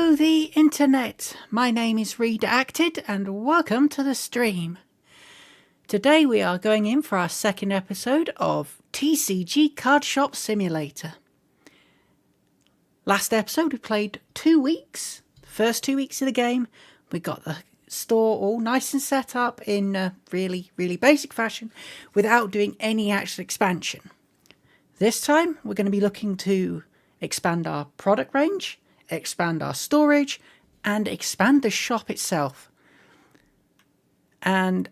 Hello the internet, my name is Redacted and welcome to the stream. Today we are going in for our second episode of TCG Card Shop Simulator. Last episode we played 2 weeks, first 2 weeks of the game. We got the store all nice and set up in a really basic fashion without doing any actual expansion. This time we're going to be looking to expand our product range, expand our storage, and expand the shop itself. And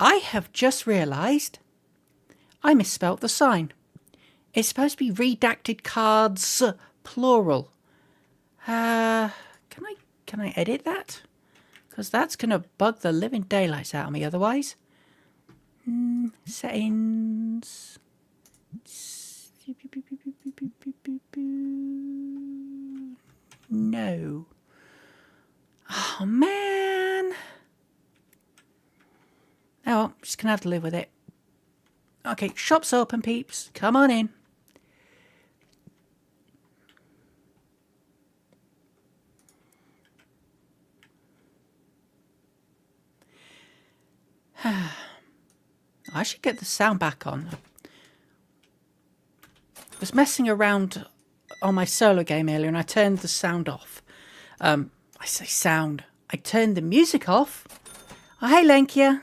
I have just realised I misspelt the sign. It's supposed to be redacted cards, plural. Can I edit that? Because that's going to bug the living daylights out of me otherwise. Settings. No. Oh, man. Oh, well, just going to have to live with it. Okay, shop's open, peeps. Come on in. I should get the sound back on. I was messing around on my solo game earlier and I turned the sound off. I say sound. I turned the music off. Oh, hey, Lenkia.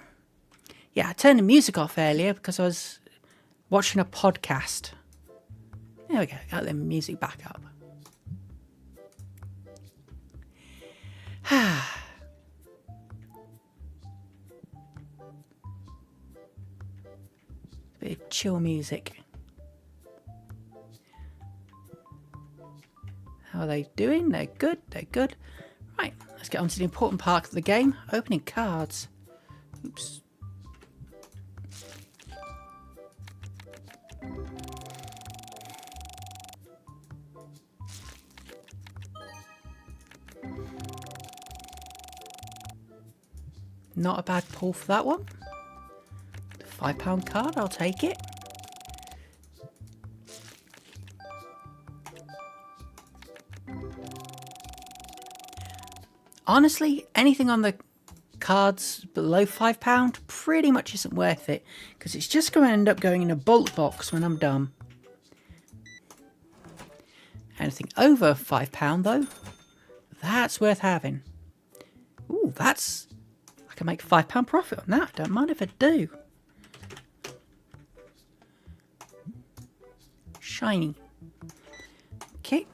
Yeah, I turned the music off earlier because I was watching a podcast. There we go. Got the music back up. Bit of chill music. How are they doing? They're good. They're good. Right, let's get on to the important part of the game. Opening cards. Oops. Not a bad pull for that one. £5 card, I'll take it. Honestly, anything on the cards below £5 pretty much isn't worth it because it's just going to end up going in a bulk box when I'm done. Anything over £5 though, that's worth having. Ooh, that's... I can make £5 profit on that. Don't mind if I do. Shiny. Okay.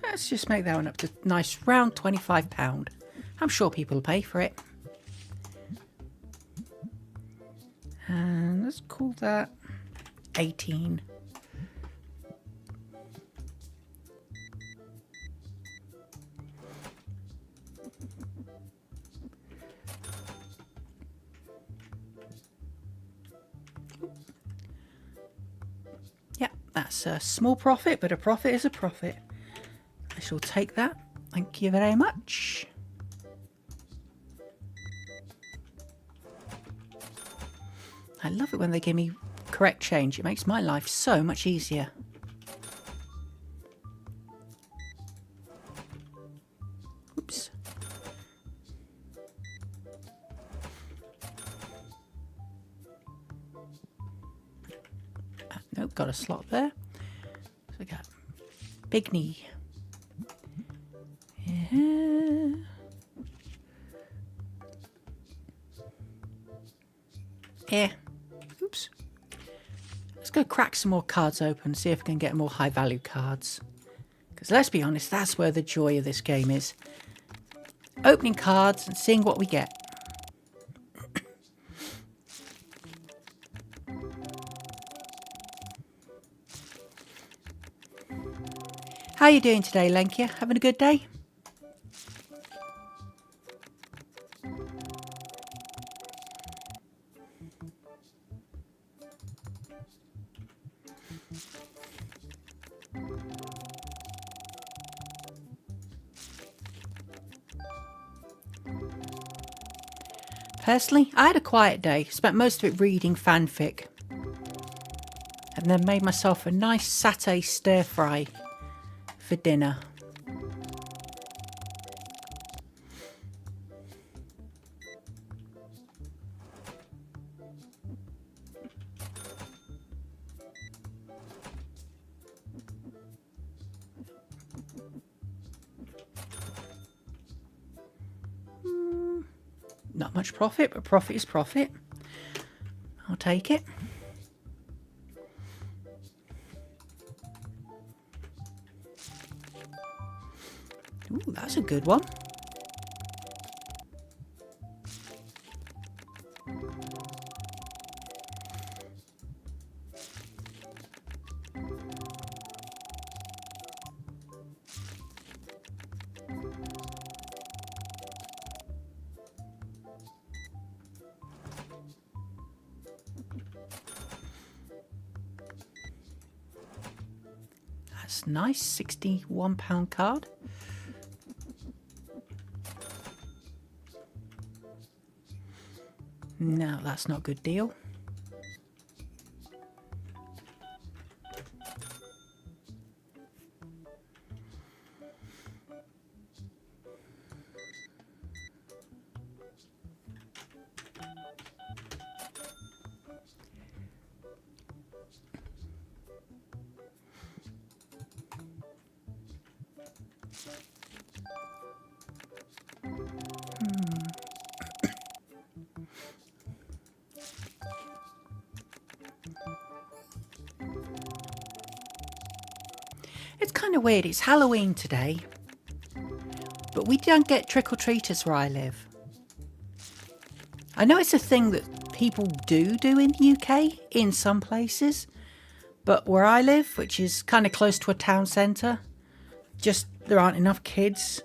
Let's just make that one up to nice round £25. I'm sure people will pay for it. And let's call that 18. Yeah, that's a small profit, but a profit is a profit. I shall take that. Thank you very much. I love it when they give me correct change. It makes my life so much easier. Oops. Nope, got a slot there. So we got big knee. Yeah. Yeah. Oops. Let's go crack some more cards open, see if we can get more high value cards. Because let's be honest, that's where the joy of this game is. Opening cards and seeing what we get. How are you doing today, Lenkia? Having a good day? Personally, I had a quiet day, spent most of it reading fanfic, and then made myself a nice satay stir fry for dinner. Not much profit, but profit is profit. I'll take it. Ooh, that's a good one. That's nice, £61 card. No, that's not a good deal. It's kind of weird. It's Halloween today, but we don't get trick-or-treaters where I live. I know it's a thing that people do in the UK in some places, but where I live, which is kind of close to a town centre, just there aren't enough kids,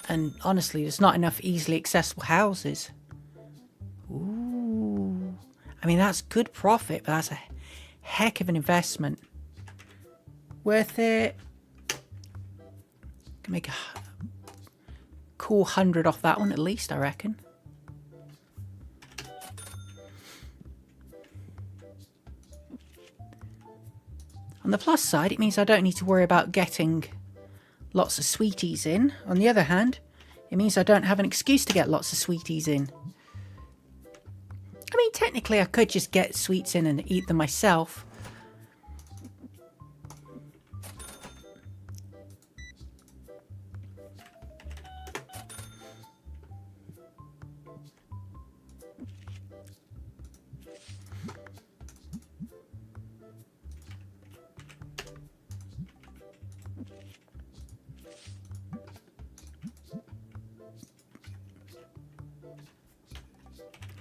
and honestly, there's not enough easily accessible houses. Ooh, I mean, that's good profit, but that's a heck of an investment. Worth it. Can make a cool 100 off that one at least, I reckon. On the plus side, it means I don't need to worry about getting lots of sweeties in. On the other hand, it means I don't have an excuse to get lots of sweeties in. I mean, technically I could just get sweets in and eat them myself.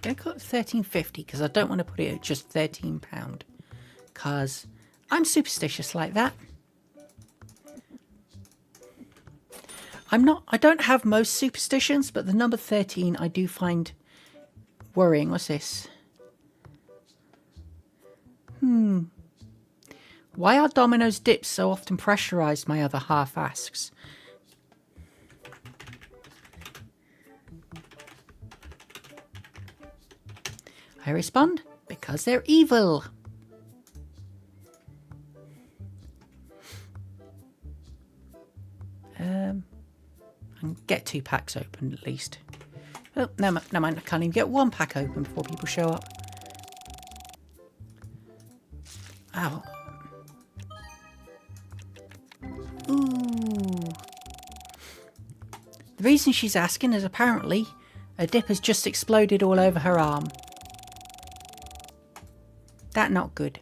I got £13.50 because I don't want to put it at just £13 because I'm superstitious like that. I don't have most superstitions, but the number 13 I do find worrying. What's this? Why are Domino's dips so often pressurized? My other half asks. I respond, because they're evil. And get 2 packs open at least. Oh, no mind, I can't even get 1 pack open before people show up. Ow. Ooh. The reason she's asking is apparently a dip has just exploded all over her arm. That not good.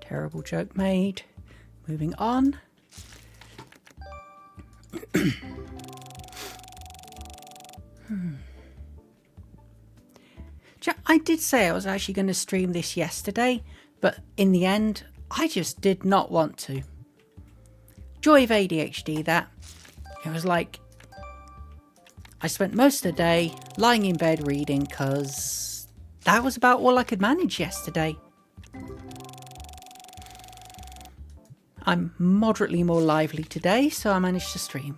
Terrible joke made. Moving on. I did say I was actually going to stream this yesterday, but in the end, I just did not want to. Joy of ADHD, that. It was like, I spent most of the day lying in bed reading because that was about all I could manage yesterday. I'm moderately more lively today, so I managed to stream.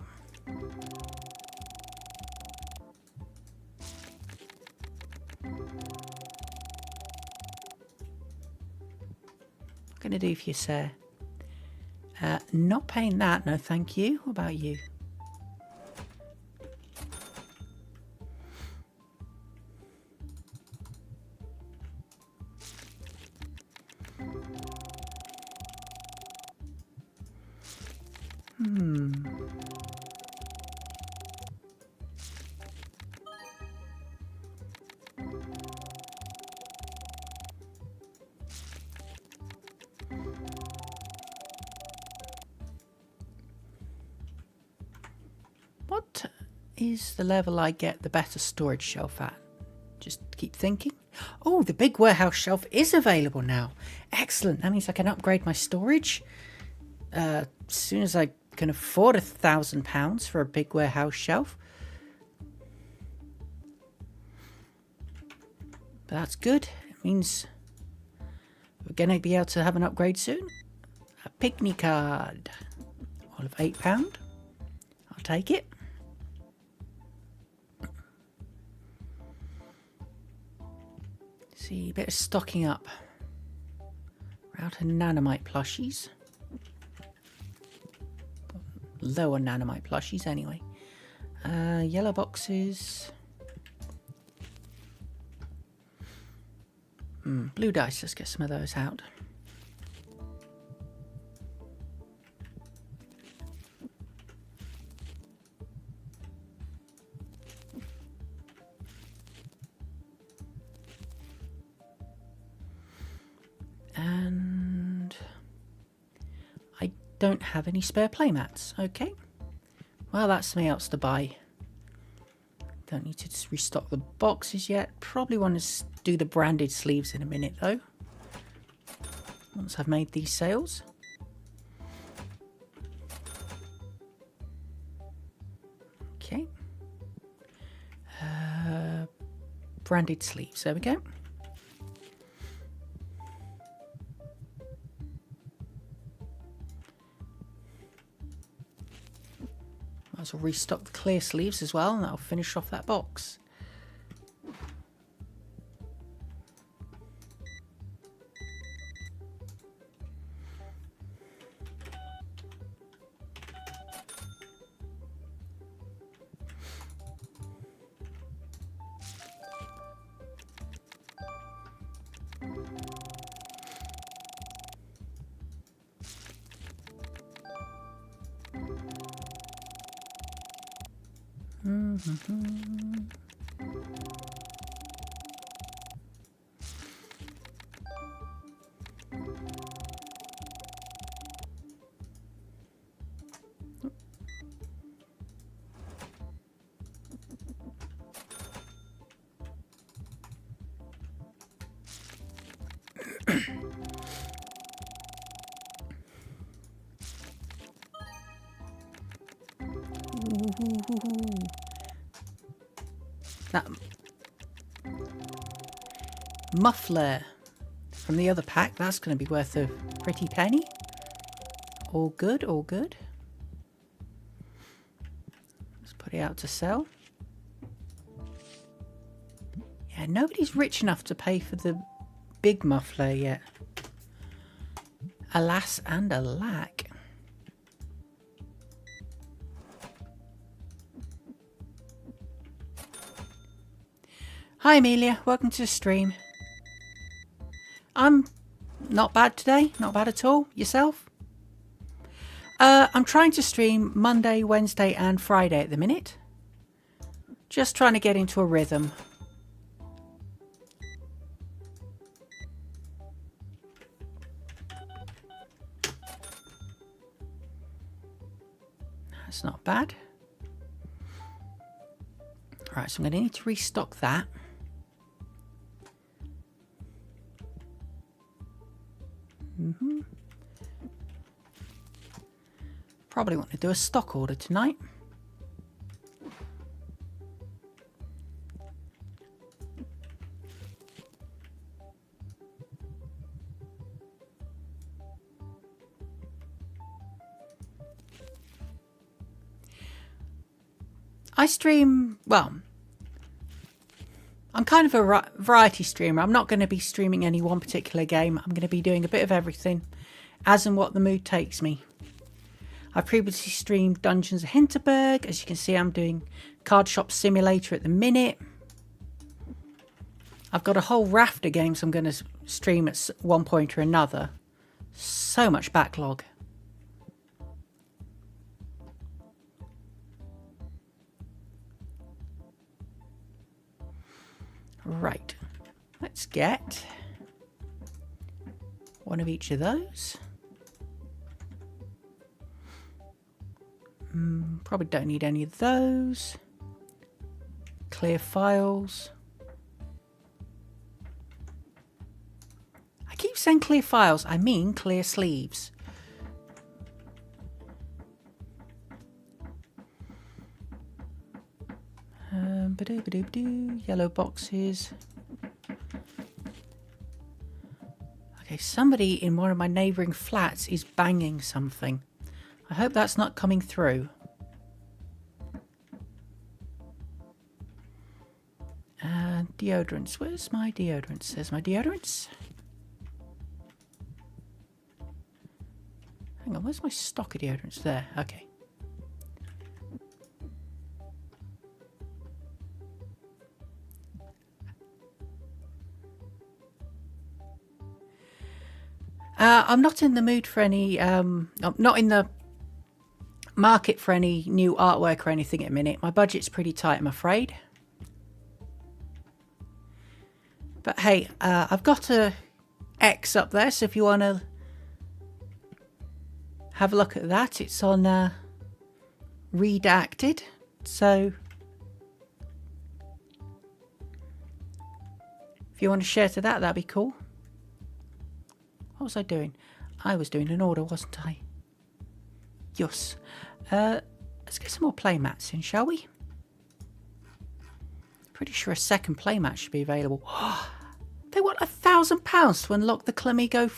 What can I do for you, sir? Not paying that, no thank you. What about you? What is the level I get the better storage shelf at? Just keep thinking. Oh, the big warehouse shelf is available now. Excellent. That means I can upgrade my storage. As soon as I can afford £1,000 for a big warehouse shelf. But that's good. It means we're going to be able to have an upgrade soon. A picnic card. All of £8. I'll take it. See, a bit of stocking up. We're out of nanomite plushies. Lower nanomite plushies anyway. Yellow boxes. Blue dice, let's get some of those out. And I don't have any spare playmats. Okay. Well, that's something else to buy. Don't need to just restock the boxes yet. Probably want to do the branded sleeves in a minute though. Once I've made these sales. Okay. Branded sleeves. There we go. Might as well restock the clear sleeves as well, and that'll finish off that box. That muffler from the other pack, that's going to be worth a pretty penny. All good, all good. Let's put it out to sell. Yeah, nobody's rich enough to pay for the big muffler yet. Alas and alack. Hi Amelia, welcome to the stream. I'm not bad today, not bad at all. Yourself? I'm trying to stream Monday, Wednesday and Friday at the minute. Just trying to get into a rhythm. That's not bad. Right, so I'm going to need to restock that. Probably want to do a stock order tonight. I stream, well, I'm kind of a variety streamer. I'm not going to be streaming any one particular game. I'm going to be doing a bit of everything, as and what the mood takes me. I've previously streamed Dungeons of Hinterberg. As you can see, I'm doing Card Shop Simulator at the minute. I've got a whole raft of games I'm going to stream at one point or another. So much backlog. Right, let's get one of each of those. Probably don't need any of those. Clear files. I keep saying clear files, I mean clear sleeves. Yellow boxes. Okay, somebody in one of my neighbouring flats is banging something. I hope that's not coming through. Deodorants. Where's my deodorants? There's my deodorants. Hang on, where's my stock of deodorants? There, okay. I'm not in the mood for any, I'm not in the market for any new artwork or anything at the minute. My budget's pretty tight, I'm afraid. But hey, I've got a X up there, so if you want to have a look at that, it's on redacted. So if you want to share to that, that'd be cool. What was I doing? I was doing an order, wasn't I? Yes. Let's get some more playmats in, shall we? Pretty sure a second playmat should be available. They want £1,000 to unlock the Clamigo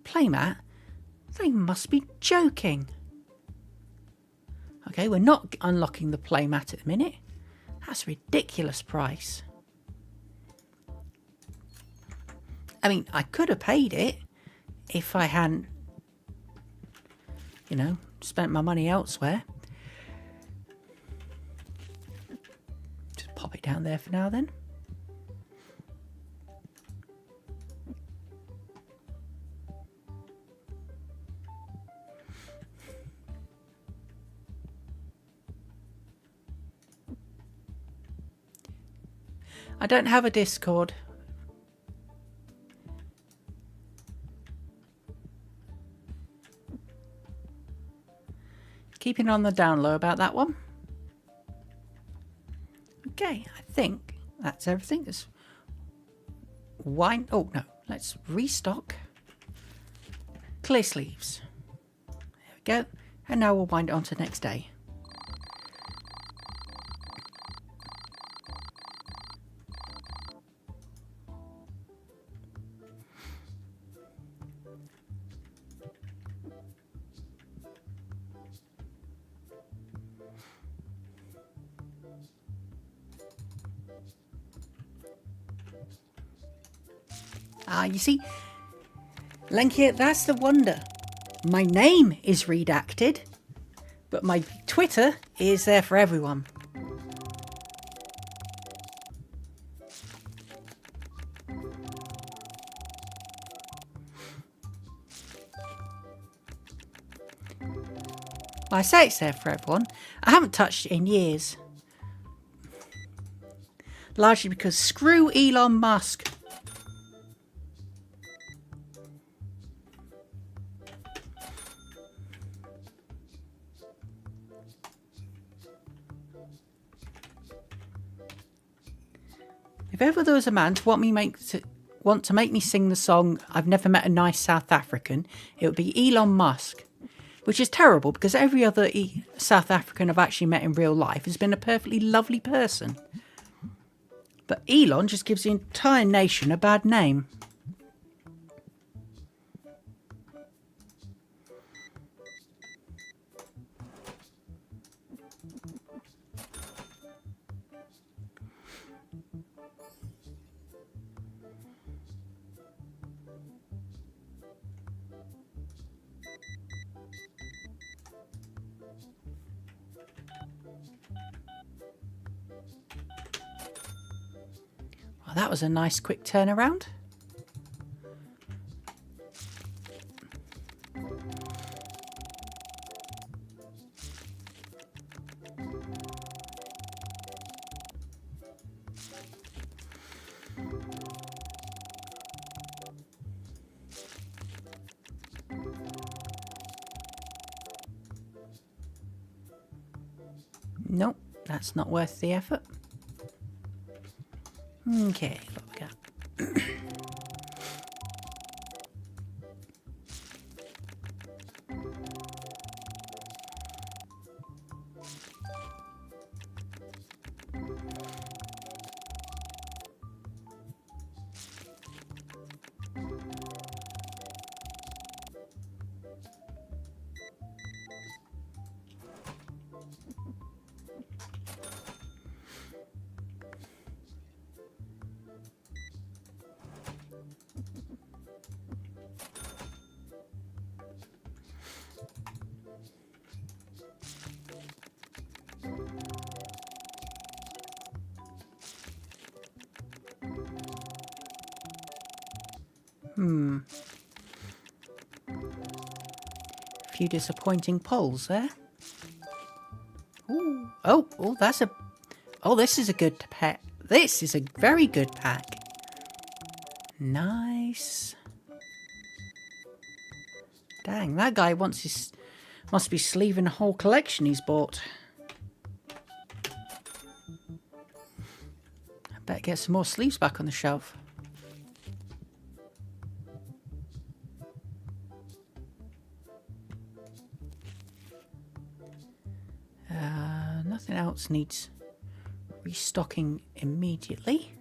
playmat? They must be joking. Okay, we're not unlocking the playmat at the minute. That's a ridiculous price. I mean, I could have paid it if I hadn't, you know, spent my money elsewhere. Just pop it down there for now then. I don't have a Discord. Keeping on the down low about that one. Okay, I think that's everything. There's wine. Oh no, let's restock. Clear sleeves. There we go. And now we'll wind it on to next day. You see, Lenkia, that's the wonder. My name is redacted, but my Twitter is there for everyone. I say it's there for everyone. I haven't touched it in years. Largely because screw Elon Musk. ever there was a man to want to make me sing the song "I've Never Met a Nice South African," it would be Elon Musk, which is terrible because every other South African I've actually met in real life has been a perfectly lovely person. But Elon just gives the entire nation a bad name. Well, that was a nice quick turnaround. Nope, that's not worth the effort. Okay, what we got? A few disappointing polls there. Ooh. Oh, that's a... Oh, this is a good pack. This is a very good pack. Nice. Dang, that guy must be sleeving a whole collection he's bought. I better get some more sleeves back on the shelf. Nothing else needs restocking immediately.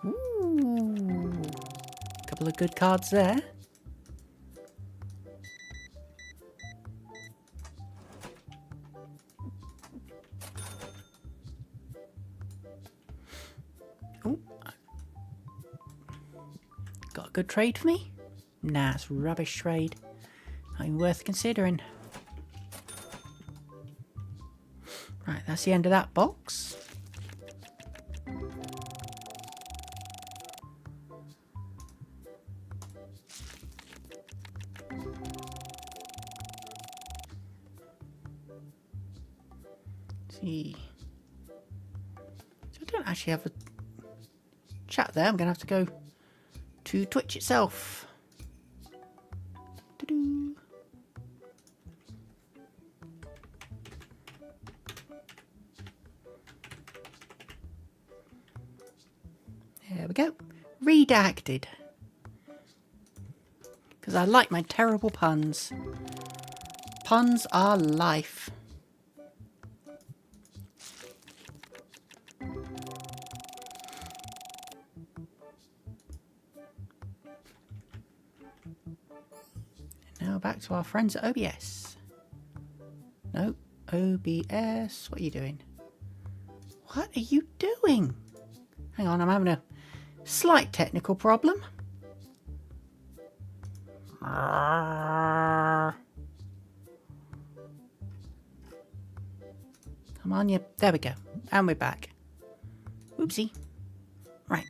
Ooh, couple of good cards there. Ooh. Got a good trade for me? Nah, it's rubbish trade. Not even worth considering. Right, that's the end of that box. See. So I don't actually have a chat there. I'm going to have to go to Twitch itself. Doo-doo. There we go. Redacted. Because I like my terrible puns. Puns are life. Now back to our friends at OBS. No, OBS. What are you doing? What are you doing? Hang on, I'm having a slight technical problem. Come on, you. There we go. And we're back. Oopsie. Right.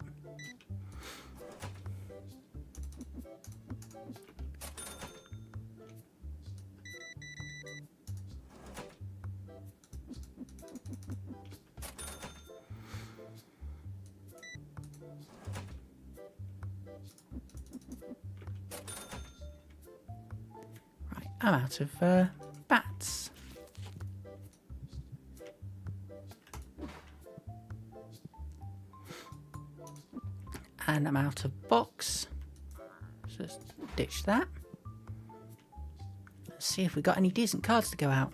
I'm out of bats. And I'm out of box. So let's ditch that. Let's see if we got any decent cards to go out.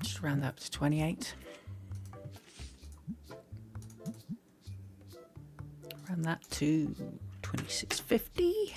Just round that up to 28. Round that to 26.50.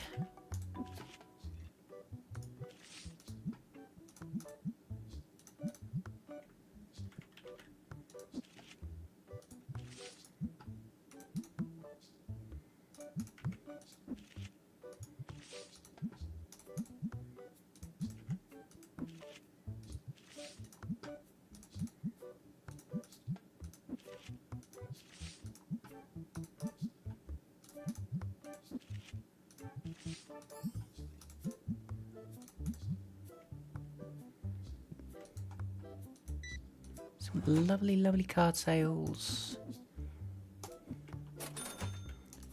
Some lovely, lovely card sales.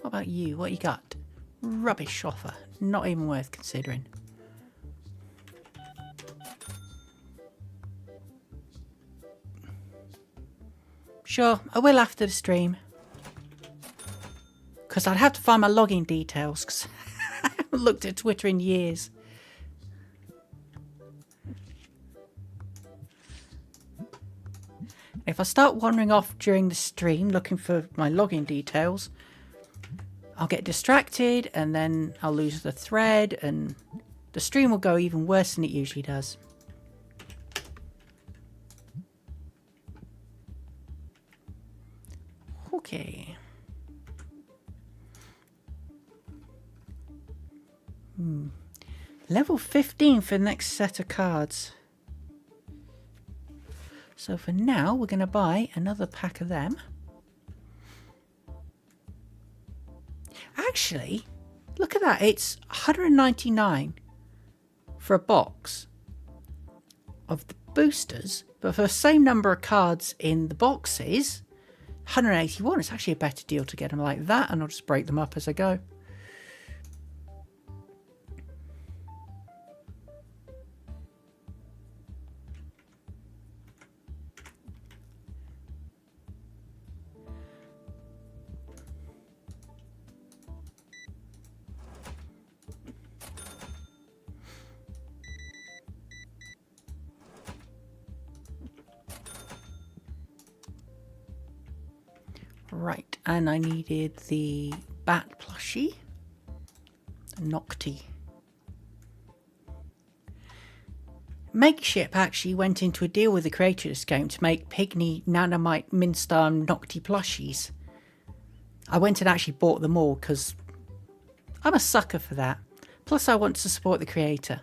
What about you? What you got? Rubbish offer. Not even worth considering. Sure, I will after the stream. Because I'd have to find my login details. Because I haven't looked at Twitter in years. If I start wandering off during the stream looking for my login details, I'll get distracted and then I'll lose the thread and the stream will go even worse than it usually does. Okay. Level 15 for the next set of cards. So for now, we're going to buy another pack of them. Actually, look at that. It's 199 for a box of the boosters. But for the same number of cards in the boxes, 181. It's actually a better deal to get them like that. And I'll just break them up as I go. Right, and I needed the bat plushie, Nocti. Makeship actually went into a deal with the creator of this game to make Pygmy, Nanomite, Minstar and Nocti plushies. I went and actually bought them all because I'm a sucker for that. Plus I want to support the creator.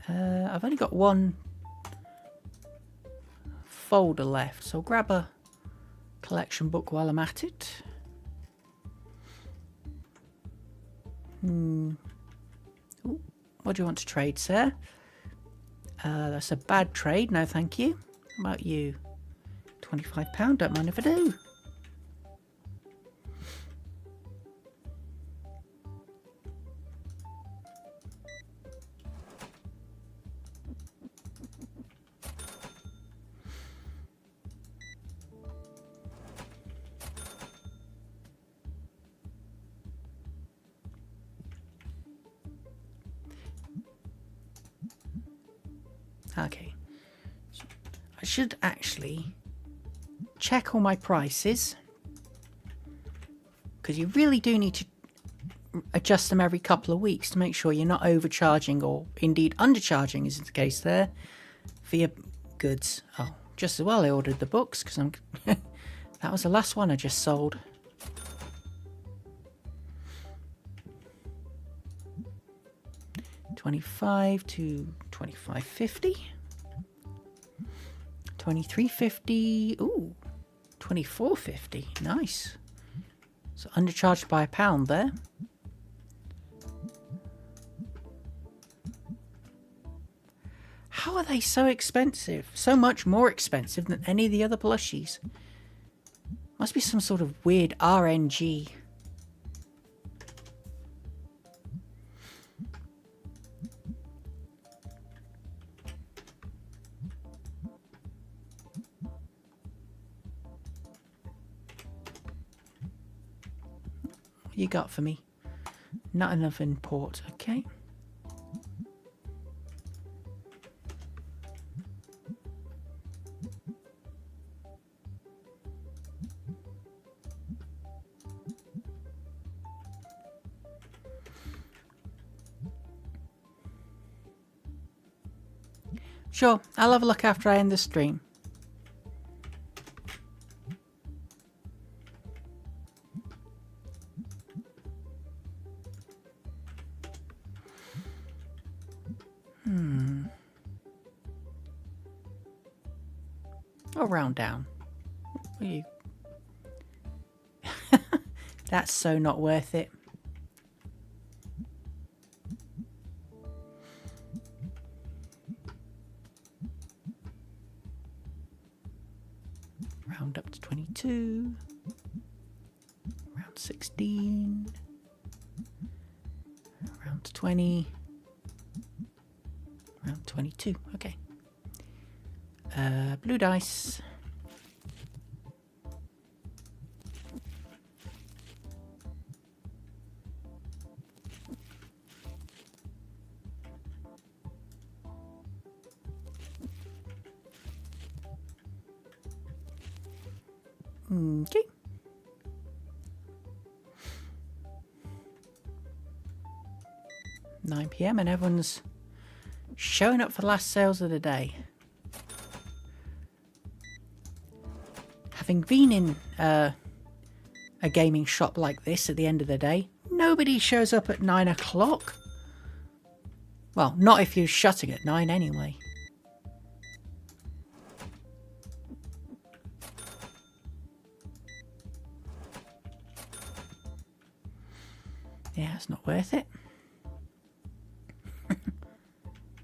I've only got one folder left, so I'll grab a collection book while I'm at it. Ooh, what do you want to trade, sir? That's a bad trade, no thank you. How about you? £25, don't mind if I do. Okay, so I should actually check all my prices because you really do need to adjust them every couple of weeks to make sure you're not overcharging or indeed undercharging, as is the case there, for your goods. Oh, just as well I ordered the books because I'm that was the last one I just sold. $25 to $25.50. $23.50. Ooh, $24.50. Nice. So undercharged by £1 there. How are they so expensive? So much more expensive than any of the other plushies. Must be some sort of weird RNG. What you got for me? Not enough import, okay. Sure, I'll have a look after I end the stream. Or round down. What are you? That's so not worth it. Round up to 22. Round 16. Round 20. Round 22. Okay. Blue dice. Okay. (9 PM) and everyone's showing up for the last sales of the day. Having been in a gaming shop like this at the end of the day, nobody shows up at 9 o'clock. Well, not if you're shutting at 9 anyway. Yeah, it's not worth it.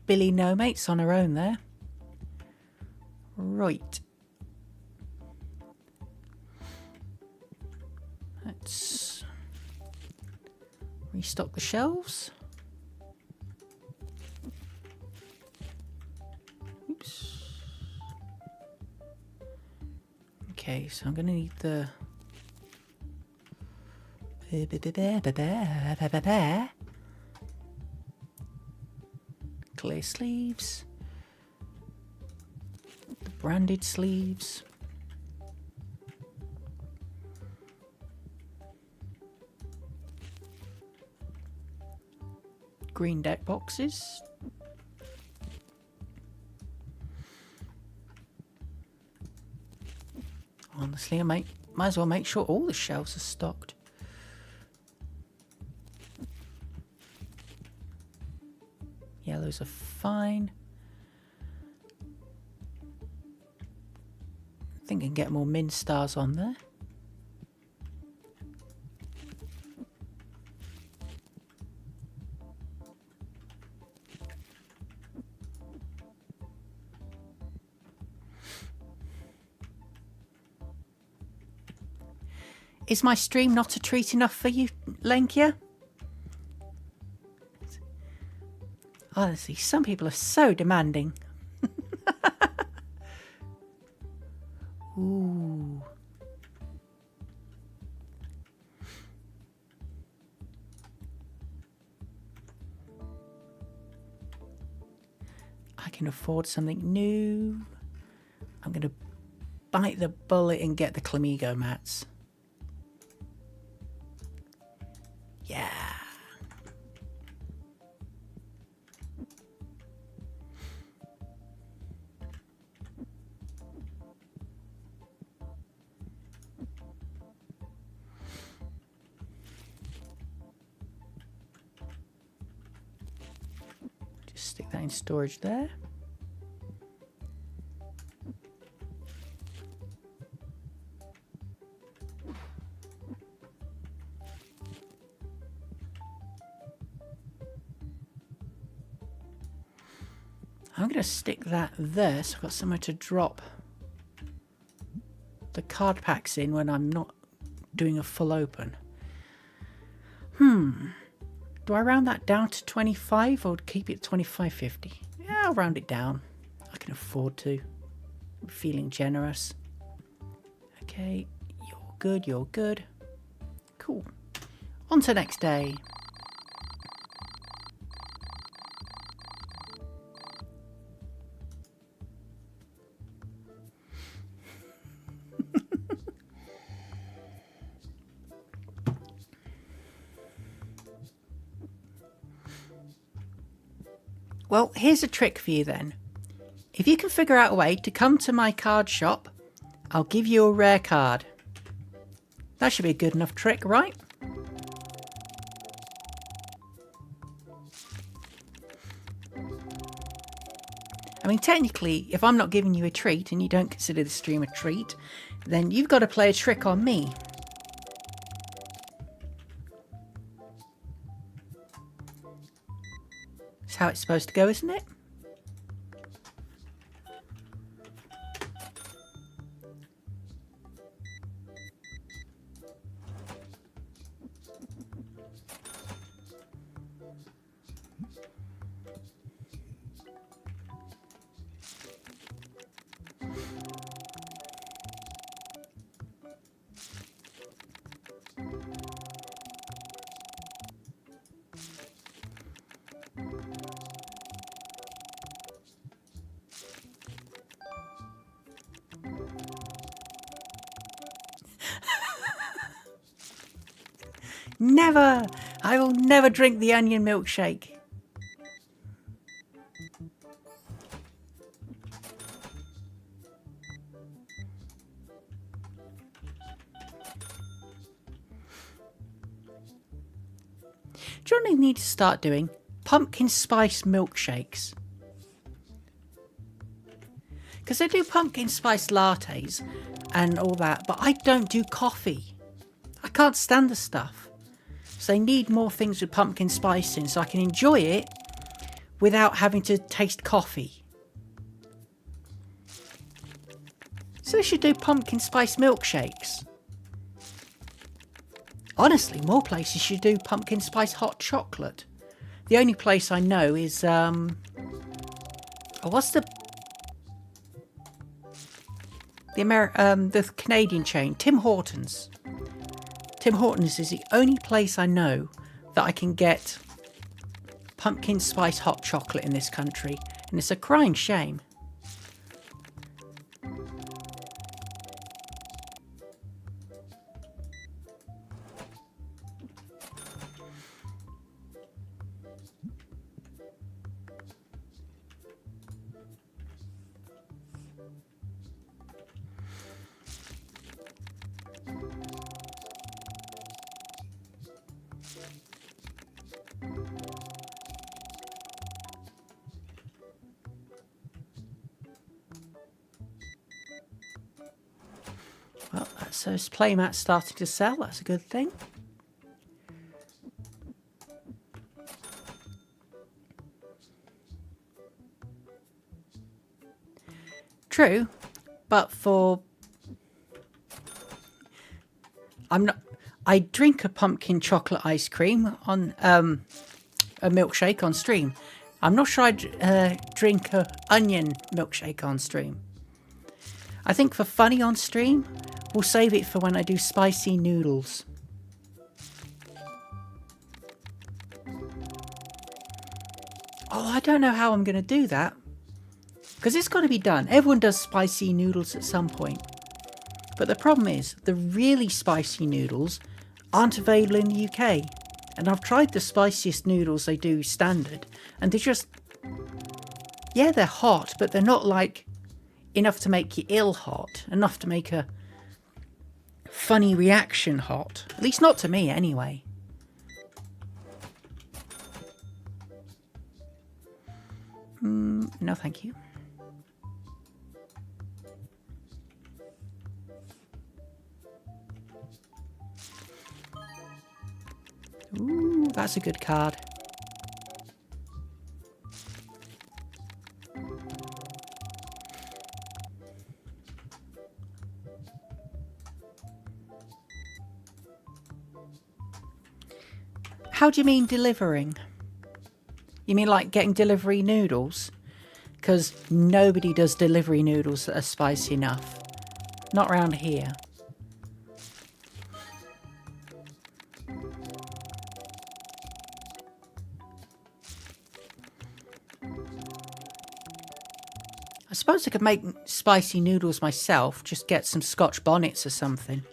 Billy No Mates on her own there. Right. Let's restock the shelves. Oops. Okay, so I'm going to need the... clear sleeves, the branded sleeves, green deck boxes, honestly I might as well make sure all the shelves are stocked. Yellows are fine. I think I can get more min stars on there. Is my stream not a treat enough for you, Lenkia? Honestly, some people are so demanding. Ooh. I can afford something new. I'm going to bite the bullet and get the Clamigo mats. Yeah. Just stick that in storage there. I'm going to stick that there so I've got somewhere to drop the card packs in when I'm not doing a full open. Do I round that down to 25 or keep it 25.50? Yeah, I'll round it down. I can afford to. I'm feeling generous. Okay, you're good, you're good. Cool. On to next day. Well, here's a trick for you then. If you can figure out a way to come to my card shop, I'll give you a rare card. That should be a good enough trick, right? I mean, technically, if I'm not giving you a treat and you don't consider the stream a treat, then you've got to play a trick on me. That's how it's supposed to go, isn't it? Never! I will never drink the onion milkshake. Do you know what I need to start doing? Pumpkin spice milkshakes. Because I do pumpkin spice lattes and all that, but I don't do coffee. I can't stand the stuff. So I need more things with pumpkin spice in so I can enjoy it without having to taste coffee. So they should do pumpkin spice milkshakes. Honestly, more places should do pumpkin spice hot chocolate. The only place I know is what's the Canadian chain, Tim Hortons. Tim Hortons is the only place I know that I can get pumpkin spice hot chocolate in this country, and it's a crying shame. Well, so his playmat's starting to sell. That's a good thing. True, but I drink a pumpkin chocolate ice cream on a milkshake on stream. I'm not sure I'd drink a onion milkshake on stream. I think for funny on stream, we'll save it for when I do spicy noodles. Oh, I don't know how I'm going to do that. Because it's got to be done. Everyone does spicy noodles at some point. But the problem is, the really spicy noodles aren't available in the UK. And I've tried the spiciest noodles they do standard. And they're just... yeah, they're hot, but they're not like enough to make you ill hot. Enough to make a funny reaction hot. At least not to me, anyway. No, thank you. Ooh, that's a good card. How do you mean delivering? You mean like getting delivery noodles? Because nobody does delivery noodles that are spicy enough. Not around here. I suppose I could make spicy noodles myself. Just get some Scotch bonnets or something.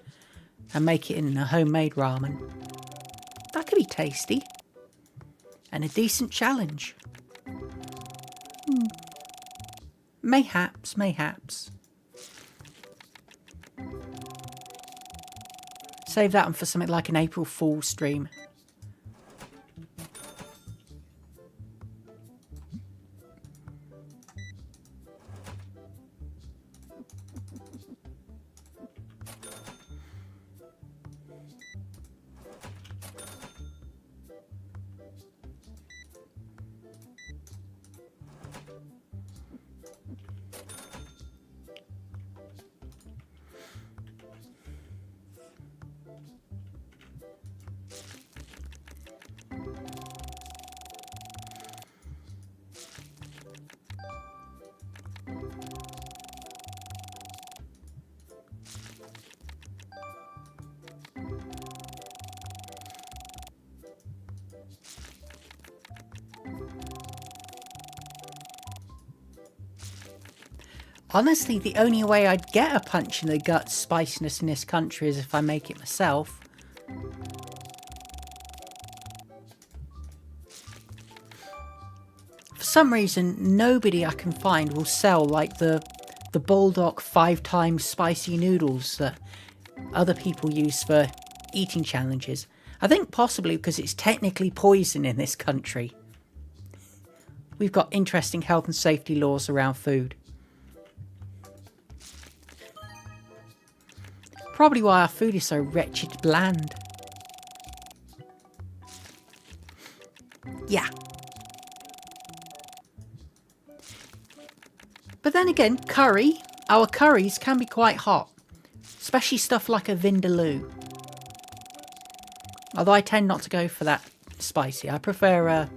And make it in a homemade ramen. That could be tasty. And a decent challenge. Mayhaps, mayhaps. Save that one for something like an April Fool's stream. Honestly, the only way I'd get a punch in the gut spiciness in this country is if I make it myself. For some reason, nobody I can find will sell like the Bulldog 5 times spicy noodles that other people use for eating challenges. I think possibly because it's technically poison in this country. We've got interesting health and safety laws around food. Probably why our food is so wretched bland. Yeah. But then again, our curries can be quite hot. Especially stuff like a vindaloo. Although I tend not to go for that spicy. I prefer a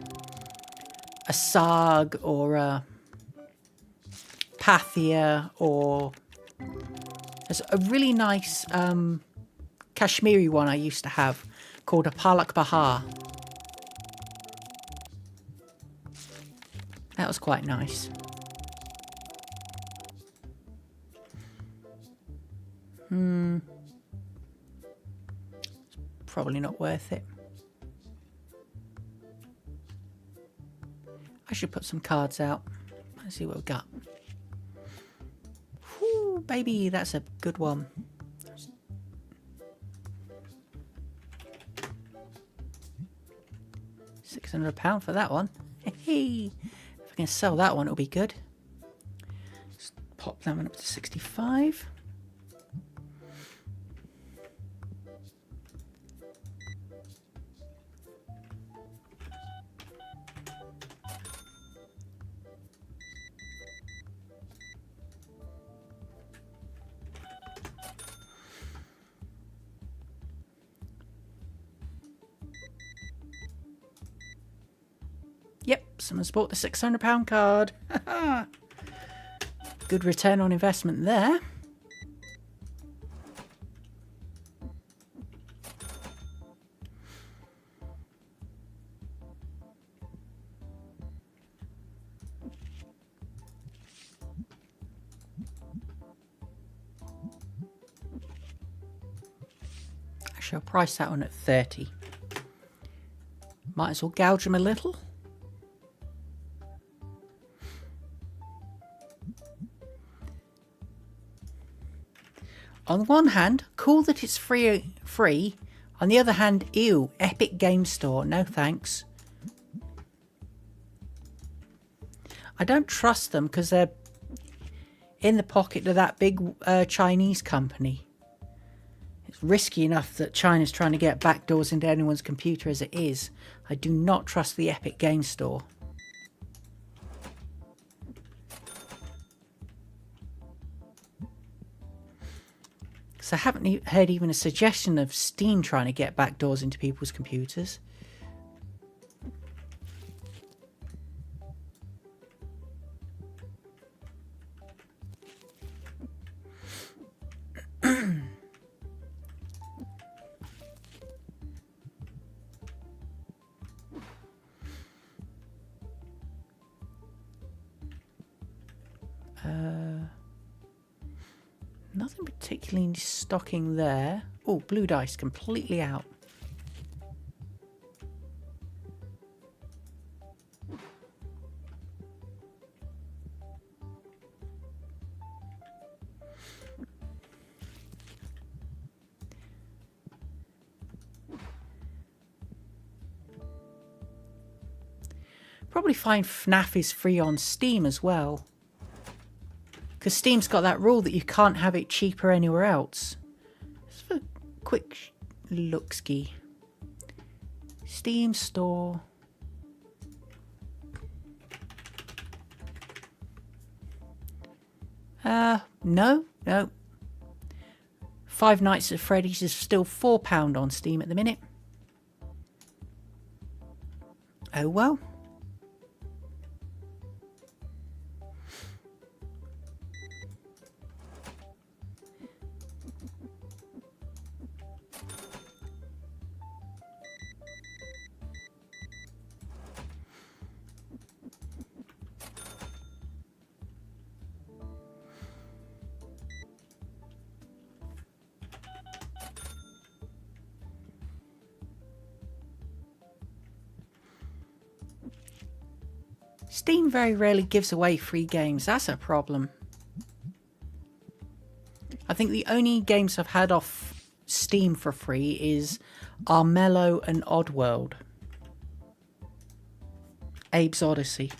saag or a pathia, or there's a really nice Kashmiri one I used to have called a palak bahar. That was quite nice. Probably not worth it. I should put some cards out. Let's see what we've got. Whew, baby, that's a good one. £600 for that one. Hey, if I can sell that one, it'll be good. Just pop that one up to 65. Yep, someone's bought the £600 card. Good return on investment there. Actually, I'll price that one at 30. Might as well gouge them a little. On the one hand, cool that it's free. On the other hand, ew, Epic Game Store, no thanks. I don't trust them because they're in the pocket of that big Chinese company. It's risky enough that China's trying to get backdoors into anyone's computer as it is. I do not trust the Epic Game Store. I haven't heard even a suggestion of Steam trying to get backdoors into people's computers. Nothing particularly stocking there. Oh, blue dice completely out. Probably find FNAF is free on Steam as well. Because Steam's got that rule that you can't have it cheaper anywhere else. Just for a quick look-ski. Steam store. No. Five Nights at Freddy's is still £4 on Steam at the minute. Oh well. Steam very rarely gives away free games. That's a problem. I think the only games I've had off Steam for free is Armello and Oddworld. Abe's Odyssey.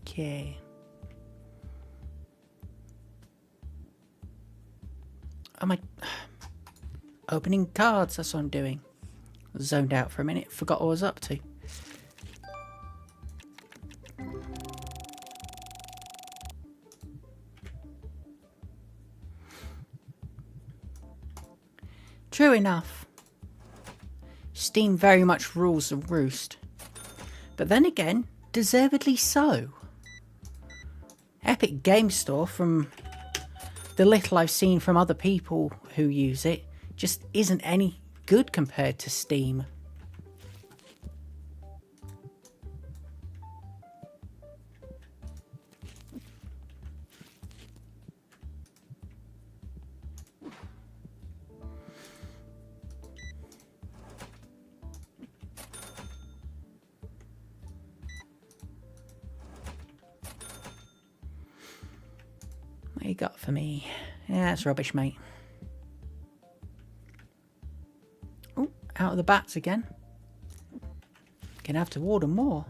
Okay. Am I opening cards? That's what I'm doing. Zoned out for a minute. Forgot what I was up to. True enough. Steam very much rules the roost. But then again, deservedly so. Epic Game Store, from the little I've seen from other people who use it, just isn't any good compared to Steam. What you got for me? Yeah, that's rubbish, mate. Oh, out of the bats again. Gonna have to order more.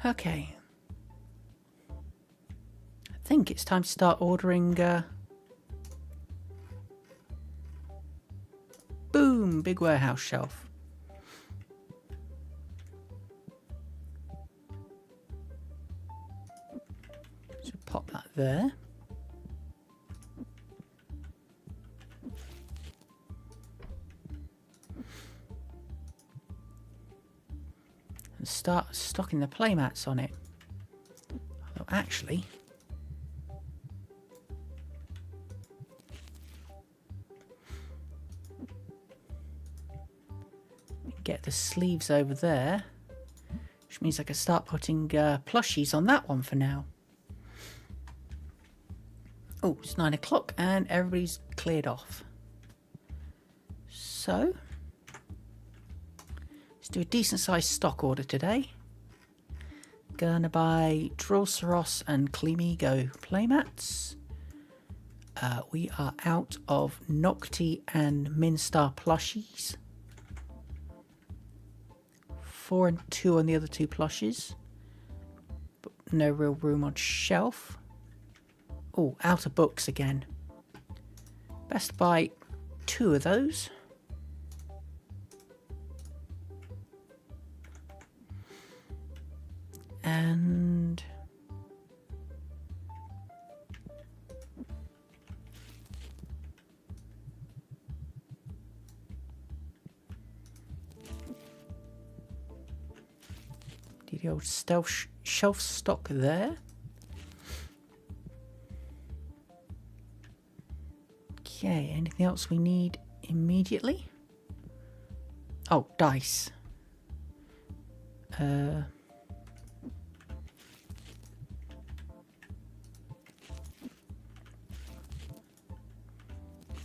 Okay. I think it's time to start ordering... Boom! Big warehouse shelf. So pop that there. And start stocking the playmats on it. Although actually... get the sleeves over there, which means I can start putting plushies on that one for now. Oh, it's 9 o'clock and everybody's cleared off. So, let's do a decent sized stock order today. Gonna buy Drillsaros and Klimigo playmats. We are out of Nocti and Minstar plushies. 4 and 2 on the other 2 plushes. But no real room on shelf. Oh, out of books again. Best buy 2 of those. And the old stealth shelf stock there. Okay, anything else we need immediately? Oh, dice.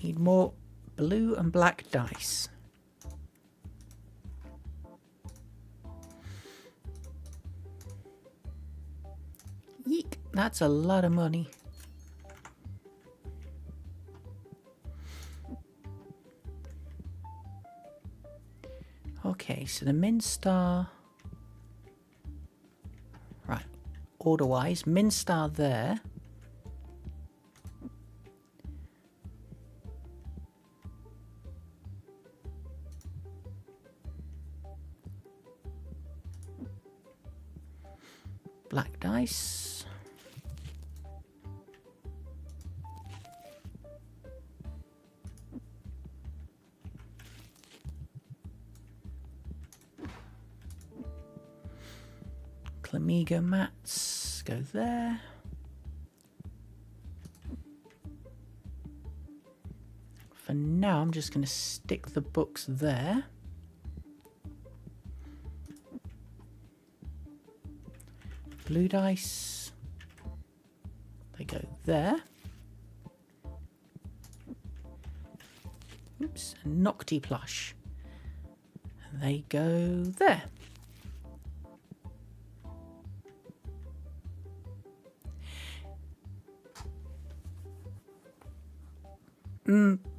Need more blue and black dice. Yeek, that's a lot of money. Okay, so the Minstar. Right, order-wise, Minstar there. Black dice. Clamigo mats go there. For now, I'm just going to stick the books there. Blue dice, they go there. Oops, and Nocti plush, and they go there.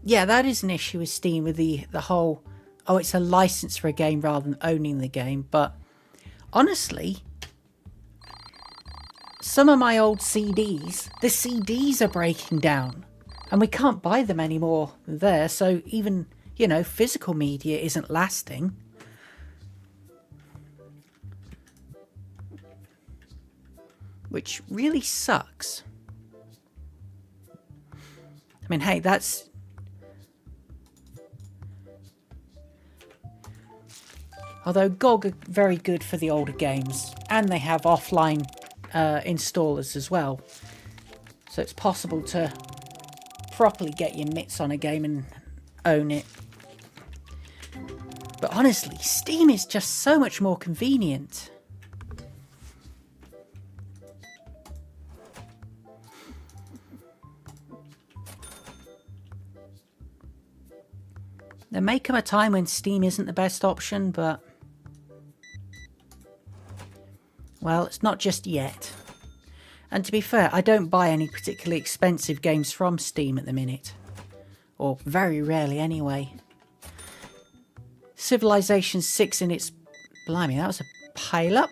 Yeah, that is an issue with Steam, with the whole, oh, it's a license for a game rather than owning the game. But honestly, some of my old CDs, the CDs are breaking down and we can't buy them anymore there. So even, you know, physical media isn't lasting. Which really sucks. I mean, hey, that's... Although GOG are very good for the older games, and they have offline installers as well. So it's possible to properly get your mitts on a game and own it. But honestly, Steam is just so much more convenient. There may come a time when Steam isn't the best option, but... well, it's not just yet. And to be fair, I don't buy any particularly expensive games from Steam at the minute. Or very rarely anyway. Civilization 6 in its... blimey, that was a pile-up.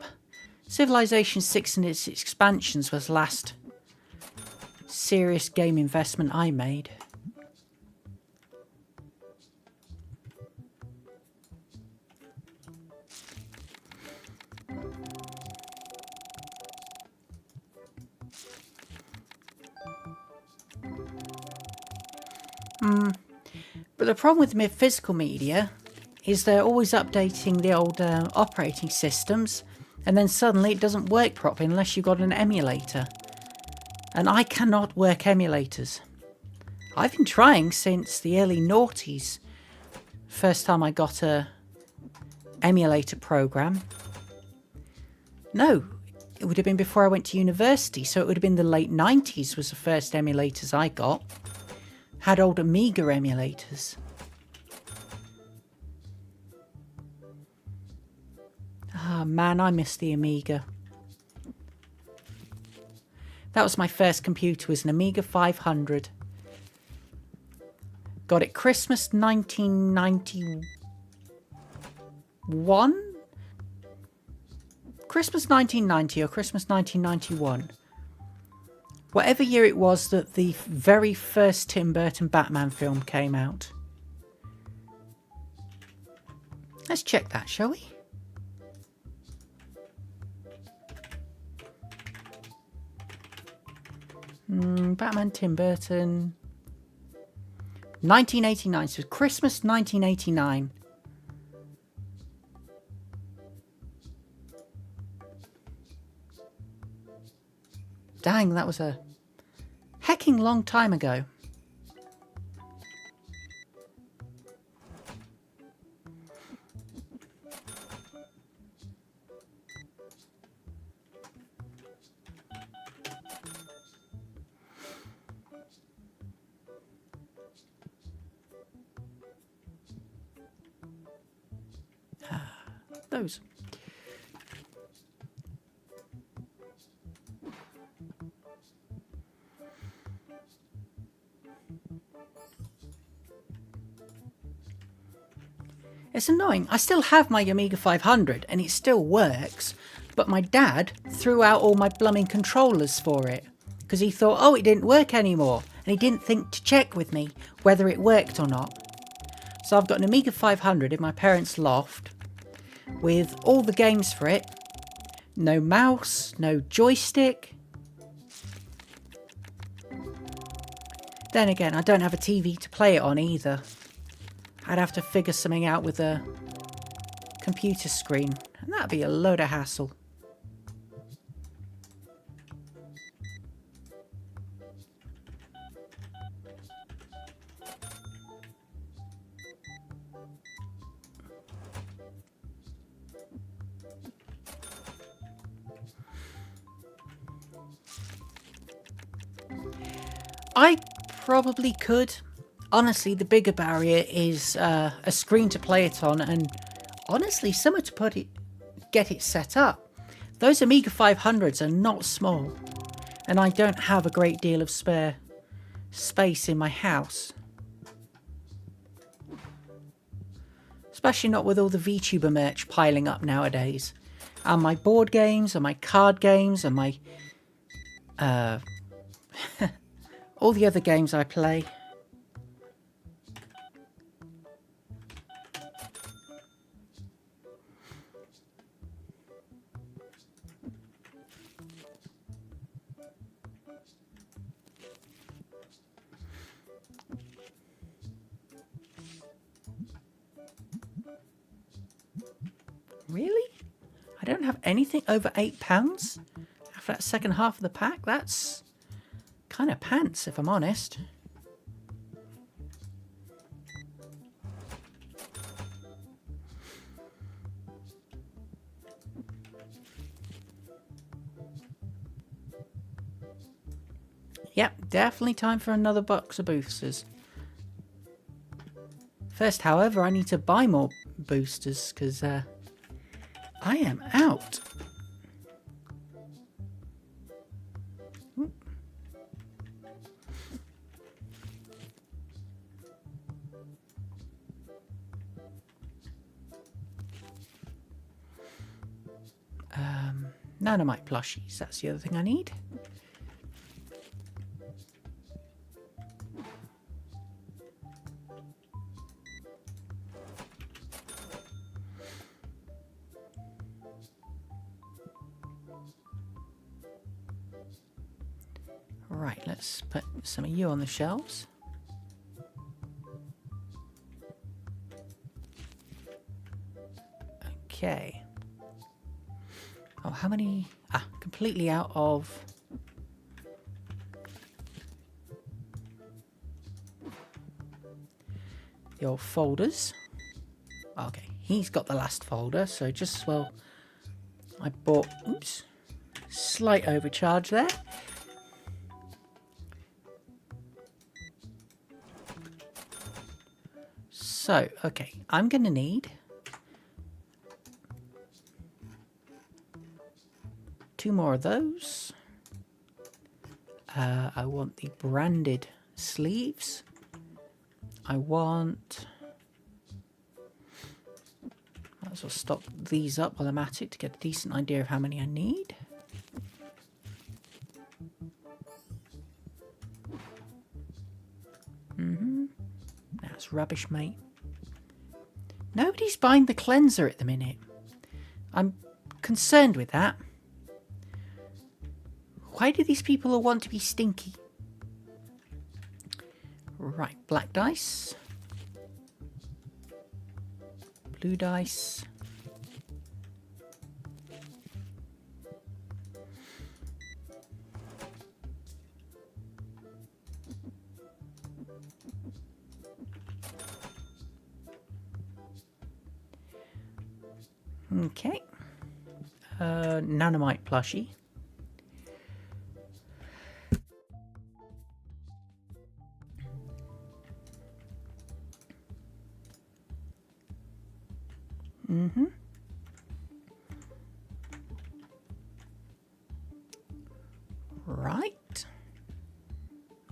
Civilization 6 and its expansions was the last serious game investment I made. But the problem with physical media is they're always updating the old operating systems, and then suddenly it doesn't work properly unless you've got an emulator. And I cannot work emulators. I've been trying since the early noughties. First time I got a emulator program. No, it would have been before I went to university, so it would have been the late 90s was the first emulators I got. Had old Amiga emulators. Ah, man, I miss the Amiga. That was my first computer, was an Amiga 500. Got it Christmas 1991? Christmas 1990 or Christmas 1991. Whatever year it was that the very first Tim Burton Batman film came out. Let's check that, shall we? Batman Tim Burton. 1989, so Christmas 1989. Dang, that was a hecking long time ago. Those. It's annoying. I still have my Amiga 500 and it still works, but my dad threw out all my blooming controllers for it because he thought, oh, it didn't work anymore, and he didn't think to check with me whether it worked or not. So I've got an Amiga 500 in my parents' loft with all the games for it. No mouse, no joystick. Then again, I don't have a TV to play it on either. I'd have to figure something out with a computer screen, and that'd be a load of hassle. I probably could. Honestly, the bigger barrier is a screen to play it on, and honestly, somewhere to get it set up. Those Amiga 500s are not small, and I don't have a great deal of spare space in my house. Especially not with all the VTuber merch piling up nowadays. And my board games, and my card games, and my all the other games I play. Really? I don't have anything over £8 after that second half of the pack? That's kind of pants, if I'm honest. Yep, definitely time for another box of boosters. First, however, I need to buy more boosters because I am out. Nanomite plushies, that's the other thing I need. Right, let's put some of you on the shelves. Okay. Oh, how many? Ah, completely out of... the old folders. Okay, he's got the last folder, so just as well I bought... Oops. Slight overcharge there. So, okay, I'm going to need 2 more of those. I want the branded sleeves. I want... that's as well stock these up while I'm at it to get a decent idea of how many I need. That's rubbish, mate. Nobody's buying the cleanser at the minute. I'm concerned with that. Why do these people all want to be stinky? Right, black dice. Blue dice. Okay. Nanomite plushie. Right.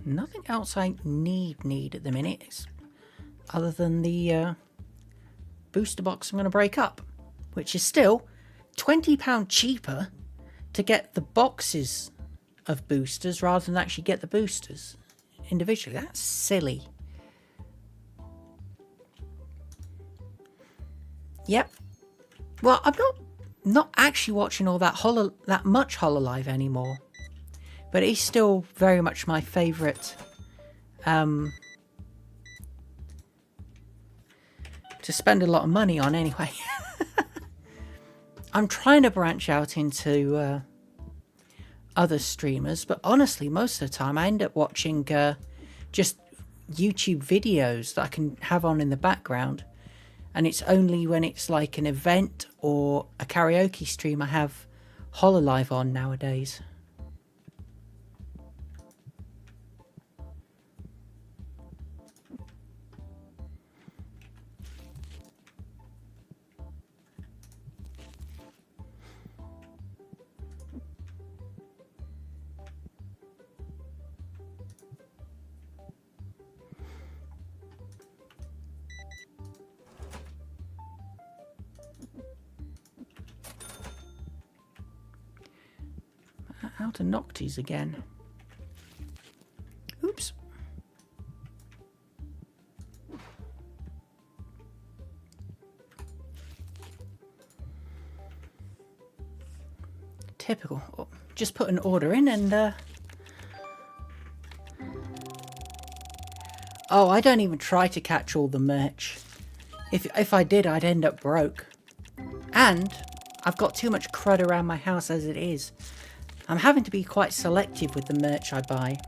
Nothing else I need at the minute, other than the booster box I'm going to break up, which is still £20 cheaper to get the boxes of boosters rather than actually get the boosters individually. That's silly. Yep. Well, I'm not actually watching all that much Hololive anymore, but it's still very much my favourite to spend a lot of money on anyway. I'm trying to branch out into other streamers, but honestly, most of the time I end up watching just YouTube videos that I can have on in the background, and it's only when it's like an event or a karaoke stream I have Hololive on nowadays. Out of Noctis again. Oops. Typical. Oh, just put an order in and oh, I don't even try to catch all the merch. If I did, I'd end up broke. And I've got too much crud around my house as it is. I'm having to be quite selective with the merch I buy,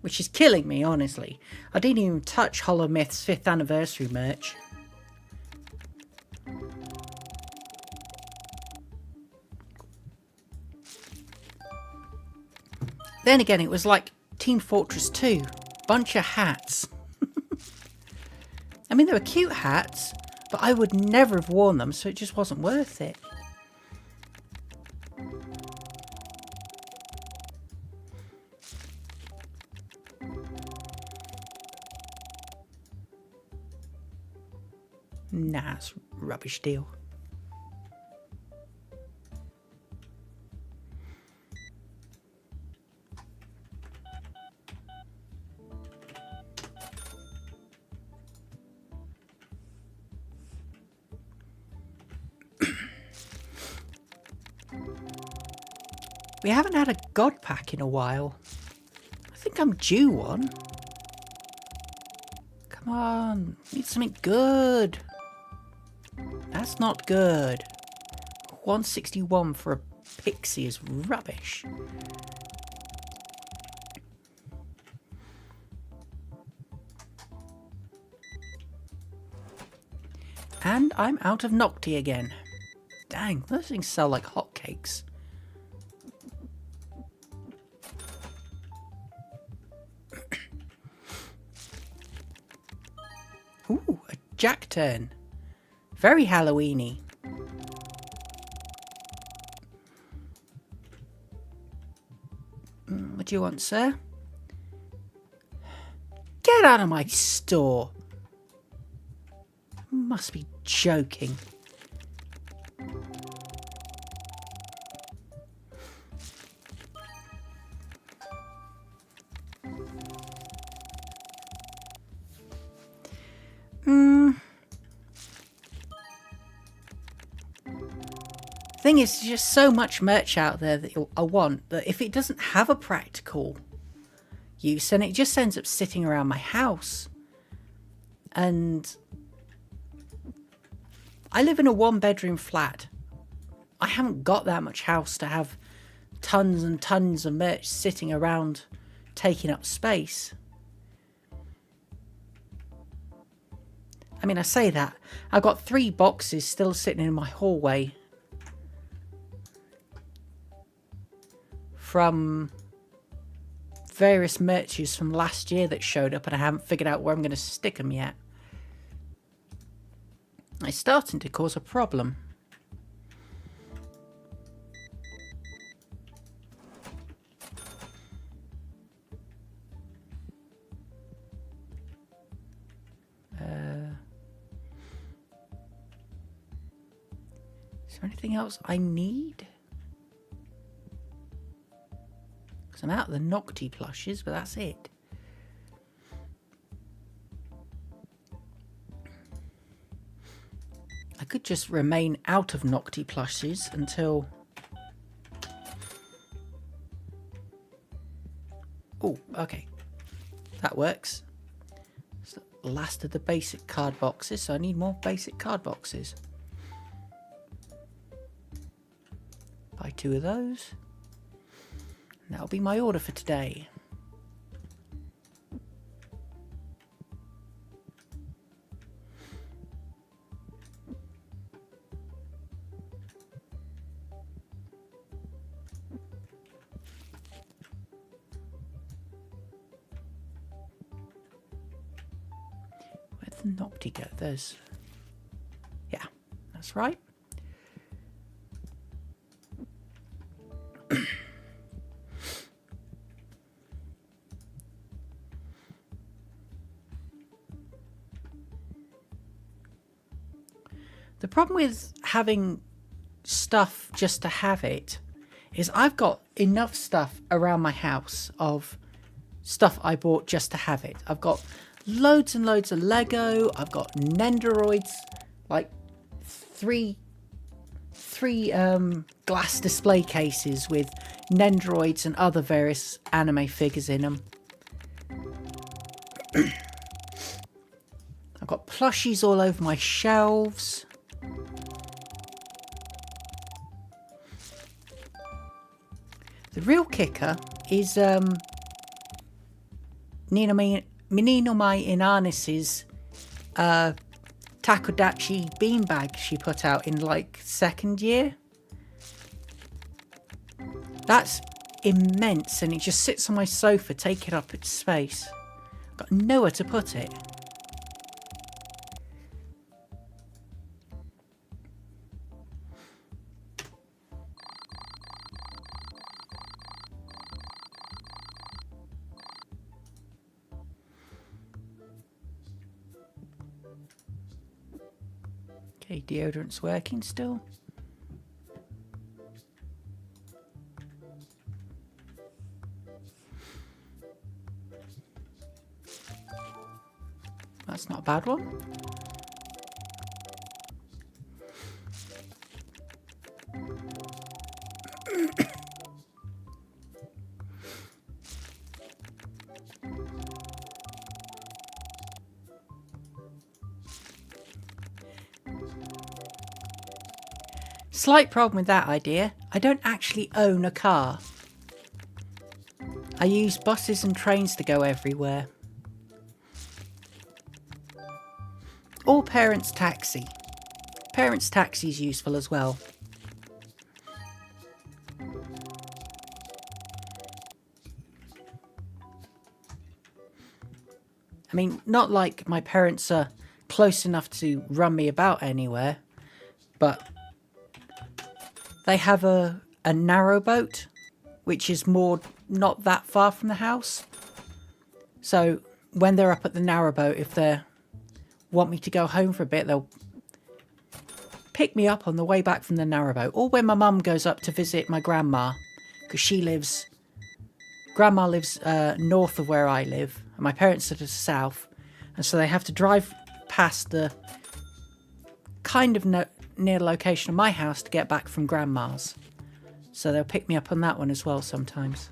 which is killing me, honestly. I didn't even touch Hollow Myth's 5th anniversary merch. Then again, it was like Team Fortress 2. Bunch of hats. I mean, they were cute hats, but I would never have worn them, so it just wasn't worth it. Nah, it's a rubbish deal. We haven't had a God Pack in a while. I think I'm due one. Come on, need something good. That's not good. 161 for a pixie is rubbish. And I'm out of Nocti again. Dang, those things sell like hotcakes. Ooh, a Jack turn. Very Halloweeny. What do you want, sir? Get out of my store. Must be joking. Thing is, there's just so much merch out there that I want that if it doesn't have a practical use, then it just ends up sitting around my house. And I live in a 1-bedroom flat. I haven't got that much house to have tons and tons of merch sitting around taking up space. I mean, I say that. I've got 3 boxes still sitting in my hallway from various merches from last year that showed up, and I haven't figured out where I'm going to stick them yet. It's starting to cause a problem. Is there anything else I need? Because I'm out of the Nocti plushes, but that's it. I could just remain out of Nocti plushes until... Oh, okay. That works. It's the last of the basic card boxes, so I need more basic card boxes. Buy 2 of those. And that'll be my order for today. Where'd the Nocti go? There's... Yeah, that's right. The problem with having stuff just to have it is I've got enough stuff around my house of stuff I bought just to have it. I've got loads and loads of Lego. I've got Nendoroids, like three glass display cases with Nendoroids and other various anime figures in them. I've got plushies all over my shelves. The real kicker is Minino Mai Inanis's Takodachi beanbag she put out in like 2nd year. That's immense, and it just sits on my sofa taking up its space. I've got nowhere to put it. Okay, deodorant's working still. That's not a bad one. Slight problem with that idea. I don't actually own a car. I use buses and trains to go everywhere. Or parents' taxi. Parents' taxi is useful as well. I mean, not like my parents are close enough to run me about anywhere, but they have a narrowboat, which is moored not that far from the house. So when they're up at the narrowboat, if they want me to go home for a bit, they'll pick me up on the way back from the narrowboat. Or when my mum goes up to visit my grandma, because grandma lives north of where I live, and my parents are to the south, and so they have to drive past the kind of near the location of my house to get back from Grandma's. So they'll pick me up on that one as well sometimes.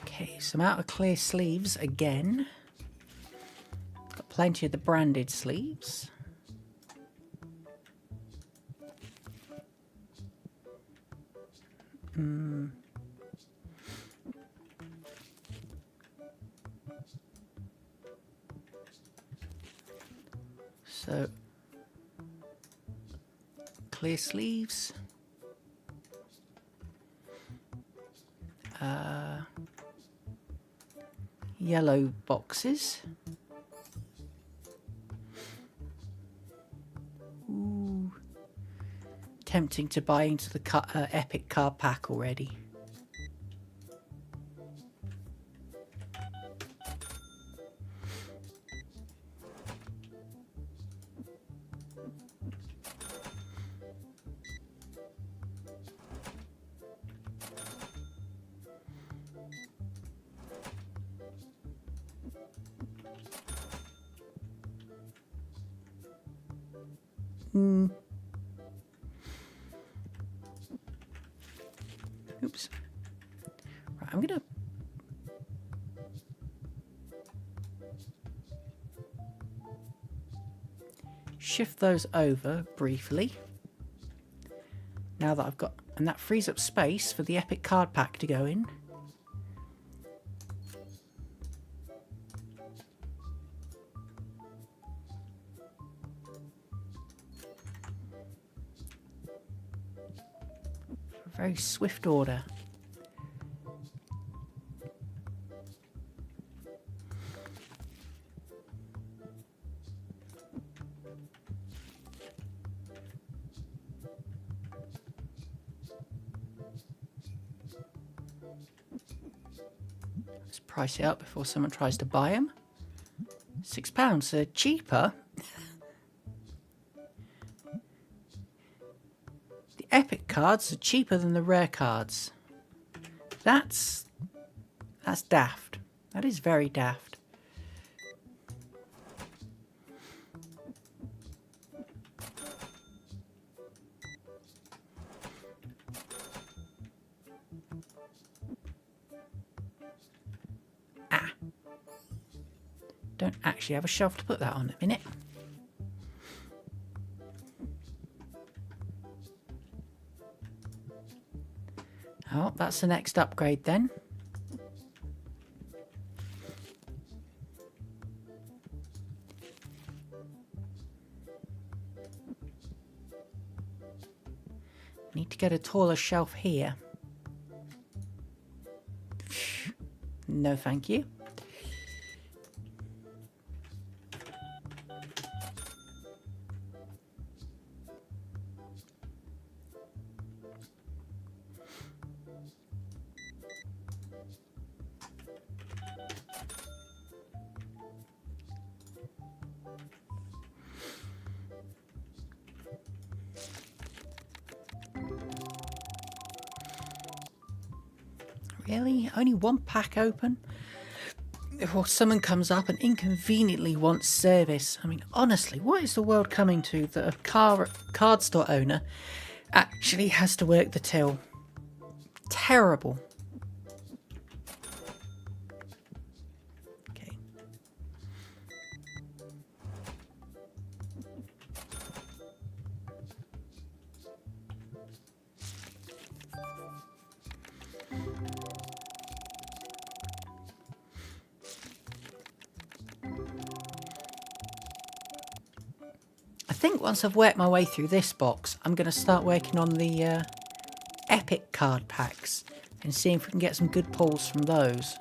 Okay, so I'm out of clear sleeves again. Got plenty of the branded sleeves. So, clear sleeves. Yellow boxes. Ooh. Tempting to buy into the epic card pack already. Oops. Right, I'm gonna shift those over briefly. Now that I've got, and that frees up space for the epic card pack to go in. Very swift order. Let's price it up before someone tries to buy them. £6, so cheaper. Epic cards are cheaper than the rare cards. That's daft. That is very daft. Ah. Don't actually have a shelf to put that on at the minute. Oh, that's the next upgrade then. Need to get a taller shelf here. No, thank you. Really? Only one pack open? Or someone comes up and inconveniently wants service. I mean, honestly, what is the world coming to that a card store owner actually has to work the till? Terrible. think once I've worked my way through this box, I'm going to start working on the epic card packs and see if we can get some good pulls from those.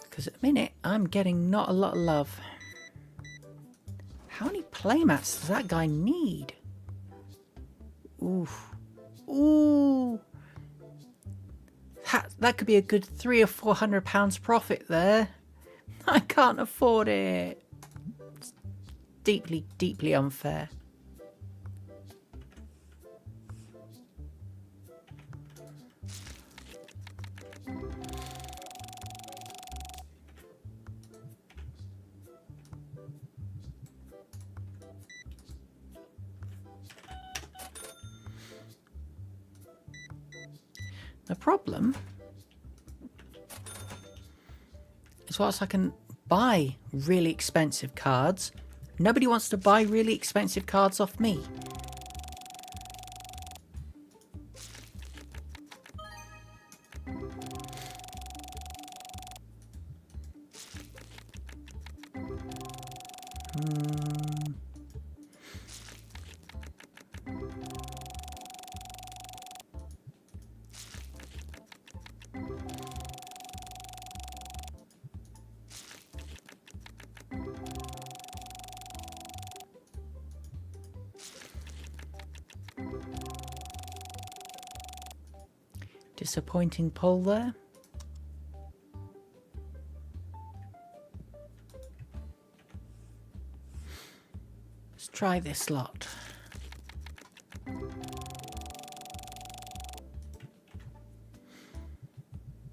Because at the minute, I'm getting not a lot of love. How many playmats does that guy need? Oof. Ooh. That could be a good £300 or £400 profit there. I can't afford it. It's deeply, deeply unfair. The problem is whilst I can buy really expensive cards, nobody wants to buy really expensive cards off me. Disappointing pull there. Let's try this lot.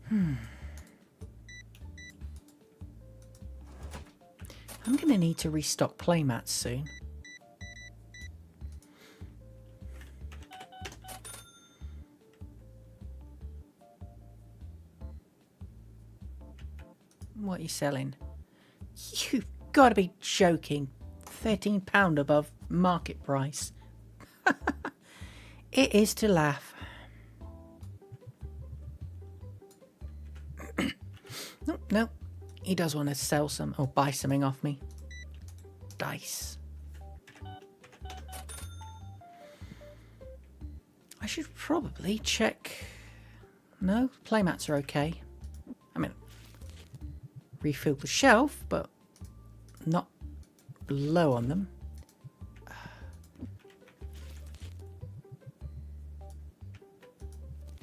I'm going to need to restock playmats soon. What are you selling? You've got to be joking. £13 above market price. It is to laugh. No, he does want to sell some or buy something off me. Dice. I should probably check. No, playmats are okay. I mean, refill the shelf, but not low on them.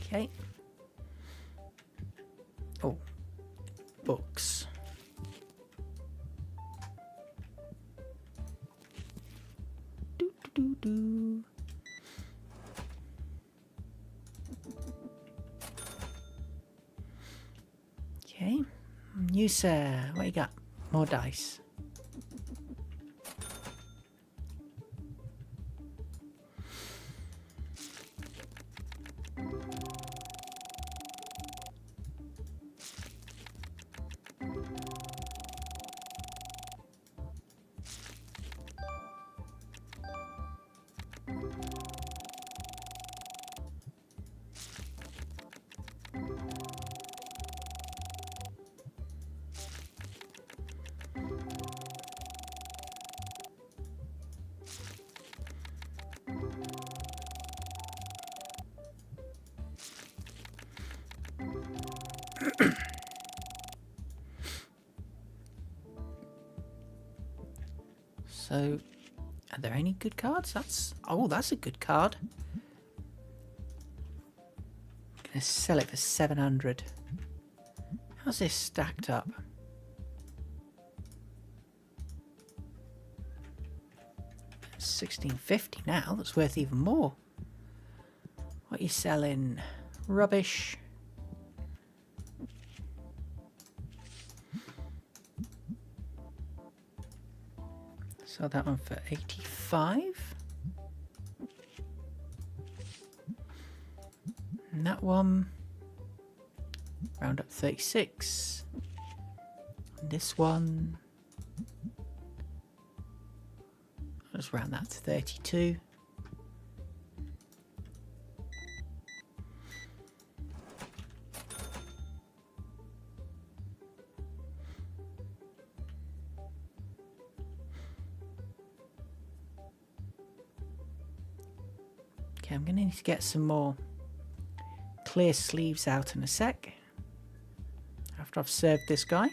Okay. Oh, books. Do do do do. Okay. You sir, what you got? More dice. So, are there any good cards? That's a good card. I'm gonna sell it for 700. How's this stacked up? $16.50 now. That's worth even more. What are you selling? Rubbish. Sell that one for 85. And that one, round up 36. And this one, I'll just round that to 32. Okay, I'm going to need to get some more clear sleeves out in a sec. After I've served this guy.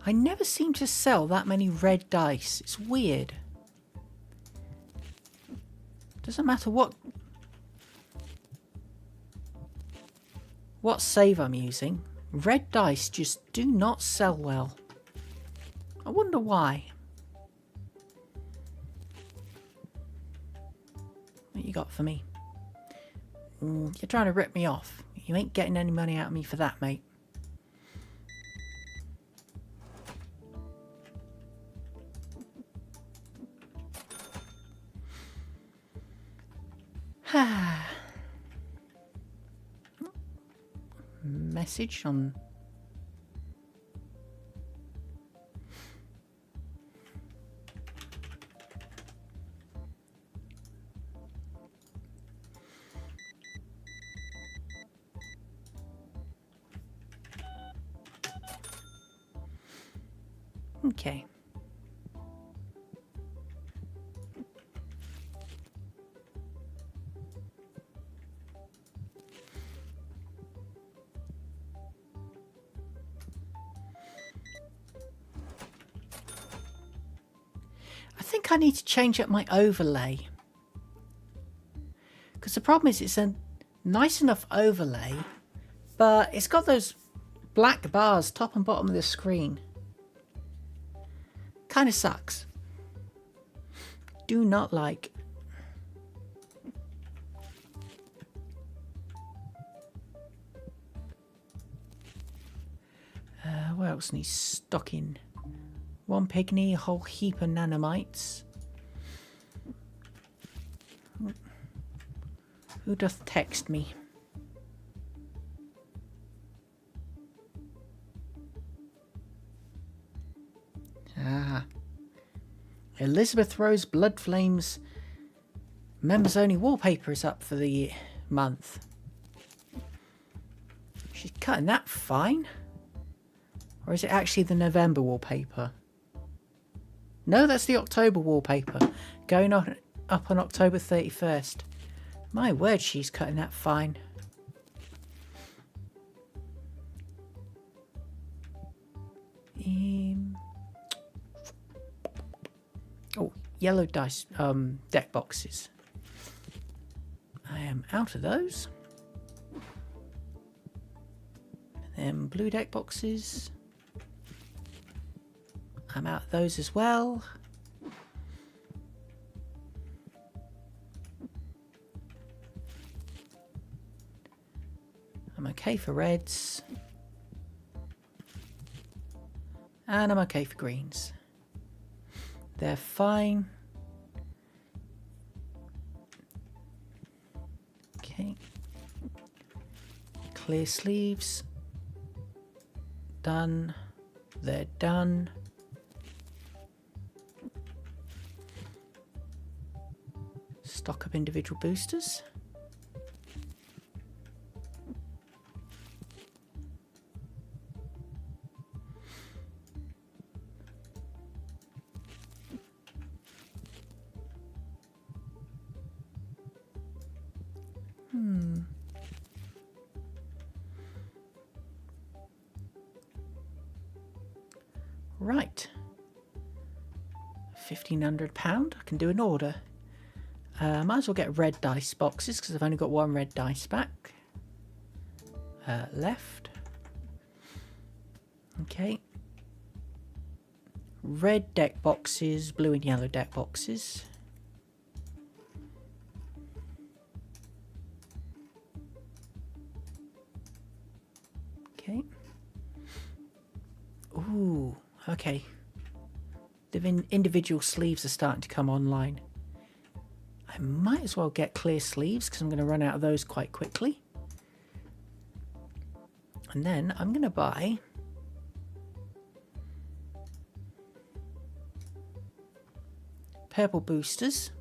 I never seem to sell that many red dice. It's weird. Doesn't matter what save I'm using. Red dice just do not sell well. I wonder why. What you got for me? You're trying to rip me off. You ain't getting any money out of me for that, mate. Message on... Okay. I think I need to change up my overlay. Because the problem is it's a nice enough overlay, but it's got those black bars top and bottom of the screen. Kind of sucks. Do not like. What else needs stocking? One pygmy, a whole heap of nanomites. Who doth text me? Elizabeth Rose Blood Flames members only wallpaper is up for the month. She's cutting that fine. Or is it actually the November wallpaper? No, that's the October wallpaper. Going on up on October 31st. My word, she's cutting that fine. Oh, yellow dice deck boxes. I am out of those. And blue deck boxes. I'm out of those as well. I'm okay for reds. And I'm okay for greens. They're fine. Okay. Clear sleeves. Done. They're done. Stock up individual boosters. Right. £1,500. I can do an order. Might as well get red dice boxes because I've only got one red dice back left. Okay. Red deck boxes, blue and yellow deck boxes. Okay. Ooh, okay. The individual sleeves are starting to come online. I might as well get clear sleeves because I'm going to run out of those quite quickly. And then I'm going to buy purple boosters.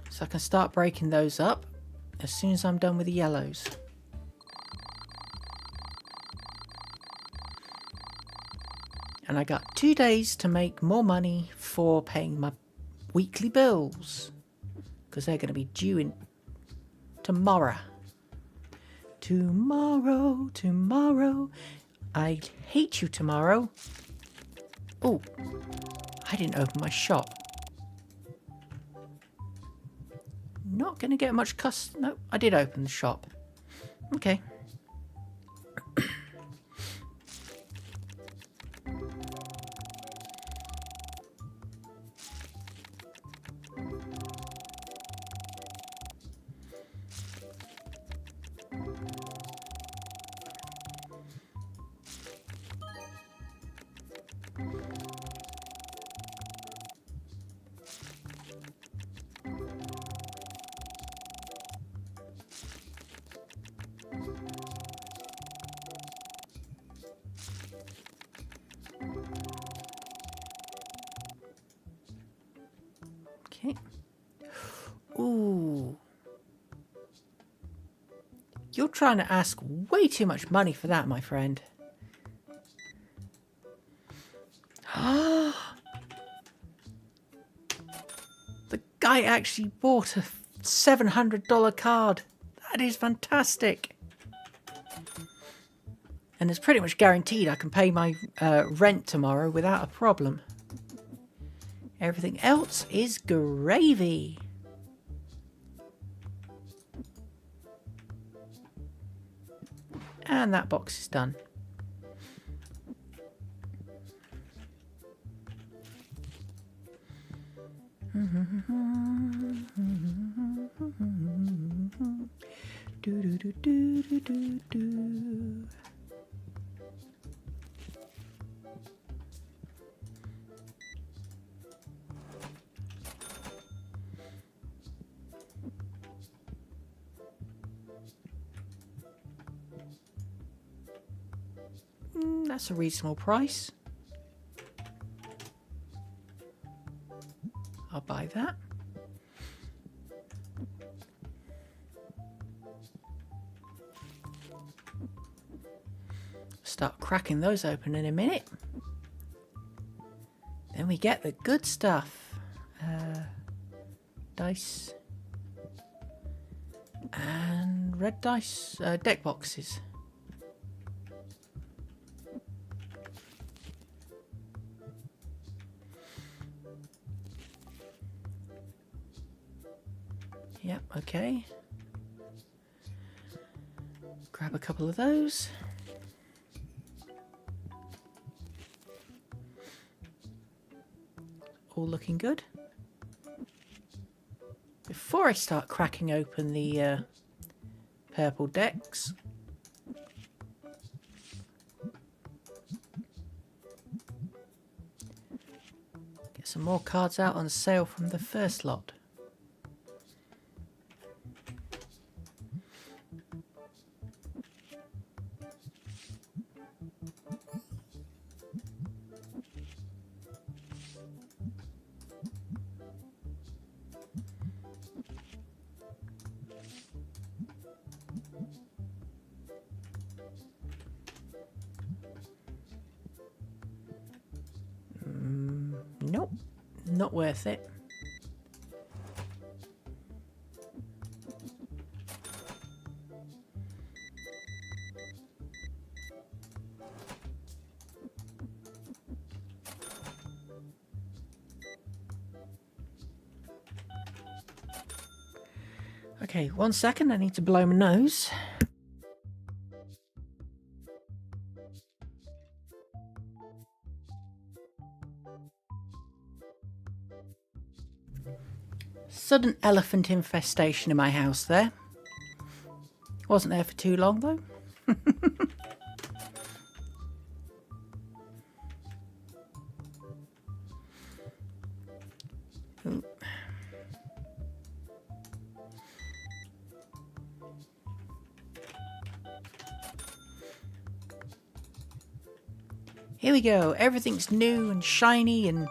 So I can start breaking those up as soon as I'm done with the yellows. And I got 2 days to make more money for paying my weekly bills. Because they're going to be due in tomorrow. Tomorrow, tomorrow. I hate you tomorrow. Oh, I didn't open my shop. Not going to get much No, I did open the shop. Okay. Okay. Ooh. You're trying to ask way too much money for that, my friend. The guy actually bought a $700 card. That is fantastic. And it's pretty much guaranteed I can pay my rent tomorrow without a problem. Everything else is gravy. And that box is done. Do, do, do, do, do, do, do. That's a reasonable price. I'll buy that. Start cracking those open in a minute. Then we get the good stuff. Dice. And red dice. Deck boxes. Yep, okay. Grab a couple of those. All looking good. Before I start cracking open the purple decks, get some more cards out on sale from the first lot. Nope, not worth it. Okay, 1 second, I need to blow my nose. Sudden elephant infestation in my house there. Wasn't there for too long though. Ooh. Here we go. Everything's new and shiny and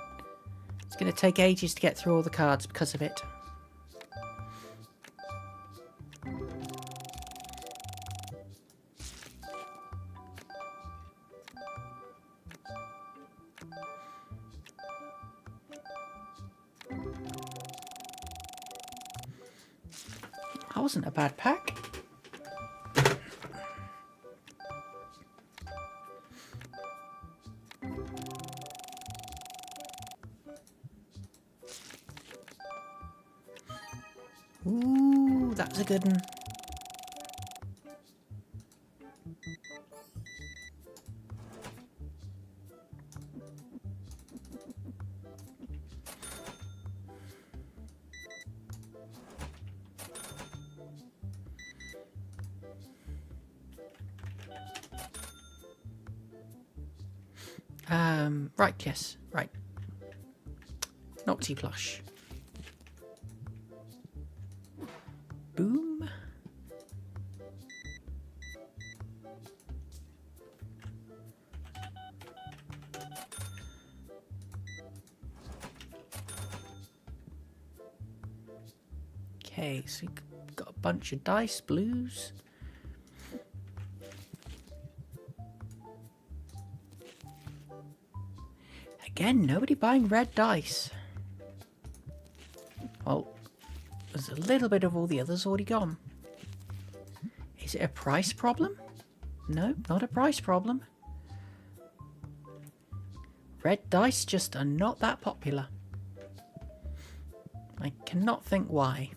it's going to take ages to get through all the cards because of it. That wasn't a bad pack. Ooh, that's a good one. Right, yes, right. Noxy plush. Boom. Okay, so we've got a bunch of dice, blues. Again, nobody buying red dice. Well, there's a little bit of all the others already gone. Is it a price problem? No, not a price problem. Red dice just are not that popular. I cannot think why.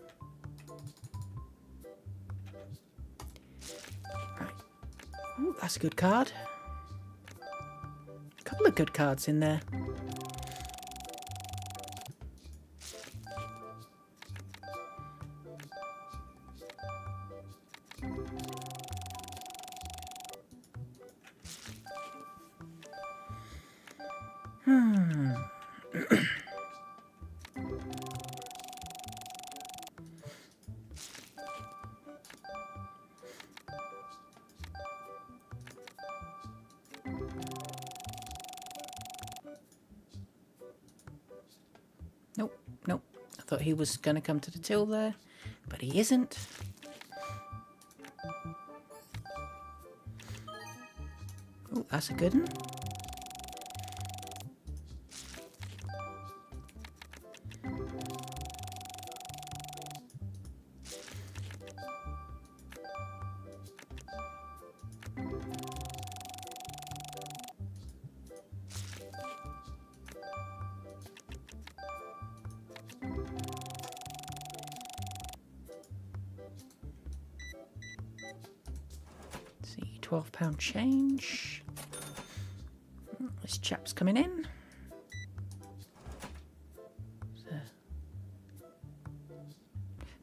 Right. Ooh, that's a good card. A couple of good cards in there. Nope, nope. I thought he was going to come to the till there, but he isn't. Oh, that's a good one. See, £12 change. This chap's coming in. So,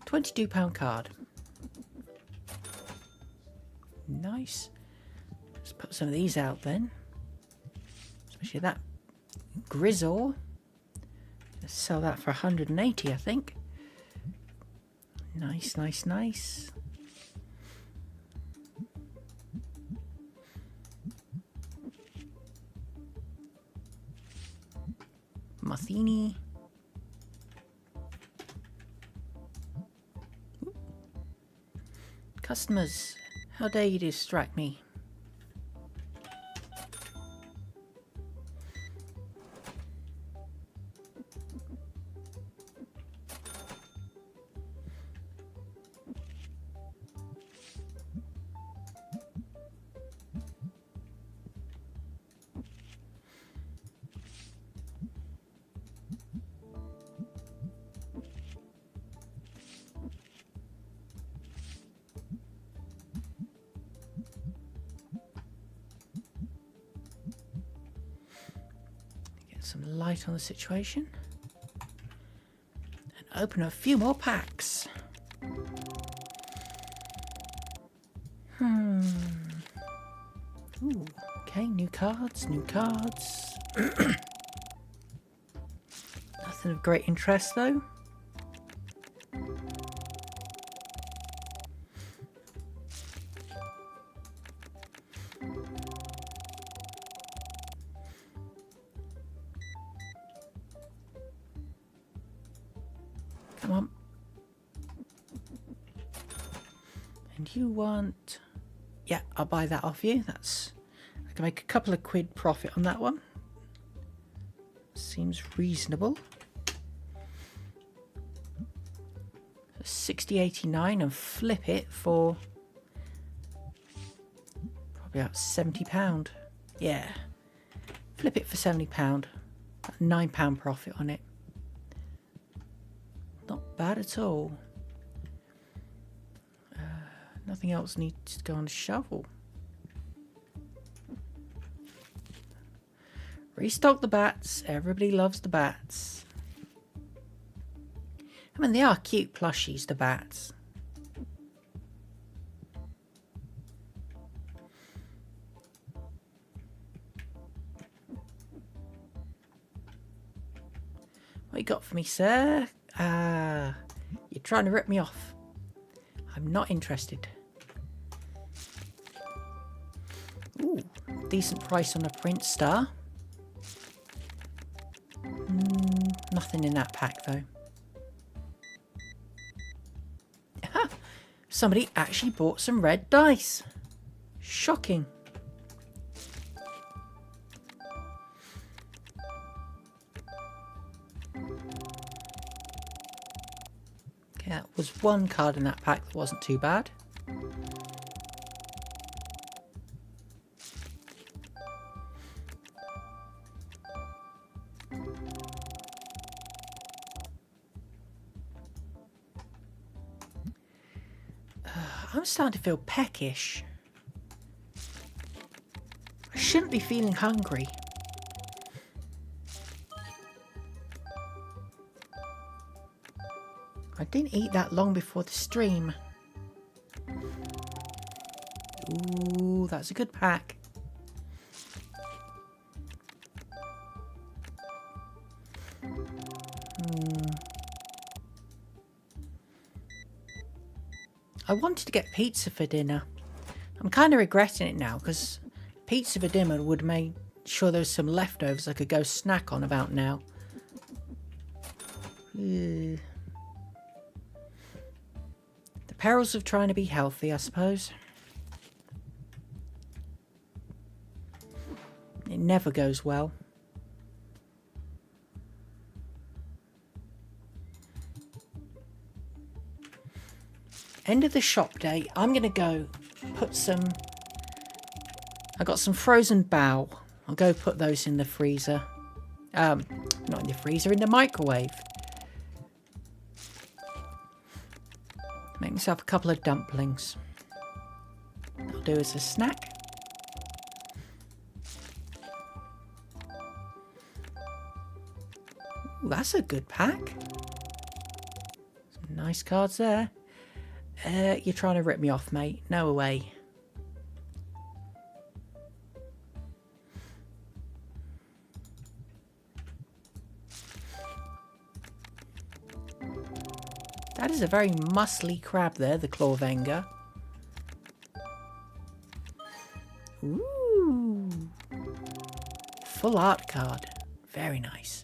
£22 card. Nice. Let's put some of these out then. Especially that Grizzle. Let's sell that for 180, I think. Nice, nice, nice. Matheny. Customers, how dare you distract me? Some light on the situation and open a few more packs. Ooh, okay, new cards, new cards. Nothing of great interest though. And you want... Yeah, I'll buy that off you. I can make a couple of quid profit on that one. Seems reasonable. 60.89 and flip it for probably about £70. Yeah, flip it for £70. £9 profit on it. Not bad at all. Nothing else needs to go on the shovel. Restock the bats. Everybody loves the bats. I mean, they are cute plushies, the bats. What you got for me, sir? Ah, you're trying to rip me off. I'm not interested. Ooh, decent price on a print star. Nothing in that pack, though. Somebody actually bought some red dice. Shocking. Okay, that was one card in that pack that wasn't too bad. I'm starting to feel peckish. I shouldn't be feeling hungry. I didn't eat that long before the stream. Ooh, that's a good pack. I wanted to get pizza for dinner. I'm kind of regretting it now because pizza for dinner would make sure there's some leftovers I could go snack on about now. The perils of trying to be healthy, I suppose. It never goes well. End of the shop day, I'm going to go put some... I got some frozen bao. I'll go put those in the freezer. Not in the freezer, in the microwave. Make myself a couple of dumplings. I'll do as a snack. Ooh, that's a good pack. Some nice cards there. You're trying to rip me off, mate. No way. That is a very muscly crab there, the Clawvenger. Ooh. Full art card. Very nice.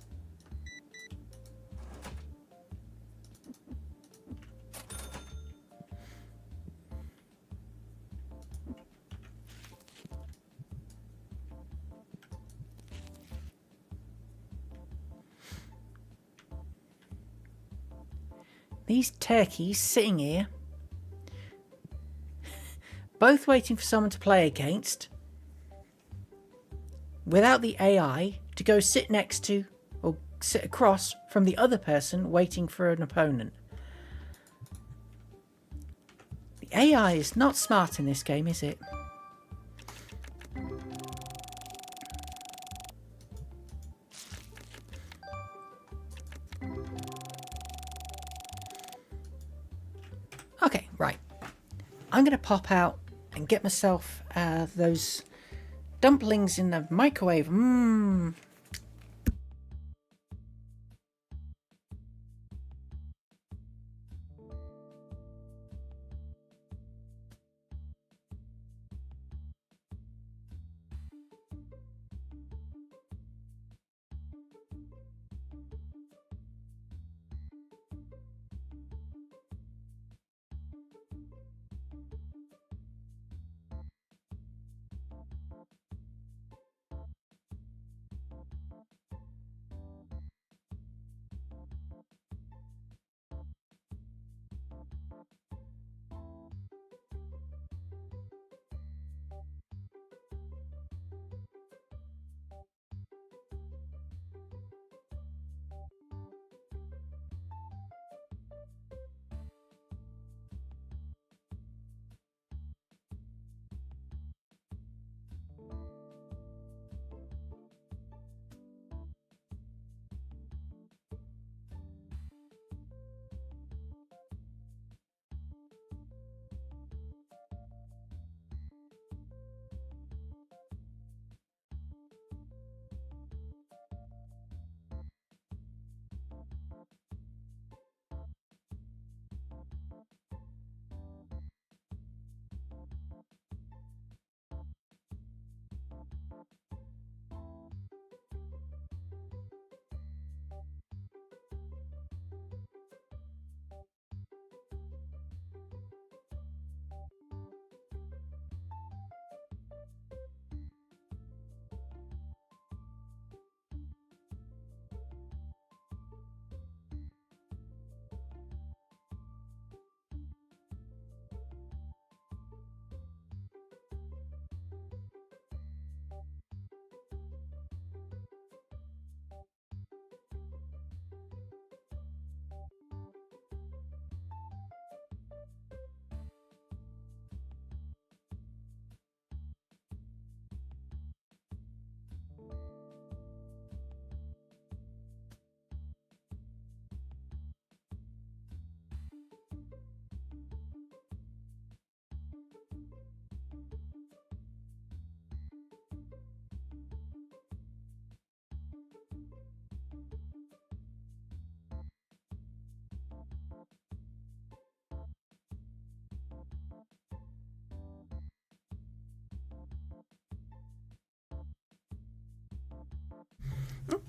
These turkeys sitting here, both waiting for someone to play against, without the AI to go sit next to or sit across from the other person waiting for an opponent. The AI is not smart in this game, is it? Okay, right. I'm going to pop out and get myself those dumplings in the microwave. Mmm.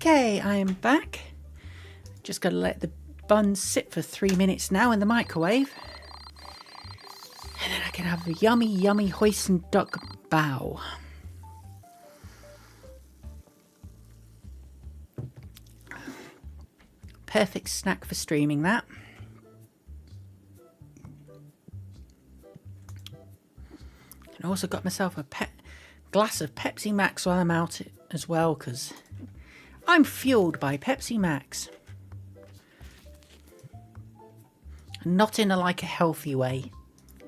Okay, I am back. Just got to let the buns sit for 3 minutes now in the microwave. And then I can have a yummy, yummy hoisin duck bao. Perfect snack for streaming that. And I also got myself a glass of Pepsi Max while I'm out as well, because I'm fueled by Pepsi Max. Not in a healthy way.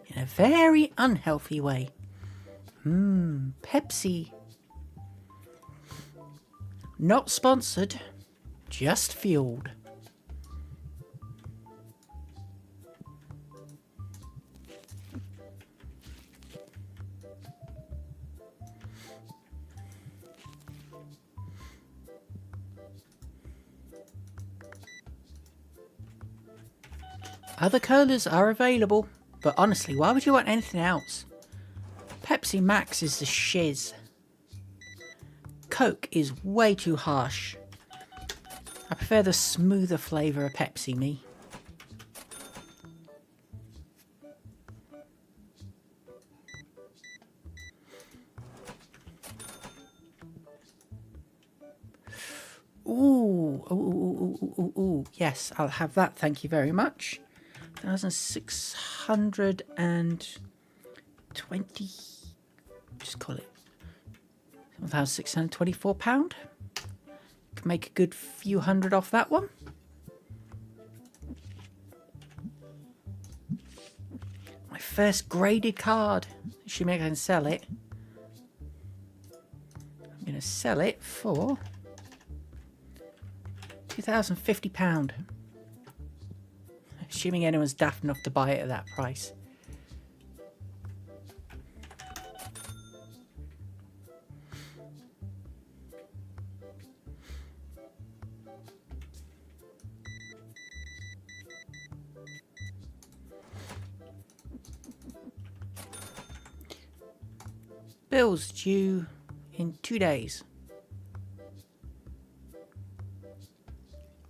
In a very unhealthy way. Pepsi. Not sponsored, just fueled. Other colas are available, but honestly, why would you want anything else? Pepsi Max is the shiz. Coke is way too harsh. I prefer the smoother flavour of Pepsi, me. Ooh. Yes, I'll have that, thank you very much. 1,620, just call it £1,624. Can make a good few hundred off that one. My first graded card. Assuming I can sell it. I'm going to sell it for £2,050. Assuming anyone's daft enough to buy it at that price. Bills due in 2 days.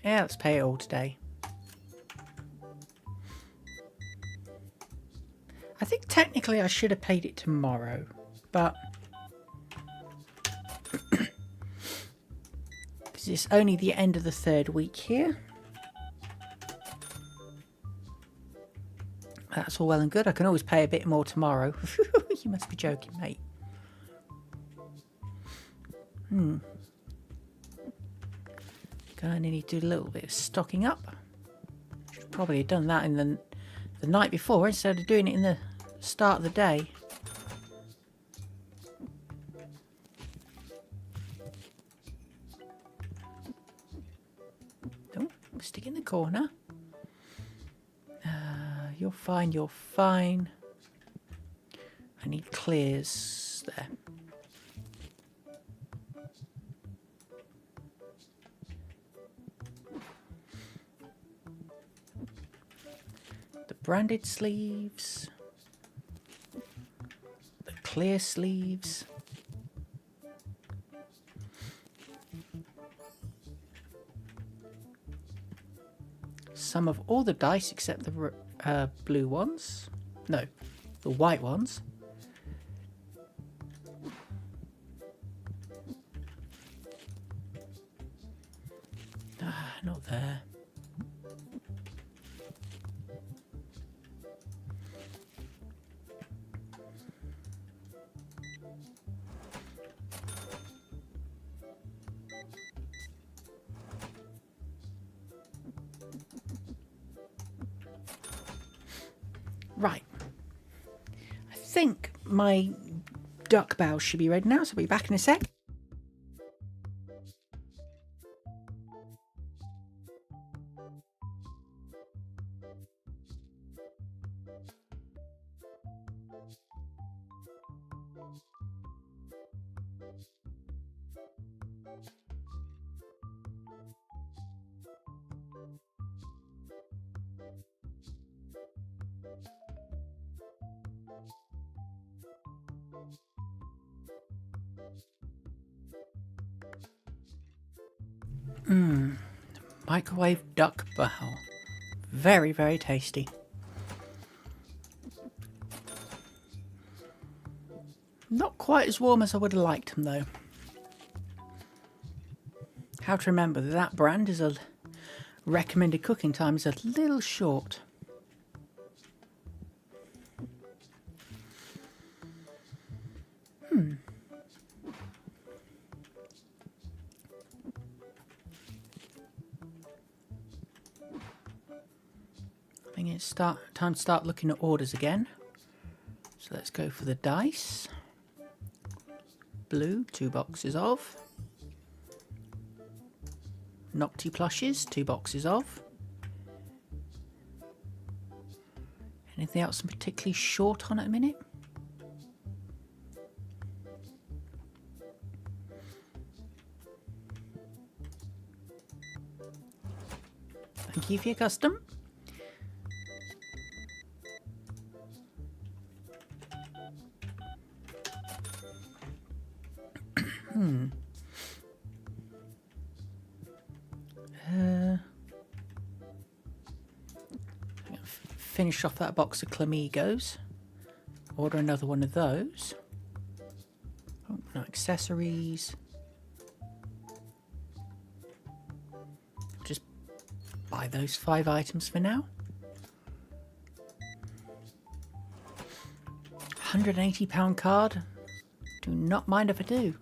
Yeah, let's pay it all today. I think technically I should have paid it tomorrow, but because it's only the end of the 3rd week here. That's all well and good. I can always pay a bit more tomorrow. You must be joking, mate. Gonna need to do a little bit of stocking up. Should probably have done that in the night before instead of doing it in the start of the day. Oh, stick in the corner. You're fine, you're fine. I need clears there. The branded sleeves. The clear sleeves. Some of all the dice except the blue ones. No, the white ones. Not there. Right. I think my duck bow should be ready now, so I'll be back in a sec. Microwave duck bow. Very, very tasty. Not quite as warm as I would have liked them though. How to remember that brand is a recommended cooking time is a little short. I think it's time to start looking at orders again. So let's go for the dice. Blue, 2 boxes of. Nocti plushes, 2 boxes of. Anything else I'm particularly short on at the minute? Thank you for your custom. Finish off that box of Clamigos. Order another one of those. Oh, no accessories. Just buy those 5 items for now. £180 card. Do not mind if I do.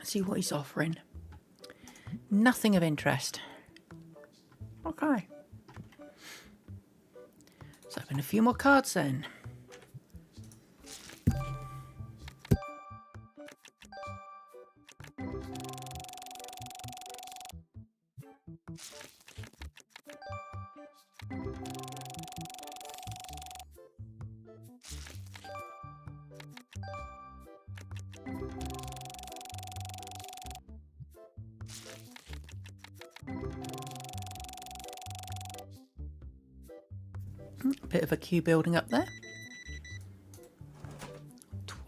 See what he's offering. Nothing of interest. Okay. Let's open a few more cards then. A bit of a queue building up there.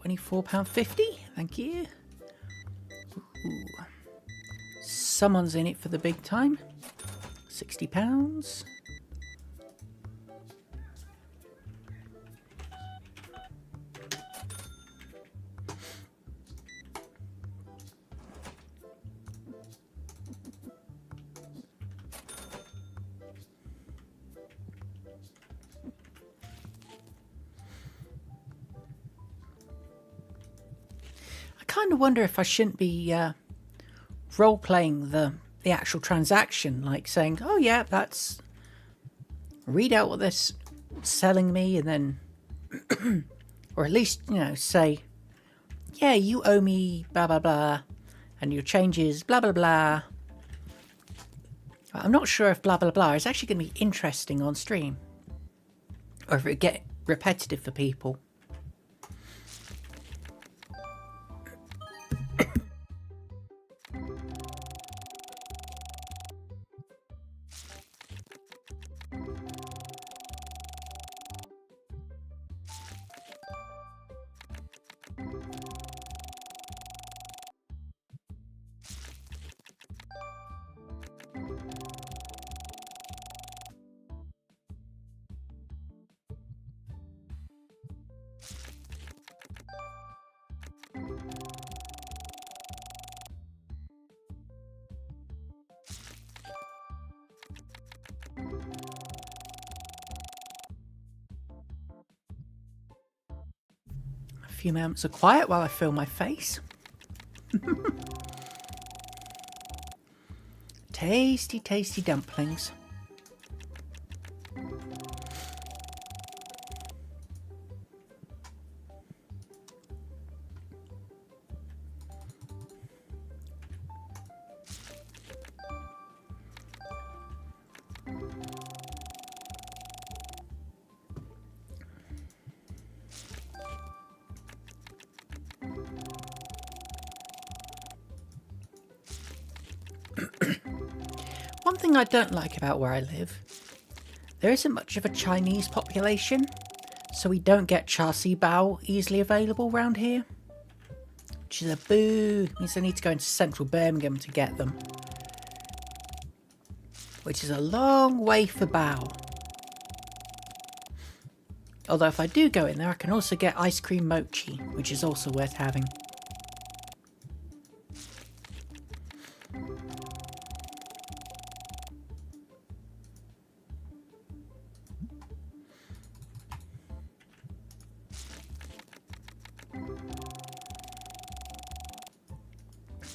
£24.50, thank you. Ooh. Someone's in it for the big time. £60. I kind of wonder if I shouldn't be role-playing the actual transaction, like saying, oh yeah, that's... read out what they're selling me, and then... or at least, you know, say, yeah, you owe me blah blah blah, and your change is blah blah blah. I'm not sure if blah blah blah is actually going to be interesting on stream, or if it get repetitive for people. A few moments of quiet while I fill my face. Tasty, tasty dumplings. One thing I don't like about where I live, there isn't much of a Chinese population, so we don't get chassis bao easily available around here. Which is a boo. Means I need to go into central Birmingham to get them. Which is a long way for bao. Although if I do go in there, I can also get ice cream mochi, which is also worth having.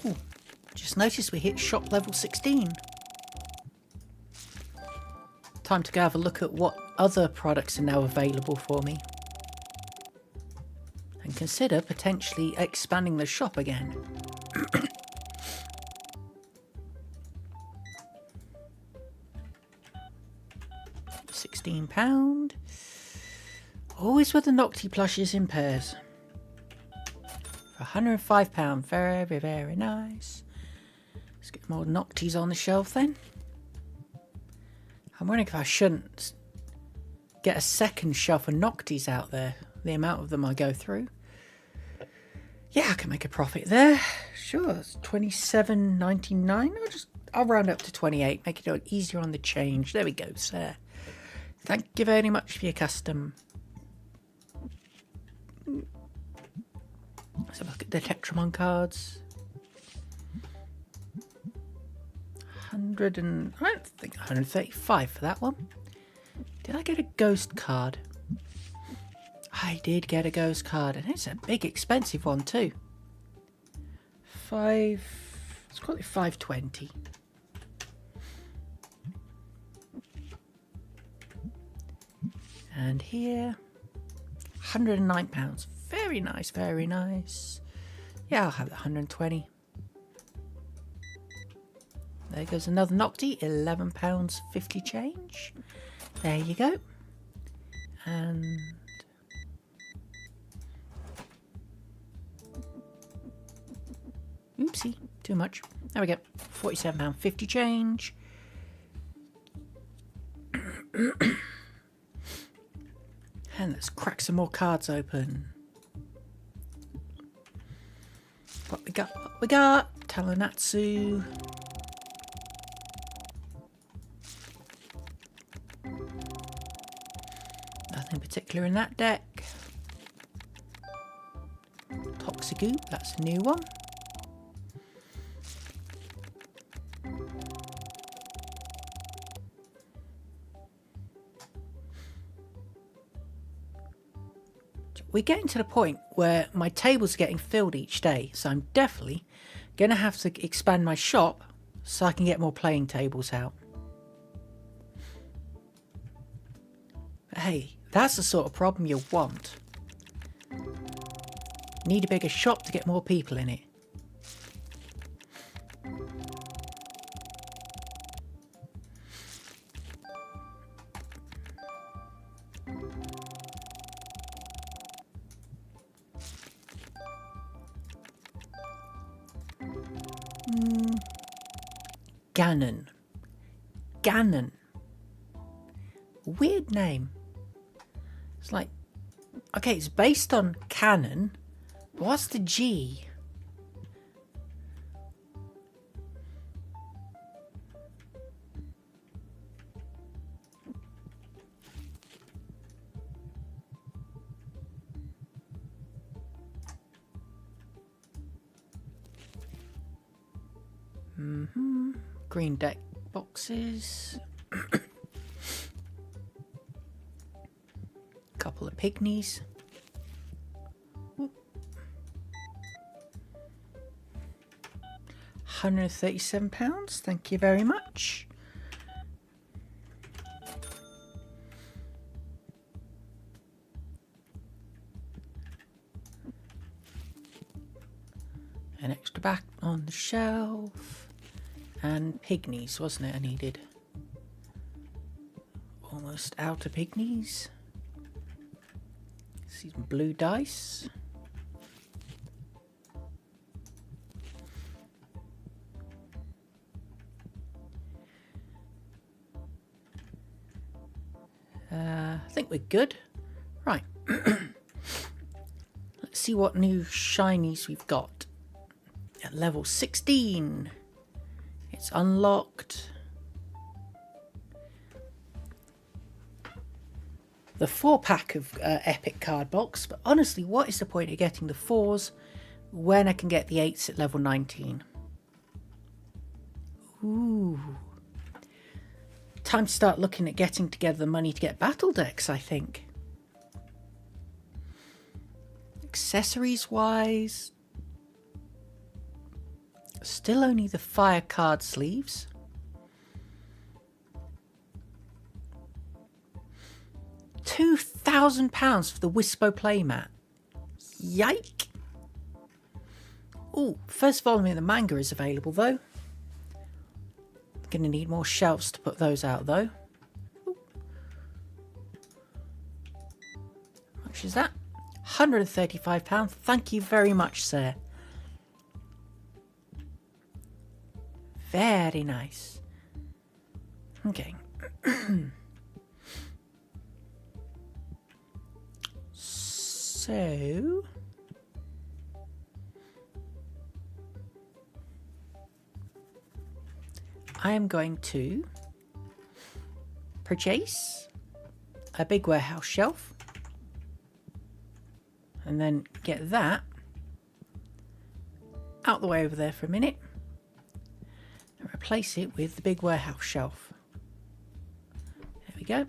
Ooh, just noticed we hit shop level 16. Time to go have a look at what other products are now available for me. And consider potentially expanding the shop again. £16. Always with the Nocti plushes in pairs. For £105. Very, very nice. Let's get more Noctis on the shelf then. I'm wondering if I shouldn't get a second shelf of Noctis out there. The amount of them I go through. Yeah, I can make a profit there. Sure, it's $27.99. I'll round up to 28. Make it easier on the change. There we go, sir. Thank you very much for your custom. Let's have a look at the Tetramon cards. I don't think 135 for that one. Did I get a ghost card? I did get a ghost card, and it's a big expensive one too. Let's call it 520. And here, £109. Very nice, very nice. Yeah, I'll have that 120. There goes another Nocti, £11.50 change. There you go. And oopsie, too much. There we go. £47.50 change. And let's crack some more cards open. What we got? What we got? Talonatsu. Nothing particular in that deck. Toxigoop, that's a new one. We're getting to the point where my tables are getting filled each day, so I'm definitely going to have to expand my shop so I can get more playing tables out. But hey, that's the sort of problem you'll want. Need a bigger shop to get more people in it. Ganon. Ganon. Weird name. It's like, okay, it's based on canon, but what's the G? Green deck boxes. Couple of pygmies. £137. Thank you very much. An extra back on the shelf. And pygmies, wasn't it? I needed. Almost out of pygmies. See some blue dice. I think we're good. Right. Let's see what new shinies we've got. At level 16. It's unlocked. The 4-pack of epic card box. But honestly, what is the point of getting the 4s when I can get the 8s at level 19? Ooh. Time to start looking at getting together the money to get battle decks, I think. Accessories wise, still only the fire card sleeves. £2,000 for the Wispo playmat. Yike! Oh, first volume of the manga is available though. Gonna need more shelves to put those out though. Ooh. How much is that? £135. Thank you very much, sir. Very nice. Okay. So I am going to purchase a big warehouse shelf and then get that out the way over there for a minute and replace it with the big warehouse shelf. There we go.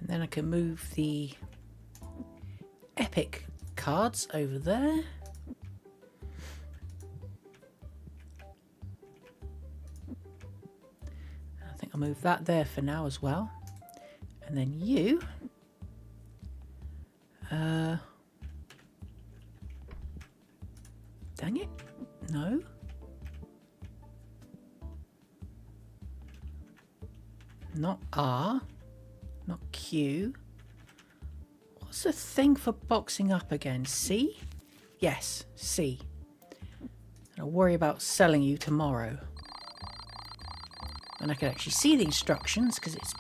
Then I can move the epic cards over there. I think I'll move that there for now as well. And then you... dang it. No. Not R. Not Q. What's the thing for boxing up again? C? Yes, C. I'll worry about selling you tomorrow. And I can actually see the instructions because it's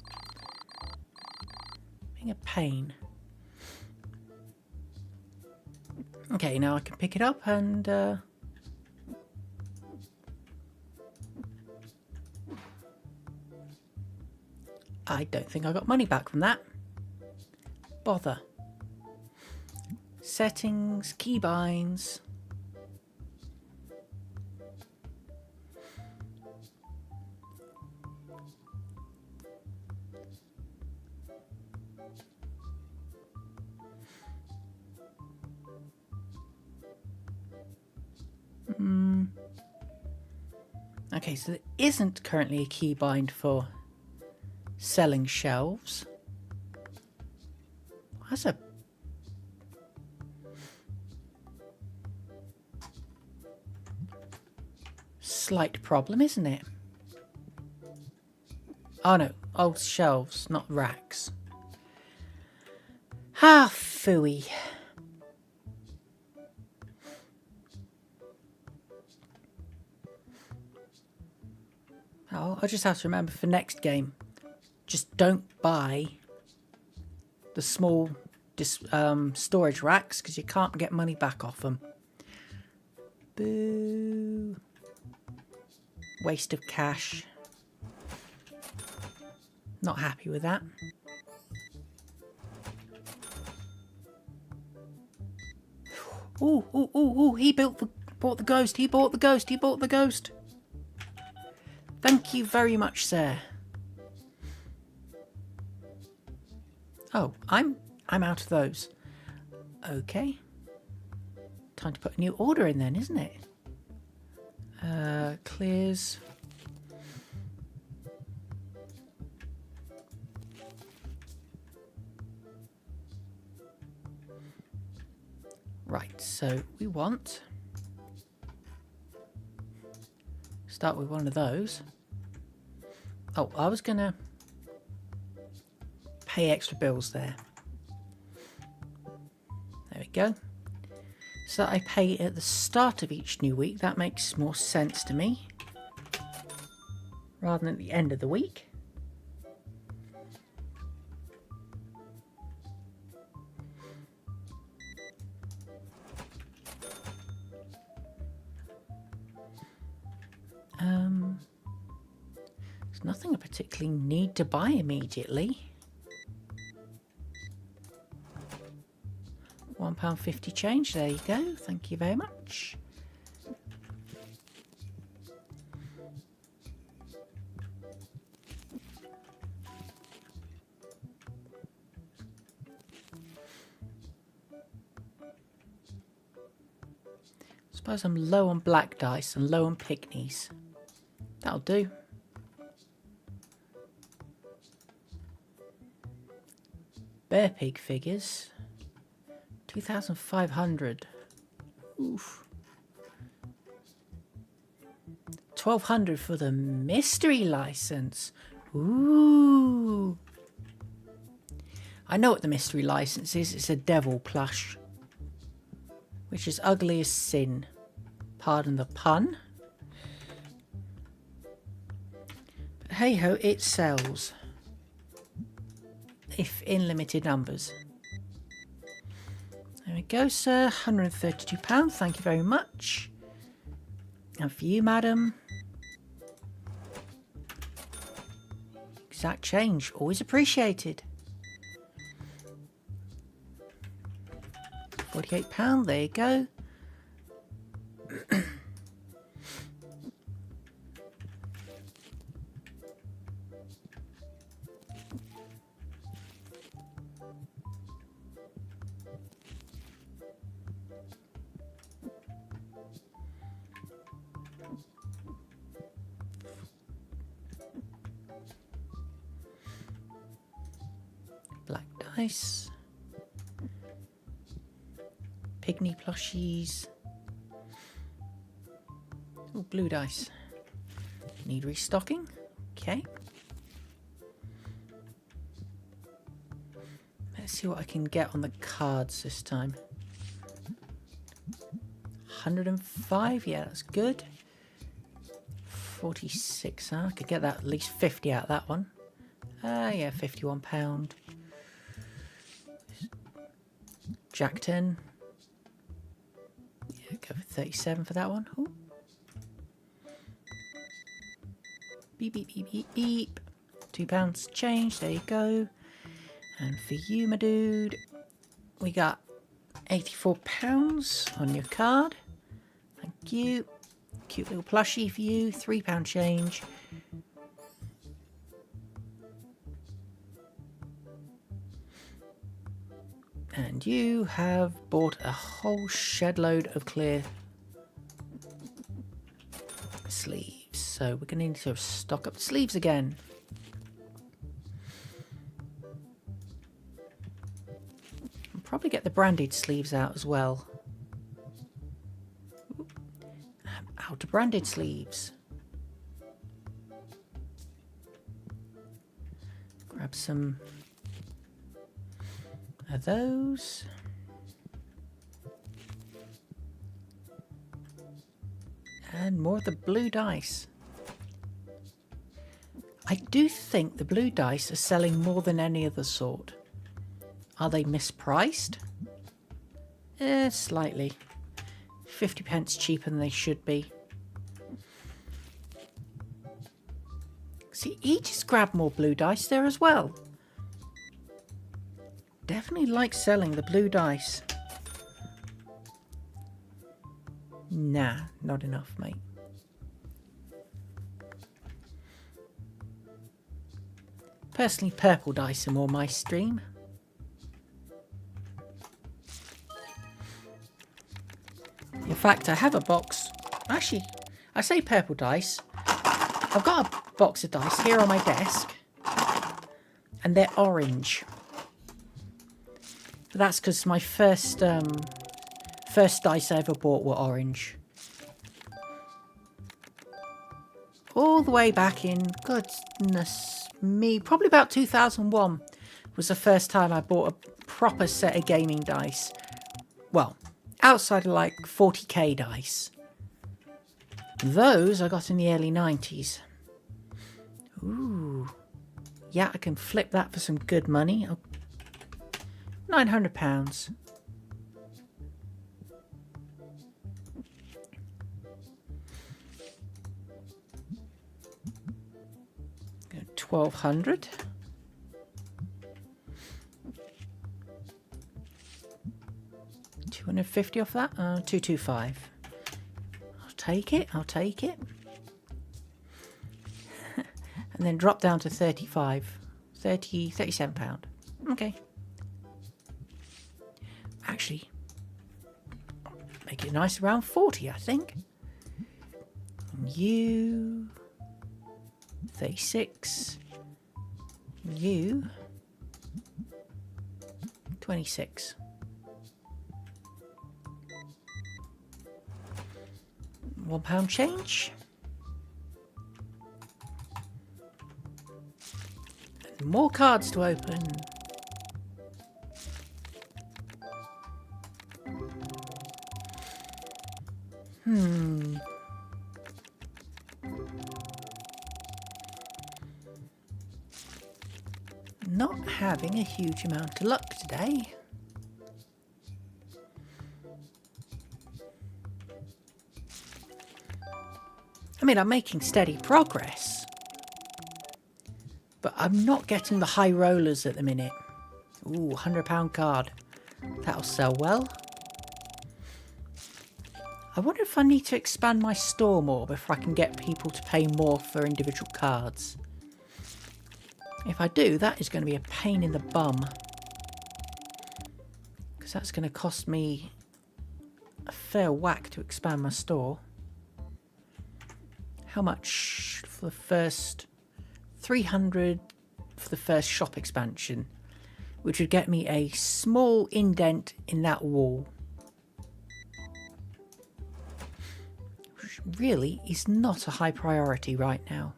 being a pain. Okay, now I can pick it up and... I don't think I got money back from that. Bother. Settings, keybinds. Okay, so there isn't currently a keybind for selling shelves. That's a slight problem, isn't it? Oh no, old shelves, not racks. Ah, phooey. Oh, I'll just have to remember for next game. Just don't buy the small storage racks because you can't get money back off them. Boo. Waste of cash. Not happy with that. Ooh, ooh, ooh, ooh, he bought the ghost, he bought the ghost, he bought the ghost. Thank you very much, sir. Oh, I'm out of those. Okay. Time to put a new order in then, isn't it? Clears. Right, so we want Start with one of those. Oh, I was gonna pay extra bills there. There we go. So I pay at the start of each new week. That makes more sense to me, rather than at the end of the week. There's nothing I particularly need to buy immediately. £1.50 change, there you go. Thank you very much. Suppose I'm low on black dice and low on pygmies. That'll do. Bear pig figures. 2,500. Oof. 1,200 for the mystery license. Ooh. I know what the mystery license is. It's a devil plush, which is ugly as sin. Pardon the pun. But hey ho, it sells. If in limited numbers. There we go, sir. £132. Thank you very much. And for you, madam. Exact change. Always appreciated. £48. There you go. Black dice. Pygmy plushies. Oh, blue dice. Need restocking. Okay. Let's see what I can get on the cards this time. 105. Yeah, that's good. 46. I could get that at least 50 out of that one. Yeah, £51. Jack 10. Yeah, go for 37 for that one. Ooh. Beep, beep, beep, beep, beep. £2 change. There you go. And for you, my dude, we got £84 on your card. Thank you. Cute little plushie for you. £3 change. And you have bought a whole shed load of clear sleeves. So we're going to need to stock up the sleeves again. I'll probably get the branded sleeves out as well. Out of branded sleeves. Grab some of those. And more of the blue dice. I do think the blue dice are selling more than any other sort. Are they mispriced? Slightly. 50p cheaper than they should be. See, he just grabbed more blue dice there as well. Definitely like selling the blue dice. Nah, not enough, mate. Personally, purple dice are more my stream. In fact, I have a box. Actually, I say purple dice. I've got a box of dice here on my desk. And they're orange. But that's because my first dice I ever bought were orange. all the way back in, goodness me, probably about 2001 was the first time I bought a proper set of gaming dice. Well, outside of like 40k dice. Those I got in the early 90s. Ooh. Yeah, I can flip that for some good money. Oh, £900. 1200. $250 off that? 225. I'll take it. I'll take it. And then drop down to 37 pound. Okay. Actually, make it nice around 40, I think. You 36. You 26. £1 change. And more cards to open. Not having a huge amount of luck today. I mean, I'm making steady progress, but I'm not getting the high rollers at the minute. Ooh, £100 card. That'll sell well. I wonder if I need to expand my store more before I can get people to pay more for individual cards. If I do, that is going to be a pain in the bum. Because that's going to cost me a fair whack to expand my store. How much for the first 300 for the first shop expansion, which would get me a small indent in that wall, which really is not a high priority right now.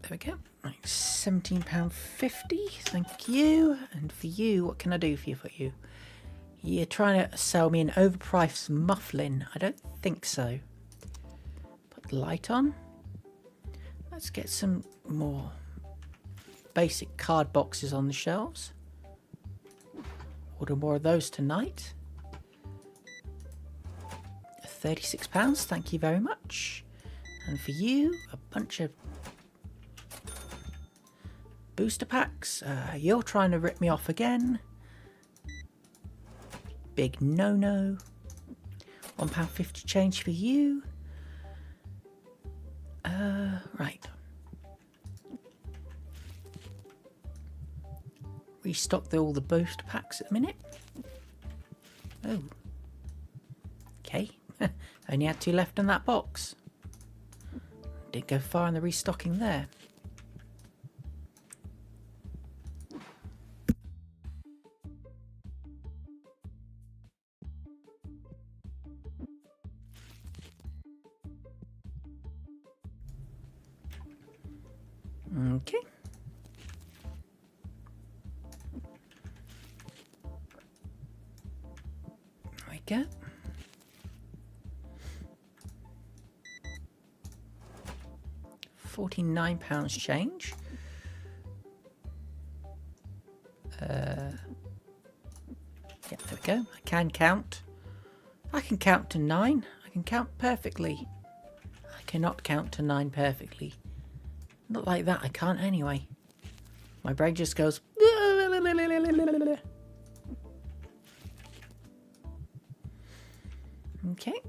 There we go. Right, £17.50. Thank you. And for you, what can I do for you? You're trying to sell me an overpriced mufflin. I don't think so. Put the light on. Let's get some more basic card boxes on the shelves. Order more of those tonight. £36. Thank you very much. And for you, a bunch of booster packs. You're trying to rip me off again. Big no-no. £1.50 change for you. Right. Restock all the booster packs at the minute. Oh. Okay. Only had 2 left in that box. Didn't go far in the restocking there. Okay. There we go. £49 change. Yeah, there we go. I can count. I can count to 9. I can count perfectly. I cannot count to 9 perfectly. Not like that, I can't anyway. My brain just goes... Okay.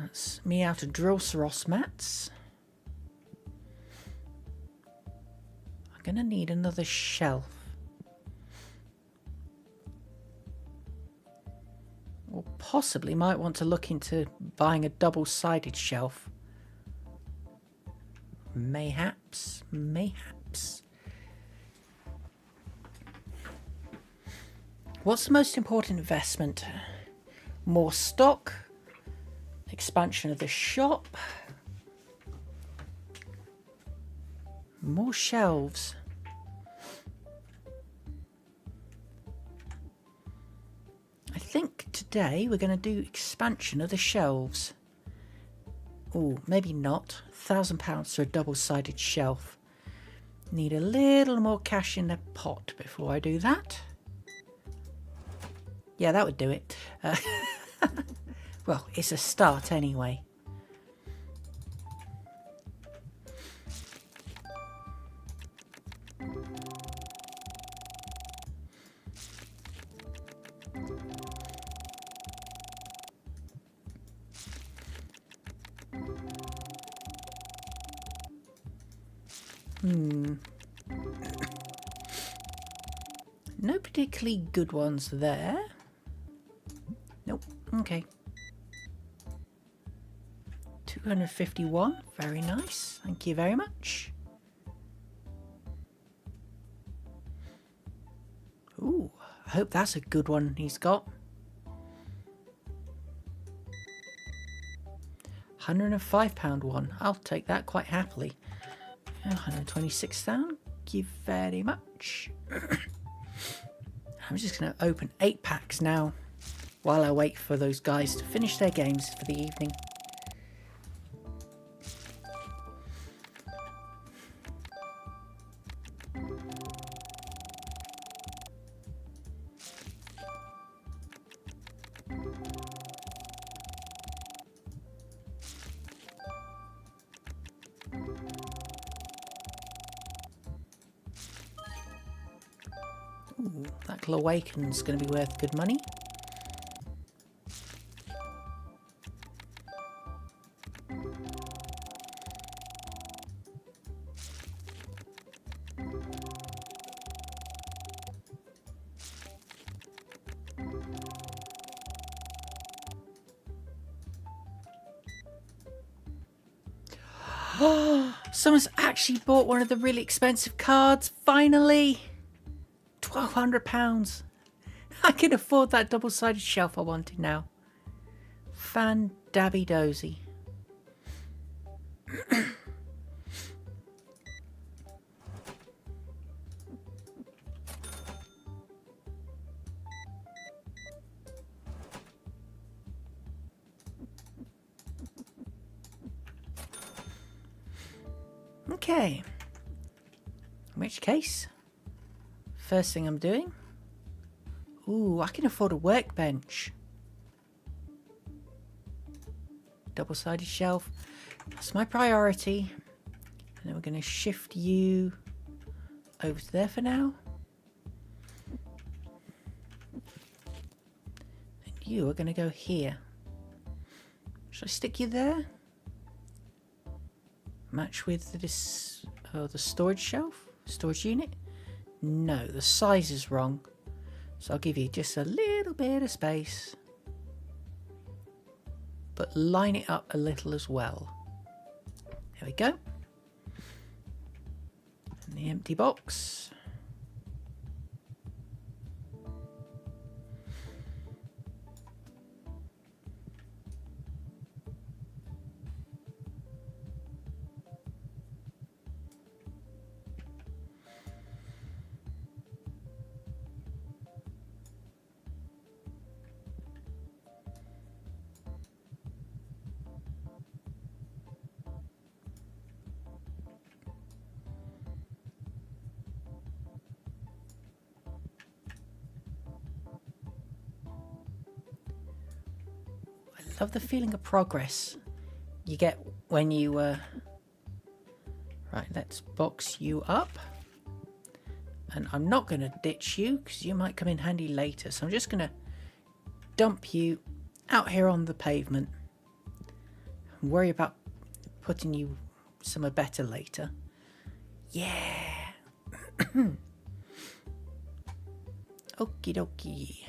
That's me out of Drillceros mats. I'm going to need another shelf. Or possibly might want to look into buying a double-sided shelf. Mayhaps. What's the most important investment? More stock, expansion of the shop, more shelves. I think today we're going to do expansion of the shelves. Oh, maybe not. £1,000 for a double-sided shelf. Need a little more cash in the pot before I do that. Yeah, that would do it. Well, it's a start anyway. No particularly good ones there. Nope. Okay. 251. Very nice. Thank you very much. Ooh, I hope that's a good one he's got. £105 one. I'll take that quite happily. 126,000. Thank you very much. I'm just going to open 8 packs now while I wait for those guys to finish their games for the evening. Ooh, that Awaken's going to be worth good money. Someone's actually bought one of the really expensive cards. Finally! £1,200. I can afford that double-sided shelf I wanted now. Fan-dabby-dozy. Okay. In which case, first thing I'm doing... Ooh, I can afford a workbench. Double-sided shelf. That's my priority. And then we're going to shift you over to there for now. And you are going to go here. Should I stick you there? Match with the storage shelf? Storage unit? No, the size is wrong. So I'll give you just a little bit of space. But line it up a little as well. There we go. And the empty box. Love the feeling of progress you get when you right, let's box you up, and I'm not going to ditch you because you might come in handy later, so I'm just going to dump you out here on the pavement. and worry about putting you somewhere better later. Yeah. Okie dokie.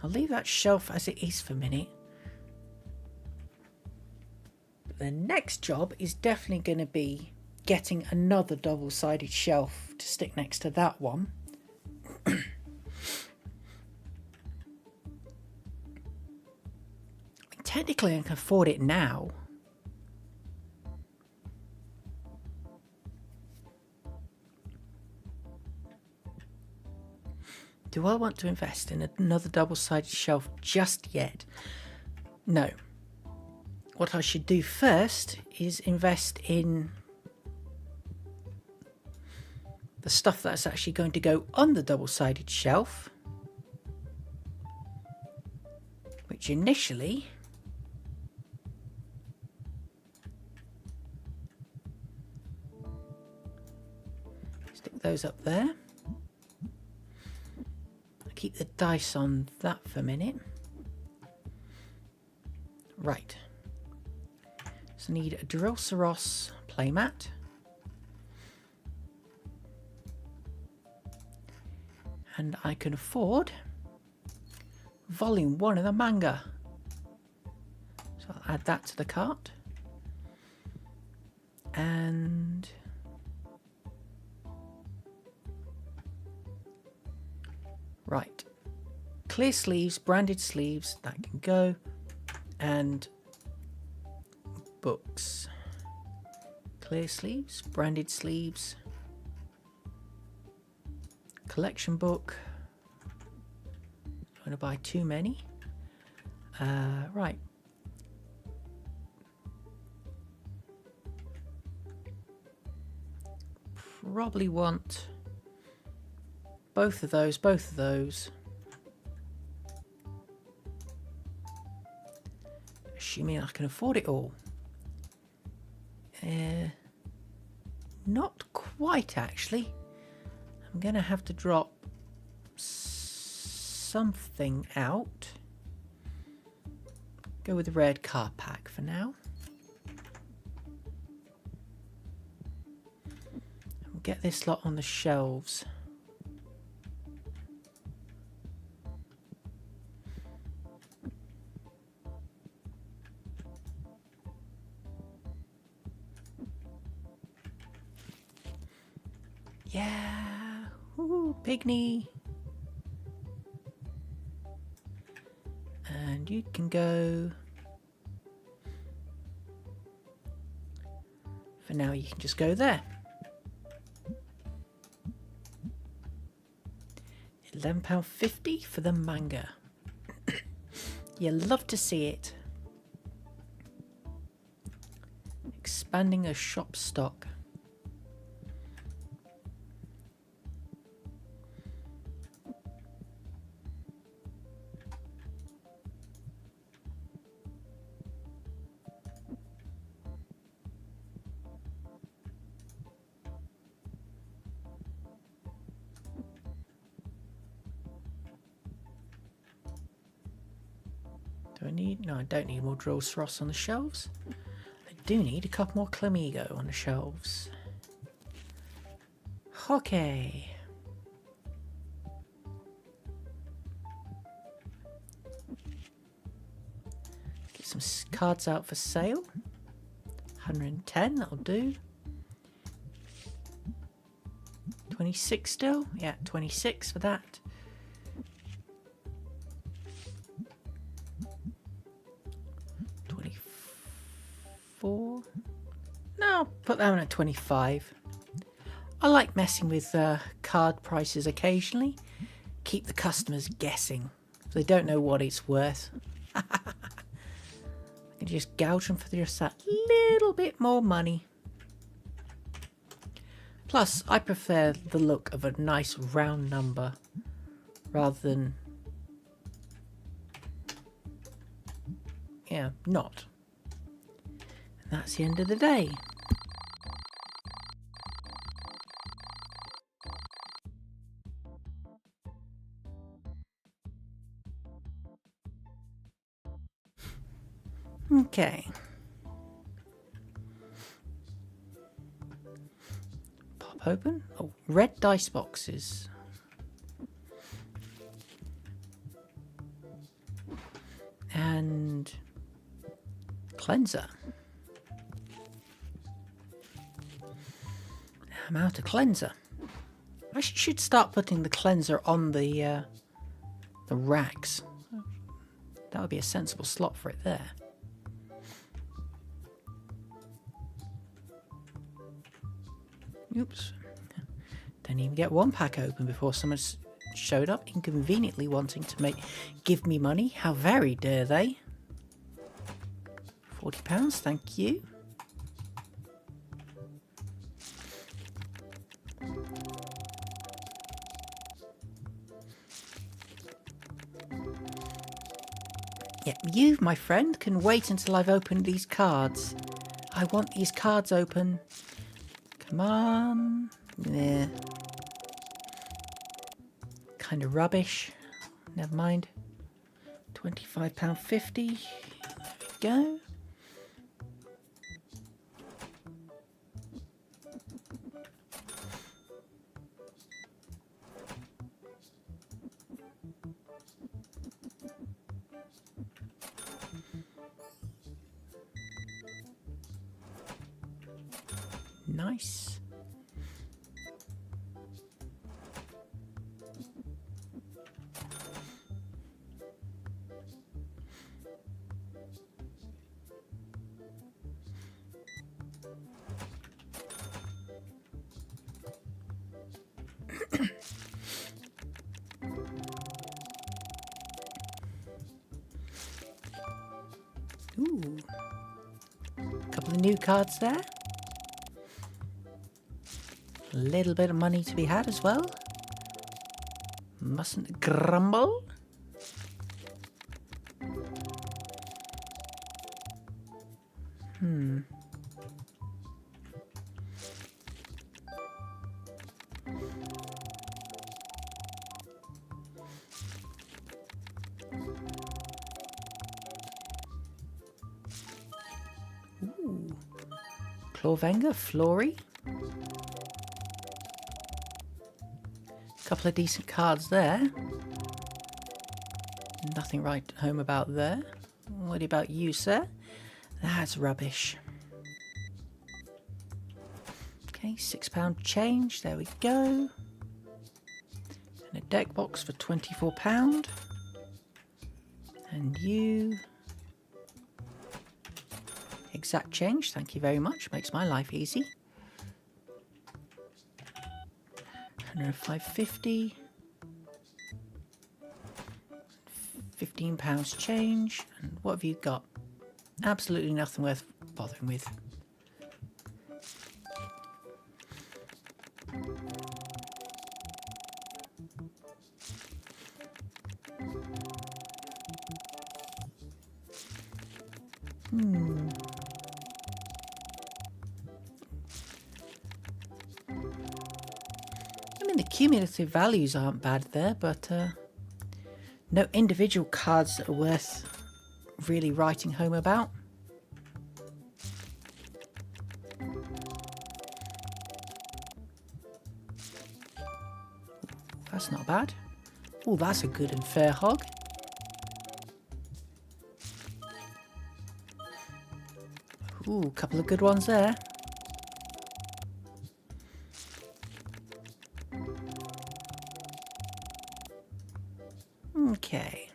I'll leave that shelf as it is for a minute. But the next job is definitely going to be getting another double-sided shelf to stick next to that one. Technically, I can afford it now. Do I want to invest in another double-sided shelf just yet? No. What I should do first is invest in the stuff that's actually going to go on the double-sided shelf, which initially stick those up there. Keep the dice on that for a minute. Right. So I need a Drillsaros playmat. And I can afford volume 1 of the manga. So I'll add that to the cart. And right, clear sleeves, branded sleeves, that can go, and books. Clear sleeves, branded sleeves, collection book. Don't want to buy too many. Right. Probably want both of those. Assuming I can afford it all. Not quite, actually. I'm going to have to drop something out. Go with the red card pack for now. And get this lot on the shelves. Yeah, ooh, Pigney. And you can go. For now, you can just go there. £11.50 for the manga. You love to see it. Expanding a shop stock. Do I need? No, I don't need more Drillsaros on the shelves. I do need a couple more Clamigo on the shelves. Okay. Get some cards out for sale. 110, that'll do. 26 still? Yeah, 26 for that. No, I'll put that one at 25. I like messing with card prices occasionally. Keep the customers guessing. If they don't know what it's worth. I can just gouge them for just that little bit more money. Plus, I prefer the look of a nice round number rather than, yeah, not. That's the end of the day. Okay. Pop open. Oh, red dice boxes. And cleanser. I'm out of cleanser. I should start putting the cleanser on the racks. That would be a sensible slot for it there. Oops. Didn't even get one pack open before someone showed up, inconveniently wanting to give me money. How very dare they? £40, thank you. Yeah, you, my friend, can wait until I've opened these cards. I want these cards open. Come on. Yeah. Kind of rubbish. Never mind. £25.50. There we go. Nice. Ooh. A couple of new cards there. A little bit of money to be had as well. Mustn't grumble. Ooh. Clawvenga, Flory. Couple of decent cards there. Nothing right home about there. What about you, sir? That's rubbish. Okay, £6 change. There we go. And a deck box for £24. And you. Exact change. Thank you very much. Makes my life easy. £105.50. £15 change. And what have you got? Absolutely nothing worth bothering with. I mean, the cumulative values aren't bad there, but no individual cards that are worth really writing home about. That's not bad. Oh, that's a good and fair hog. Ooh, a couple of good ones there. Okay.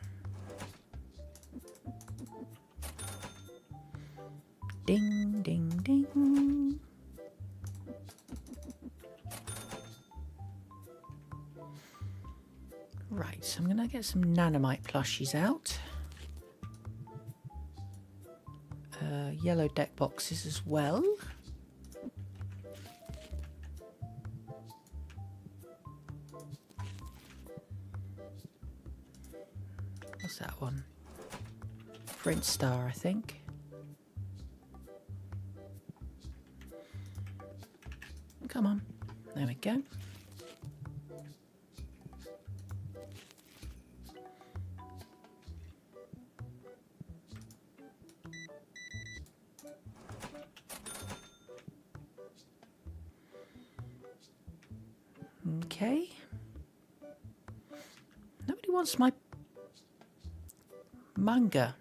Ding, ding, ding. Right, so I'm going to get some nanomite plushies out. Yellow deck boxes as well. What's that one? Print Star, I think. Come on. There we go. Okay. Nobody wants my manga.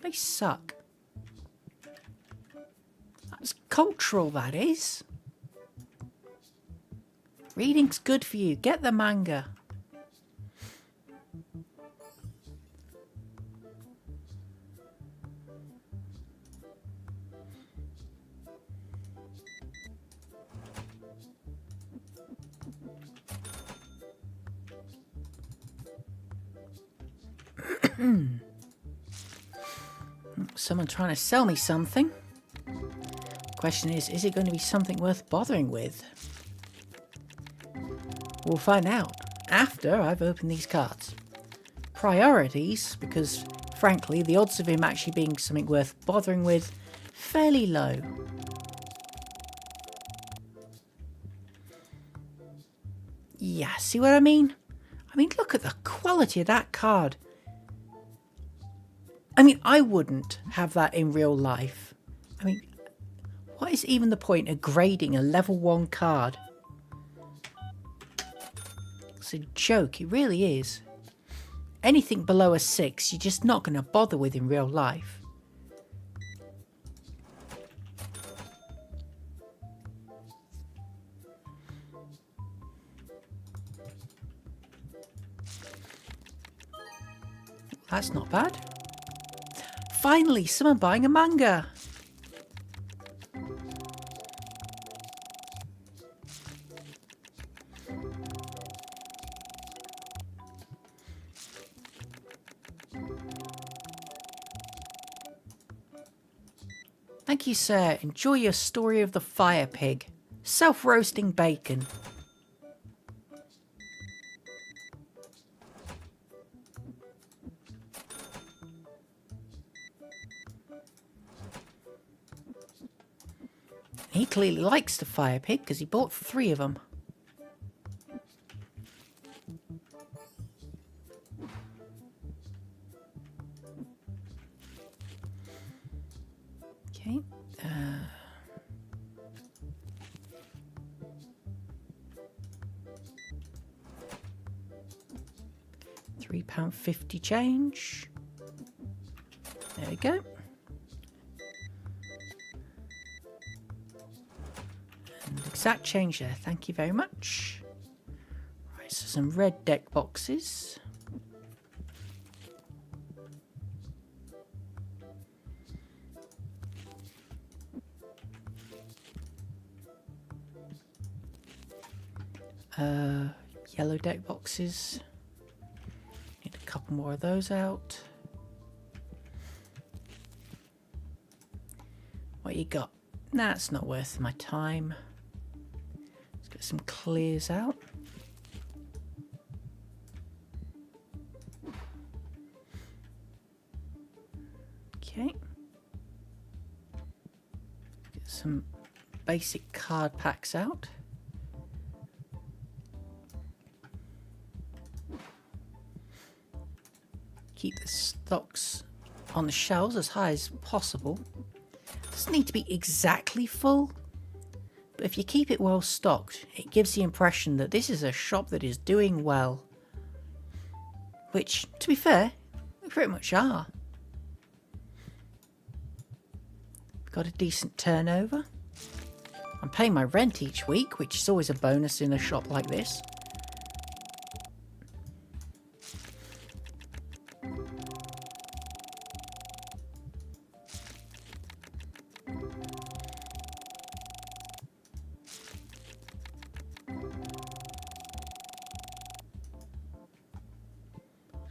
They suck. That's cultural, that is. Reading's good for you. Get the manga. Someone trying to sell me something. Question is it going to be something worth bothering with? We'll find out after I've opened these cards. Priorities, because frankly the odds of him actually being something worth bothering with, fairly low. Yeah, see what I mean? I mean, look at the quality of that card. I mean, I wouldn't have that in real life. I mean, what is even the point of grading a level 1 card? It's a joke, it really is. Anything below a 6, you're just not going to bother with in real life. That's not bad. Finally, someone buying a manga. Thank you, sir. Enjoy your story of the fire pig. Self-roasting bacon. He clearly likes the fire pig because he bought 3 of them. Okay. £3.50 change. There we go. Exact change there, thank you very much. Right, so some red deck boxes. Yellow deck boxes. Need a couple more of those out. What you got? That's not worth my time. Let's get some clears out. Okay. Get some basic card packs out. Keep the stocks on the shelves as high as possible. Doesn't need to be exactly full, but if you keep it well stocked, it gives the impression that this is a shop that is doing well. Which, to be fair, we pretty much are. Got a decent turnover. I'm paying my rent each week, which is always a bonus in a shop like this.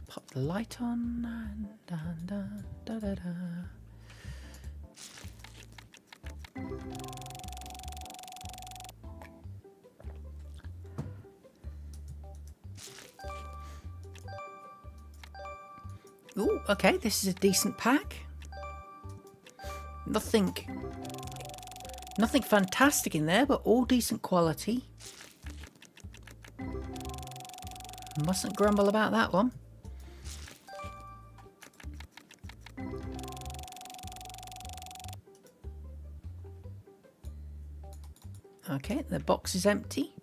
Pop the light on. Ooh, okay, this is a decent pack. Nothing Nothing fantastic in there, but all decent quality. Mustn't grumble about that one. Okay, the box is empty.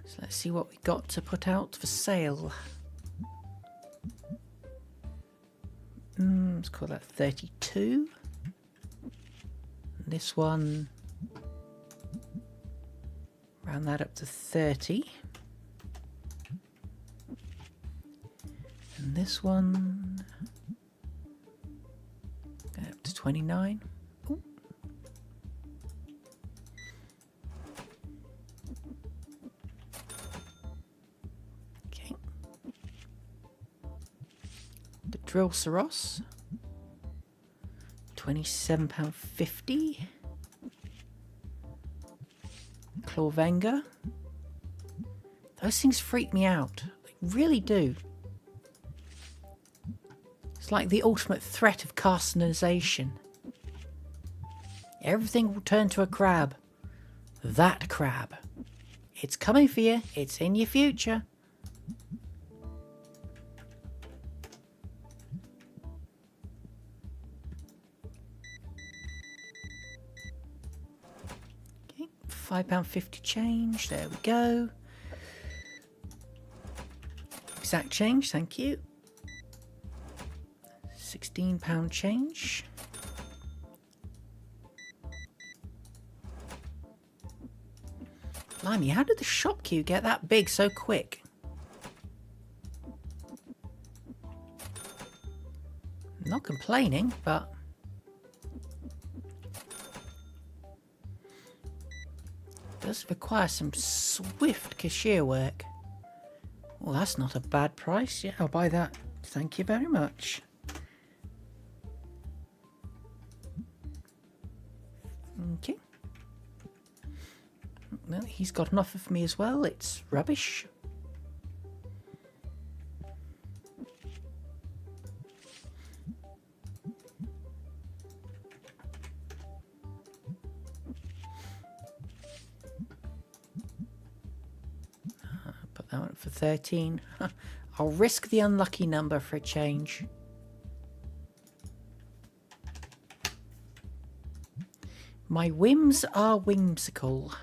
So let's see what we got to put out for sale. Let's call that 32. This one, round that up to 30. And this one, go up to 29. Ooh. Okay. The Drill Saros, £27.50. Clawvenga. Those things freak me out. They really do. It's like the ultimate threat of carcinization. Everything will turn to a crab. That crab. It's coming for you. It's in your future. Okay, £5.50 change. There we go. Exact change, thank you. £16 change. Blimey, how did the shop queue get that big so quick? I'm not complaining, but it does require some swift cashier work. Well, that's not a bad price. Yeah, I'll buy that. Thank you very much. Okay. Well, he's got an offer for me as well. It's rubbish. Put that one for 13. I'll risk the unlucky number for a change. My whims are whimsical.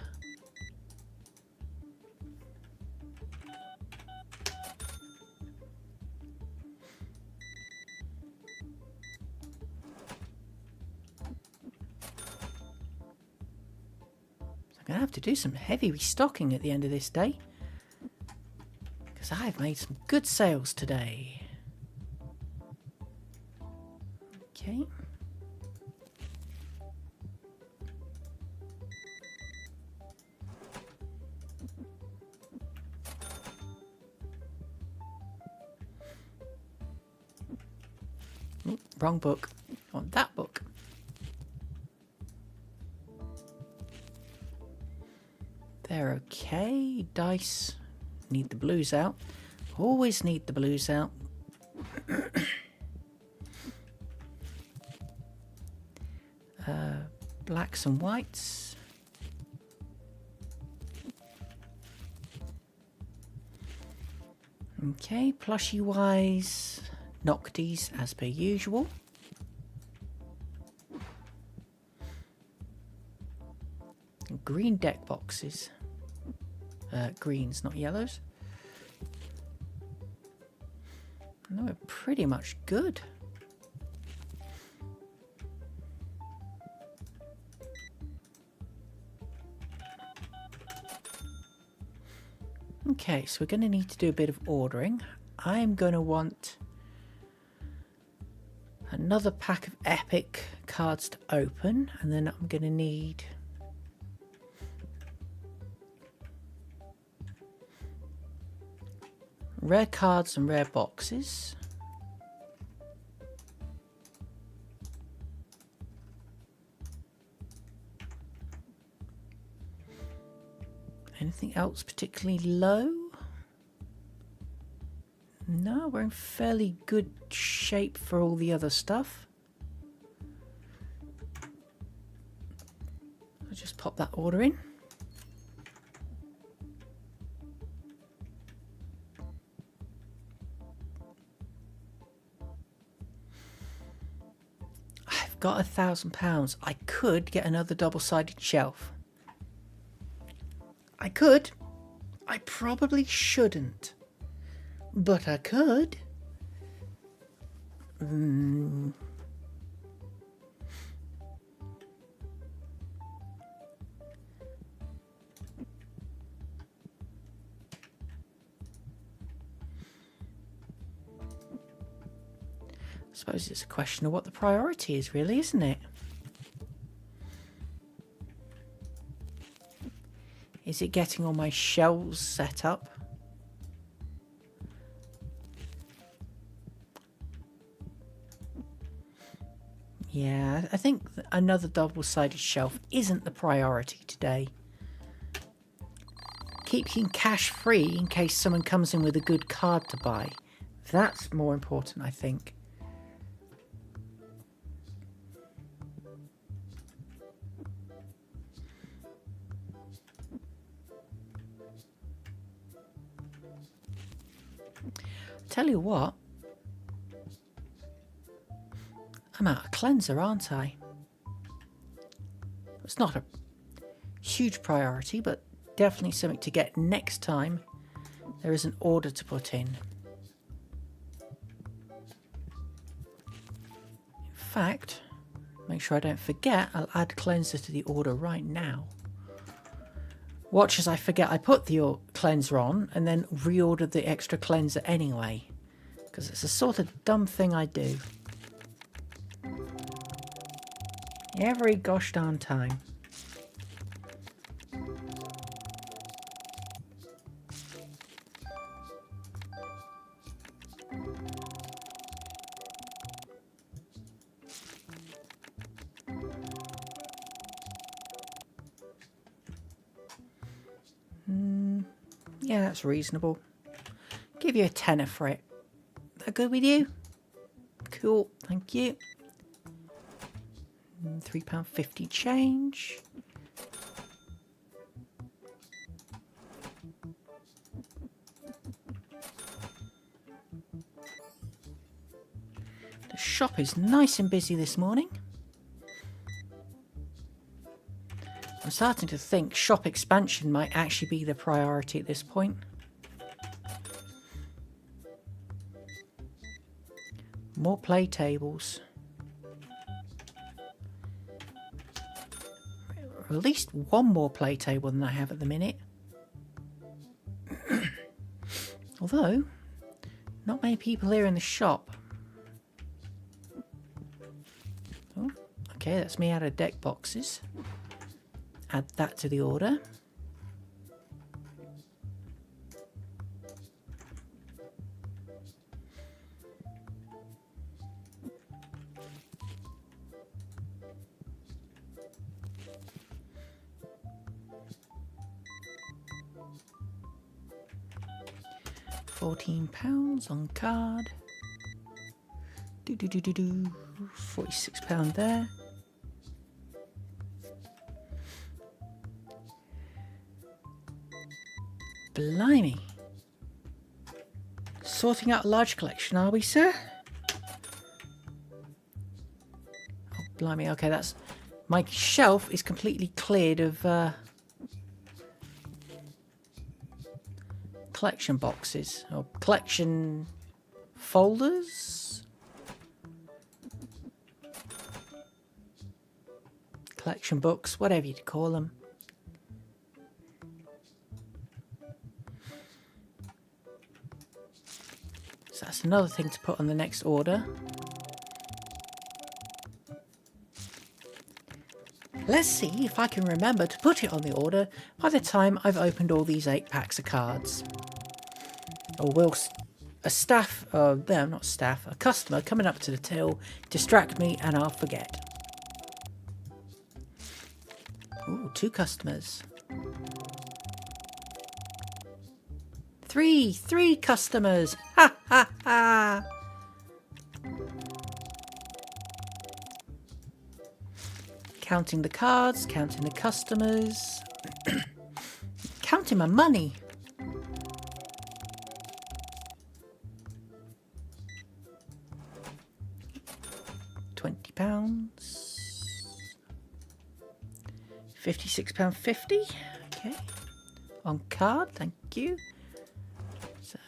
I'm going to have to do some heavy restocking at the end of this day, because I've made some good sales today. Okay. Ooh, wrong book. I want that book. They're okay. Dice. Need the blues out. Always need the blues out. Blacks and whites. Okay, plushie wise, Nocties as per usual. Green deck boxes. Greens, not yellows. No, we're pretty much good. Okay, so we're going to need to do a bit of ordering. I'm going to want another pack of epic cards to open, and then I'm going to need rare cards and rare boxes. Anything else particularly low? No, we're in fairly good shape for all the other stuff. I'll just pop that order in. I've got £1,000. I could get another double-sided shelf. I could. I probably shouldn't. But I could. I suppose it's a question of what the priority is, really, isn't it? Is it getting all my shelves set up? Yeah, I think another double-sided shelf isn't the priority today. Keeping cash free in case someone comes in with a good card to buy. That's more important, I think. Tell you what, I'm out of cleanser, aren't I? It's not a huge priority, but definitely something to get next time there is an order to put in. In fact, make sure I don't forget, I'll add cleanser to the order right now. Watch as I forget I put the cleanser on and then reordered the extra cleanser anyway. Because it's a sort of dumb thing I do. Every gosh darn time. Yeah, that's reasonable. Give you a tenner for it. That good with you? Cool, thank you. £3.50 change. The shop is nice and busy this morning. I'm starting to think shop expansion might actually be the priority at this point. More play tables. Or at least one more play table than I have at the minute. Although, not many people here in the shop. Oh, okay, that's me out of deck boxes. Add that to the order. £14 on card. £46 there. Blimey. Sorting out a large collection, are we, sir? Oh, blimey. Okay, that's... My shelf is completely cleared of collection boxes. Or collection folders? Collection books, whatever you'd call them. So that's another thing to put on the next order. Let's see if I can remember to put it on the order by the time I've opened all these 8 packs of cards. Or will a staff, not staff, a customer coming up to the till distract me and I'll forget. Ooh, 2 customers. 3 customers. Ha ha ha. Counting the cards, counting the customers, counting my money. £20. £56.50. Okay. On card, thank you. So,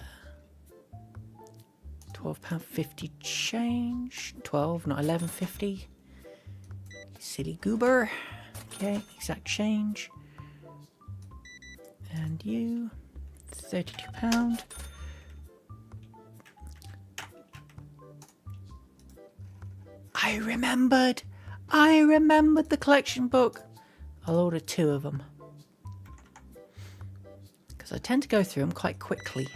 £12.50 change. 12, not 11.50. Silly goober. Okay, exact change. And you, £32. I remembered the collection book. I'll order 2 of them. Because I tend to go through them quite quickly.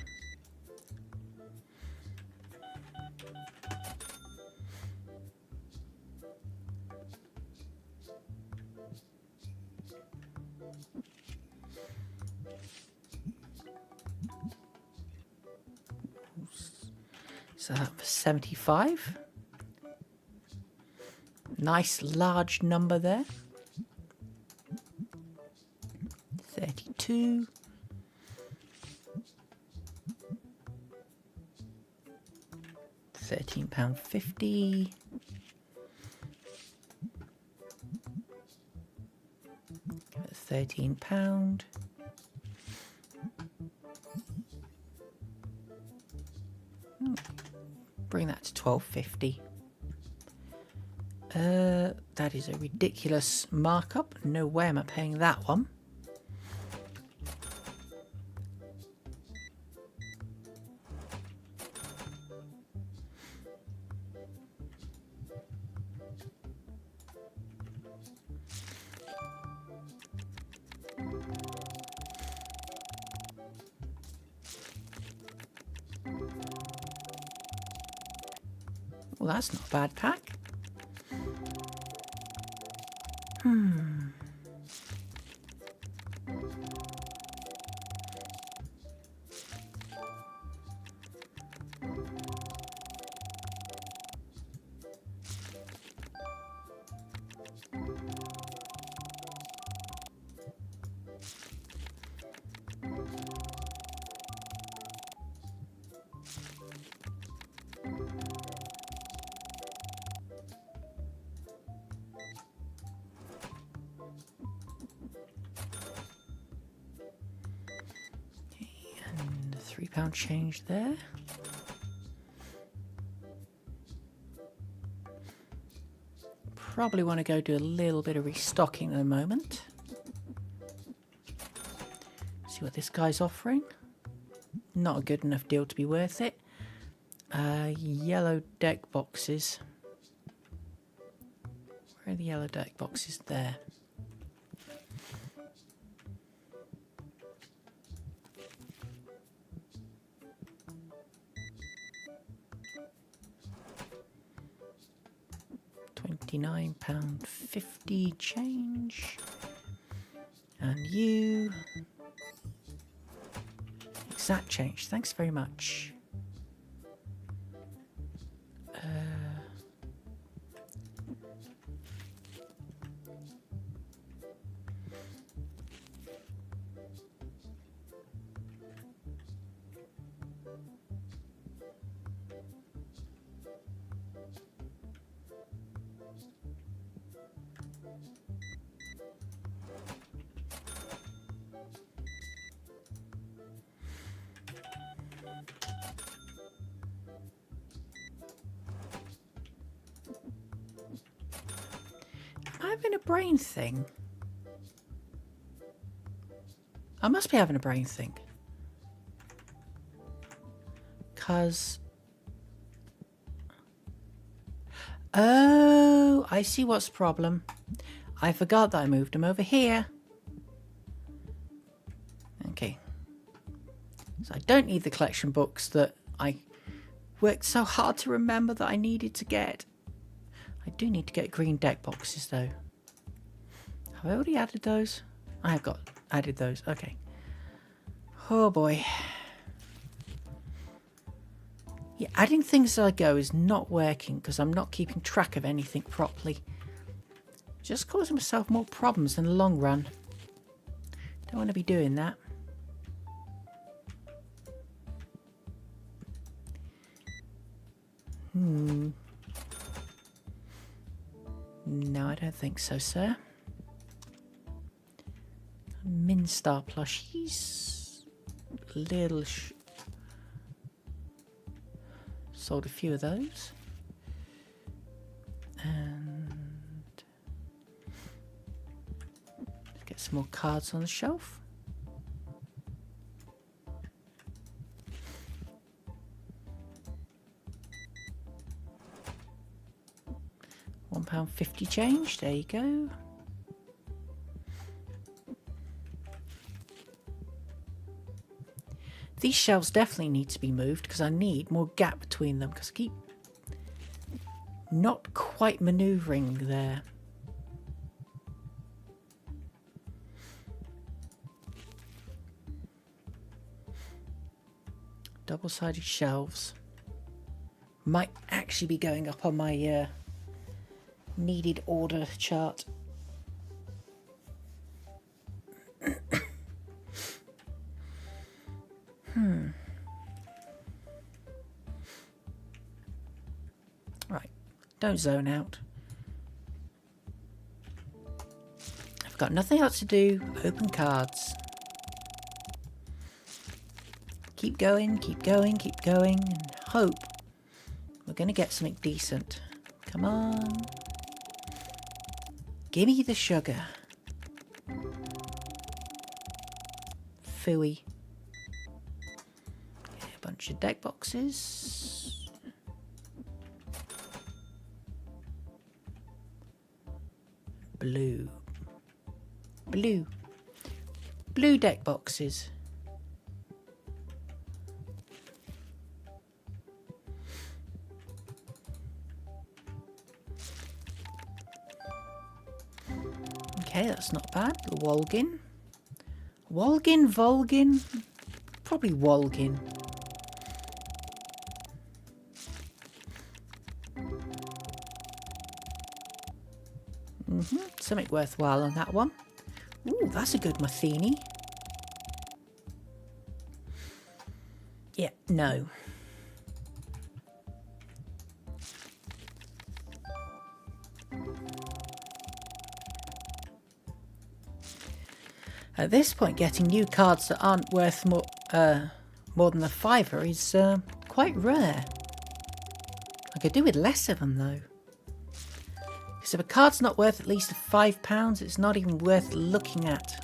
So that was 75. Nice large number there. 32. £13.50. £13. Bring that to £12.50. That is a ridiculous markup. No way am I paying that one. Well, that's not a bad pack. And £3 change there. Probably want to go do a little bit of restocking at the moment. See what this guy's offering. Not a good enough deal to be worth it. Yellow deck boxes. Where are the yellow deck boxes? There. £29.50 change. And you. Exact change. Thanks very much. Am I having a brain thing? I must be having a brain thing. Because... oh, I see what's the problem. I forgot that I moved them over here. Okay. So I don't need the collection books that I worked so hard to remember that I needed to get. I do need to get green deck boxes though. Have I already added those? I have got added those. Okay. Oh boy. Yeah, adding things as I go is not working because I'm not keeping track of anything properly. Just causing myself more problems in the long run. Don't want to be doing that. No, I don't think so, sir. Minstar plushies. Little sold a few of those. And let's get some more cards on the shelf. £1.50 change, there you go. These shelves definitely need to be moved because I need more gap between them because I keep not quite manoeuvring there. Double-sided shelves might actually be going up on my needed order chart. Right, don't zone out. I've got nothing else to do. Open cards. Keep going, keep going, keep going, and hope we're going to get something decent. Come on. Give me the sugar. Phooey. A bunch of deck boxes. Blue. Blue. Blue deck boxes. Okay, that's not bad. The Wolgin. Wolgin, Volgin? Probably Wolgin. Something worthwhile on that one. Ooh, that's a good Matheny. Yeah, no. At this point, getting new cards that aren't worth more than a fiver is quite rare. I could do with less of them though. Because if a card's not worth at least £5, it's not even worth looking at.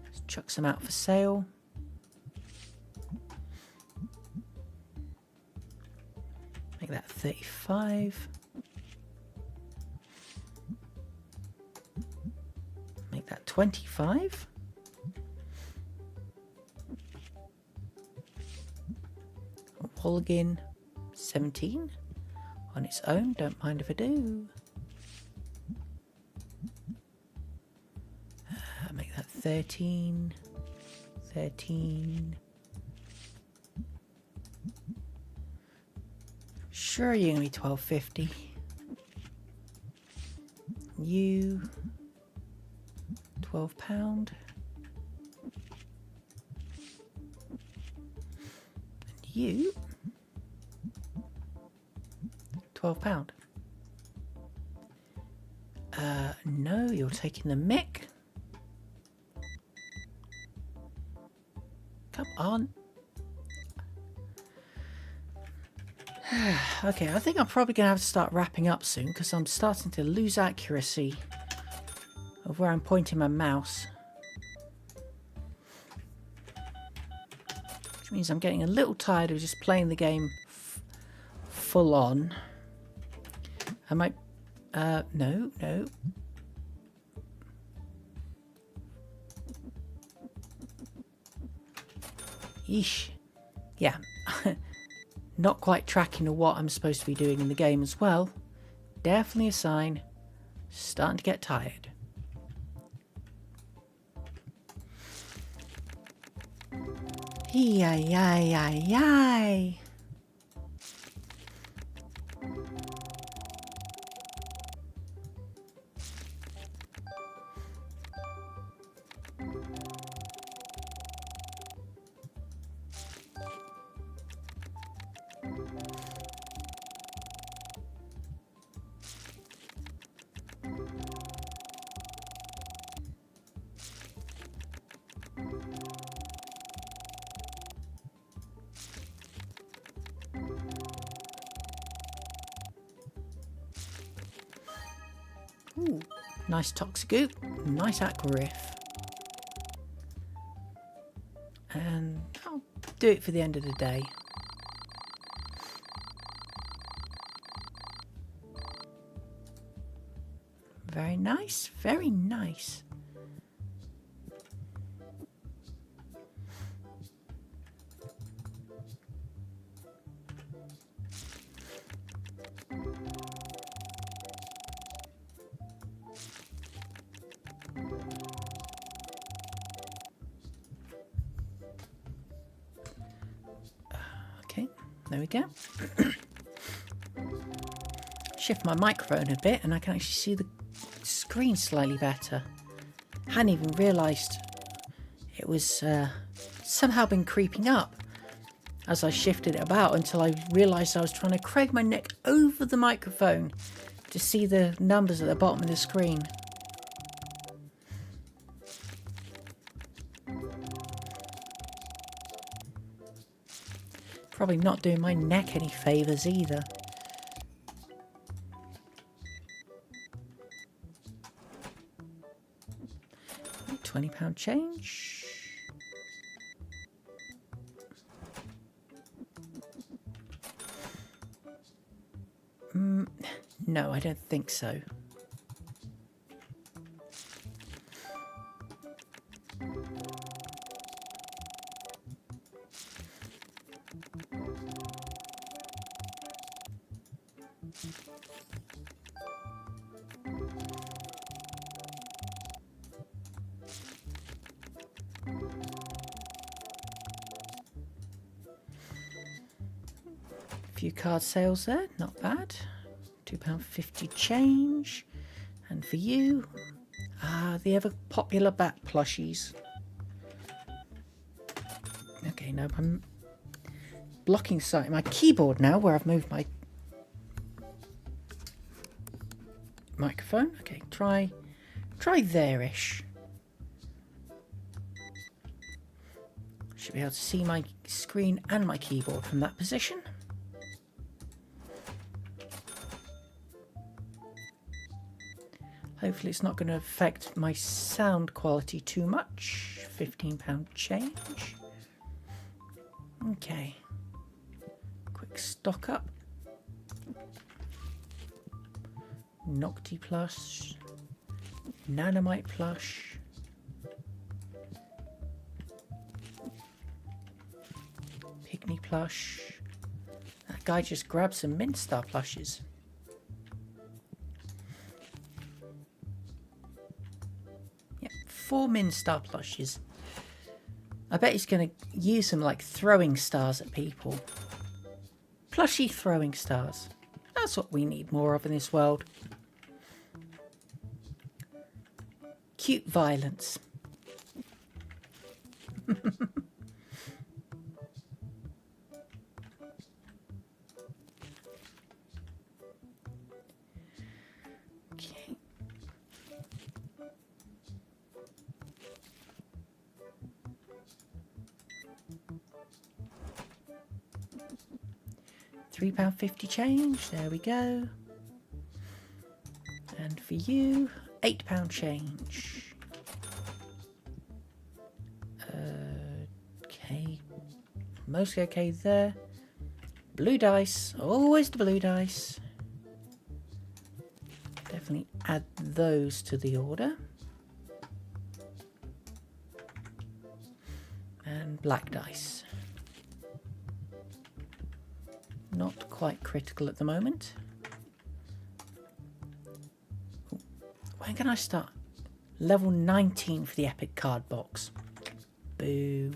Let's chuck some out for sale. Make that 35. Make that 25. Wolgin 17 on its own, don't mind if I do. Make that 13. 13. Sure, you're gonna be £12.50. You £12. And you £12. No, you're taking the mick. Come on. Okay, I think I'm probably going to have to start wrapping up soon because I'm starting to lose accuracy of where I'm pointing my mouse. Which means I'm getting a little tired of just playing the game full on. I might... no. Yeesh. Yeah. Not quite tracking to what I'm supposed to be doing in the game as well. Definitely a sign. Starting to get tired. Yay. Ooh, nice Toxigoop, nice Aqua Riff. And I'll do it for the end of the day. Very nice, very nice. Okay, there we go. Shift my microphone a bit and I can actually see the screen slightly better. Hadn't even realised it was somehow been creeping up as I shifted it about until I realised I was trying to crane my neck over the microphone to see the numbers at the bottom of the screen. Probably not doing my neck any favours either. £20 change. No, I don't think so. Few card sales there, not bad. £2.50 change. And for you, the ever popular bat plushies. Okay, now I'm blocking sight my keyboard now where I've moved my microphone. Okay, try there-ish. Should be able to see my screen and my keyboard from that position. Hopefully it's not going to affect my sound quality too much. £15 change. Okay. Quick stock up. Nocti plush. Nanomite plush. Pygmy plush. That guy just grabbed some Mintstar plushes. Yep, 4 Mintstar plushes. I bet he's going to use them like throwing stars at people. Plushy throwing stars. That's what we need more of in this world. Cute violence. Okay. £3.50 change. There we go. And for you, £8 change. Okay. Mostly okay there. Blue dice. Always the blue dice. Definitely add those to the order. And black dice. Not quite critical at the moment. When can I start? Level 19 for the epic card box. Boo.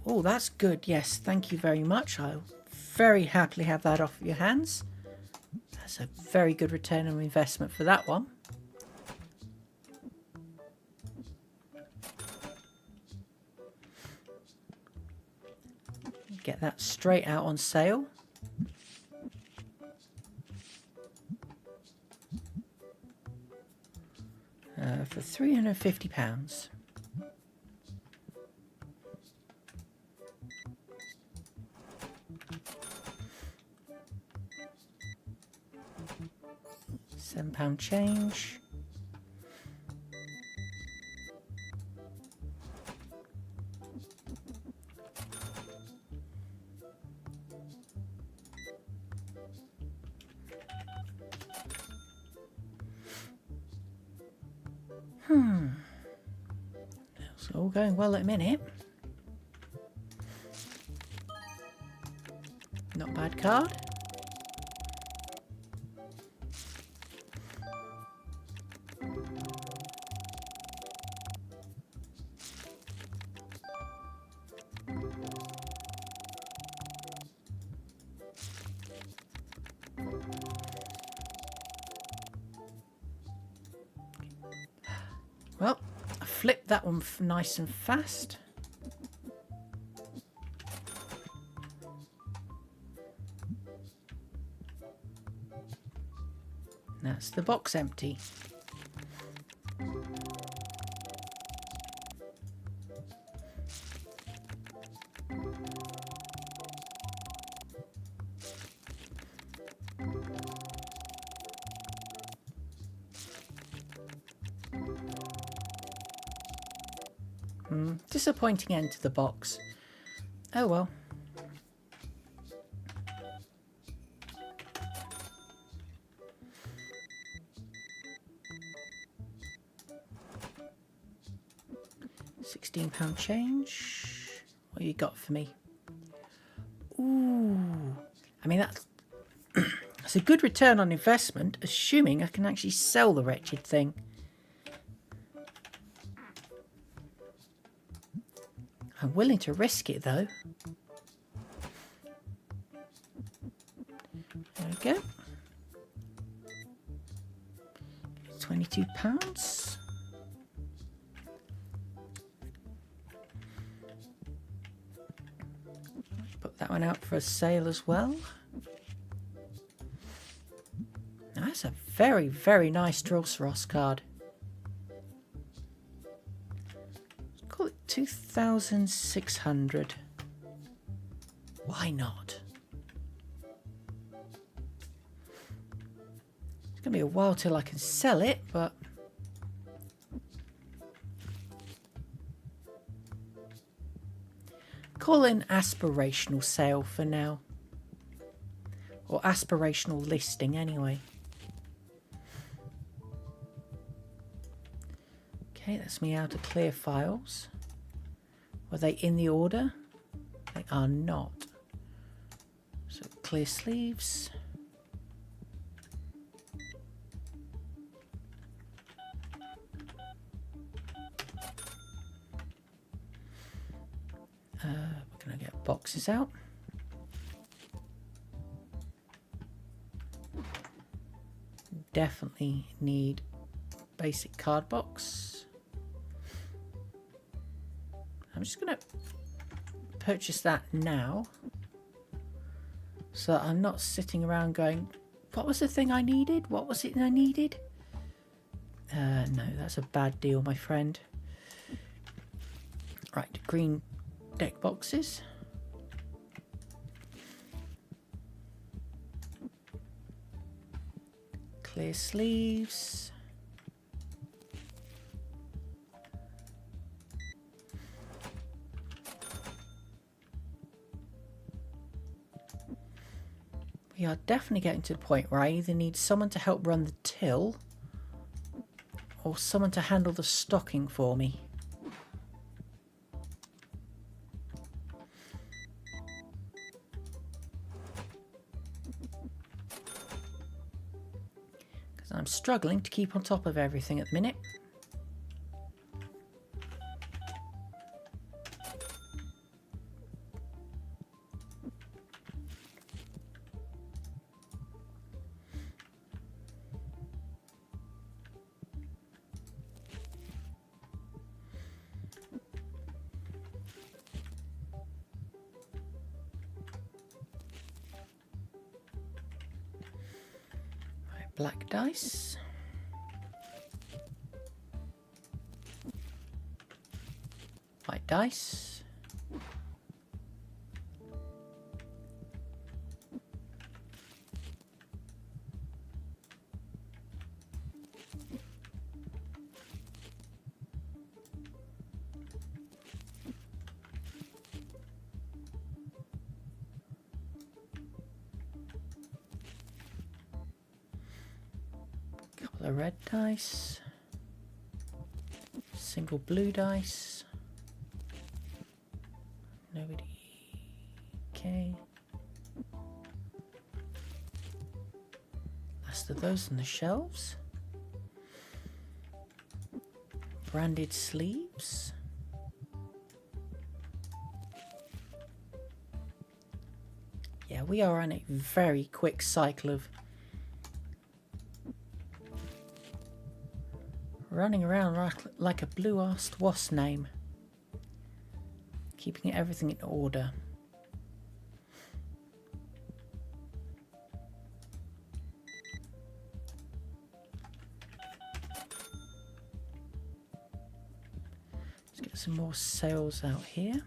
Oh, that's good. Yes, thank you very much. I'll very happily have that off your hands. That's a very good return on investment for that one. Get that straight out on sale. For £350. £7 change. It's all going well at the minute. Not a bad card. Well, I flipped that one nice and fast. That's the box empty. Disappointing end to the box. Oh well. £16 change. What you got for me? Ooh. I mean, that's a good return on investment, assuming I can actually sell the wretched thing. I'm willing to risk it, though. There we go. £22. Put that one out for a sale as well. Now, that's a very, very nice Drillsaros card. Call it 2,600. Why not? It's going to be a while till I can sell it, but call an aspirational sale for now. Or aspirational listing anyway. Okay, that's me out of clear files. Were they in the order? They are not. So clear sleeves. We're going to get boxes out. Definitely need basic card box. I'm just going to purchase that now so that I'm not sitting around going, what was the thing I needed? What was it I needed? No, that's a bad deal, my friend. Right, green deck boxes. Clear sleeves. We are definitely getting to the point where I either need someone to help run the till or someone to handle the stocking for me. Because I'm struggling to keep on top of everything at the minute. Black dice. White dice. Couple of red dice. Single blue dice. Nobody. Okay. Last of those on the shelves. Branded sleeves. Yeah, we are on a very quick cycle of running around like a blue-arsed wasp name. Keeping everything in order. Let's get some more sales out here.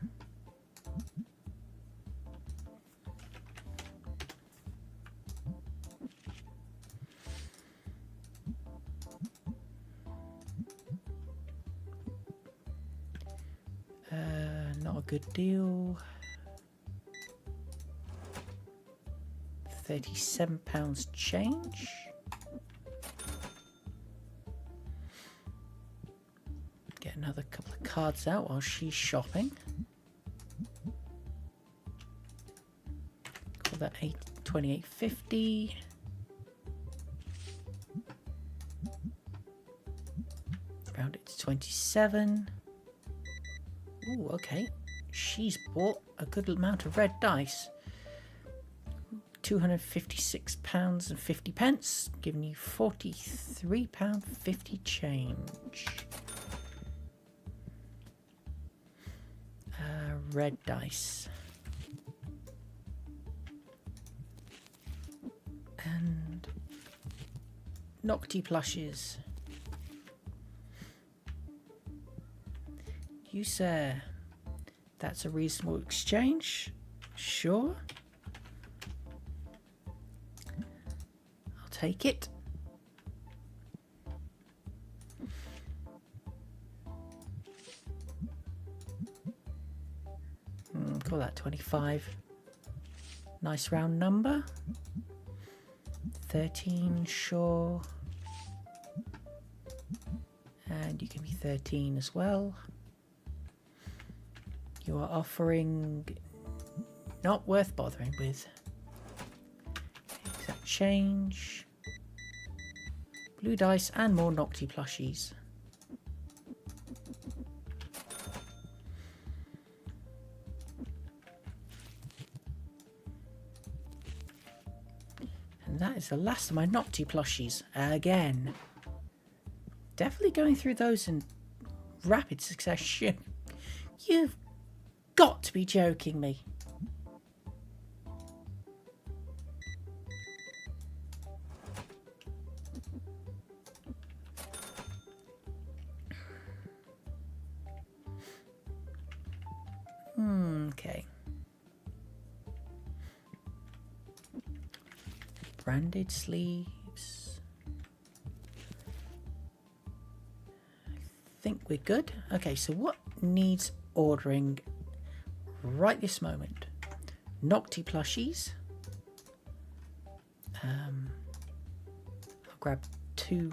Not a good deal. £37 change. Get another couple of cards out while she's shopping. Call that 28.50. Round it to 27. Ooh, okay. She's bought a good amount of red dice. £256.50, giving you £43.50 change. Red dice. And Nocti plushes. You sir, that's a reasonable exchange. Sure. I'll take it. Call that 25. Nice round number. 13, sure. And you give me 13 as well. You are offering not worth bothering with. Exact change. Blue dice and more Nocti plushies. And that is the last of my Nocti plushies again. Definitely going through those in rapid succession. You've got to be joking me. Okay. Branded sleeves. I think we're good. Okay, so what needs ordering right this moment? Nocti plushies. I'll grab 2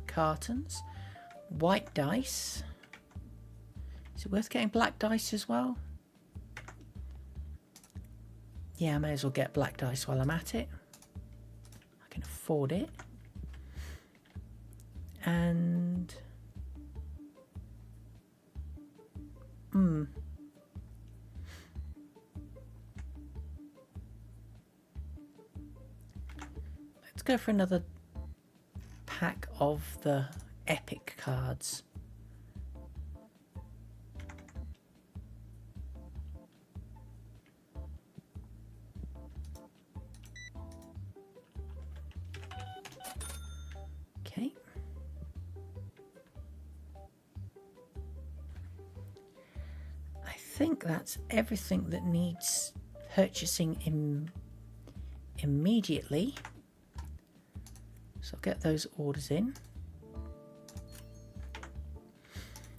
cartons. White dice. Is it worth getting black dice as well? Yeah, I may as well get black dice while I'm at it. I can afford it. And let's go for another pack of the epic cards. think that's everything that needs purchasing immediately. So I'll get those orders in.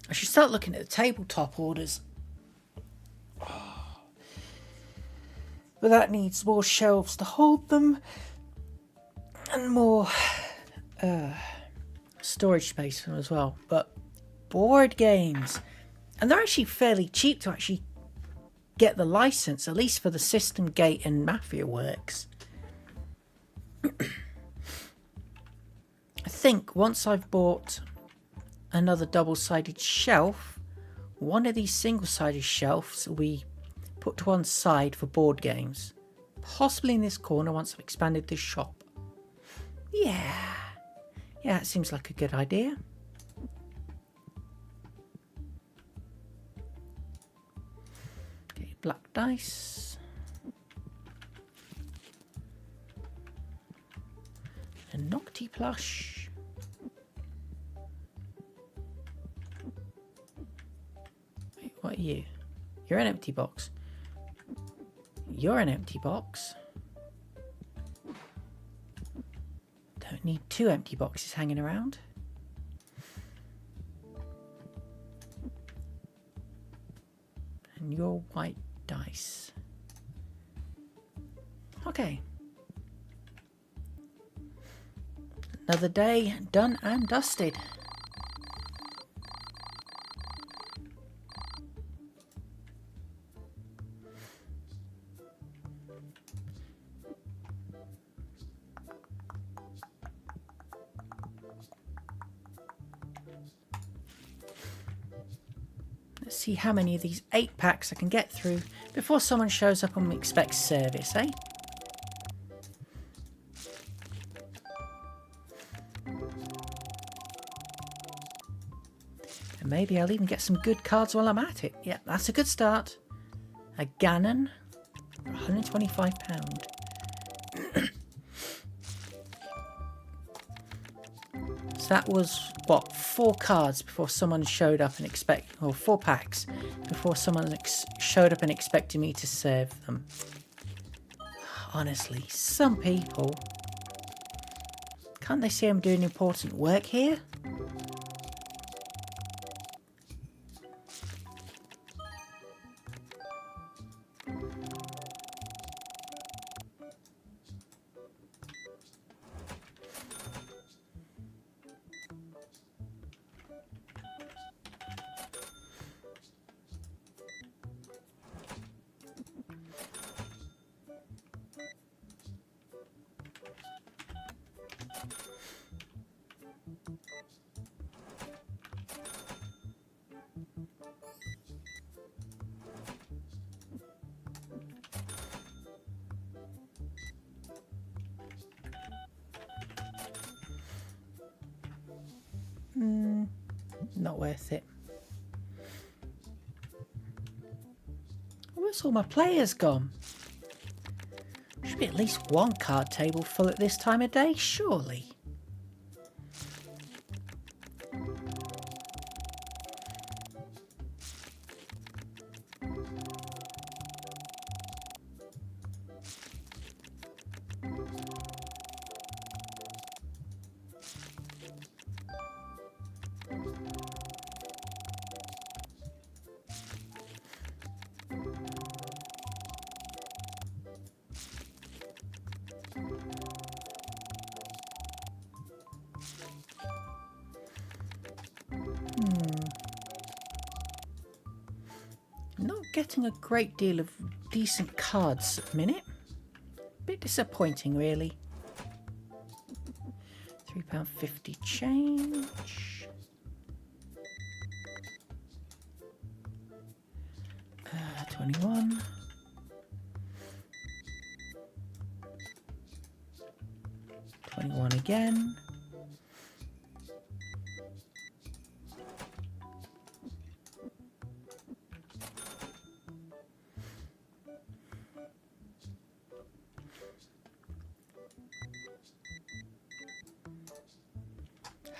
I should start looking at the tabletop orders. But that needs more shelves to hold them and more storage space for them as well. But board games, and they're actually fairly cheap to actually get the license, at least for the System Gate and Mafia Works. I think once I've bought another double-sided shelf, one of these single-sided shelves we put to one side for board games, possibly in this corner once I've expanded this shop. Yeah, it seems like a good idea. Okay, black dice. A Nocti plush. Wait, what are you? You're an empty box. You're an empty box. Don't need two empty boxes hanging around. And your white dice. Okay. Another day done and dusted. Let's see how many of these 8-packs I can get through before someone shows up and expects service, eh? And maybe I'll even get some good cards while I'm at it. Yeah, that's a good start. A Ganon for £125. So that was, what, 4 cards before someone showed up and or 4 packs before someone showed up and expected me to serve them. Honestly, some people, can't they see I'm doing important work here? Not worth it. Where's all my players gone? Should be at least one card table full at this time of day, surely. Not getting a great deal of decent cards at the minute. Bit disappointing, really. £3.50 change. 21. $21 again.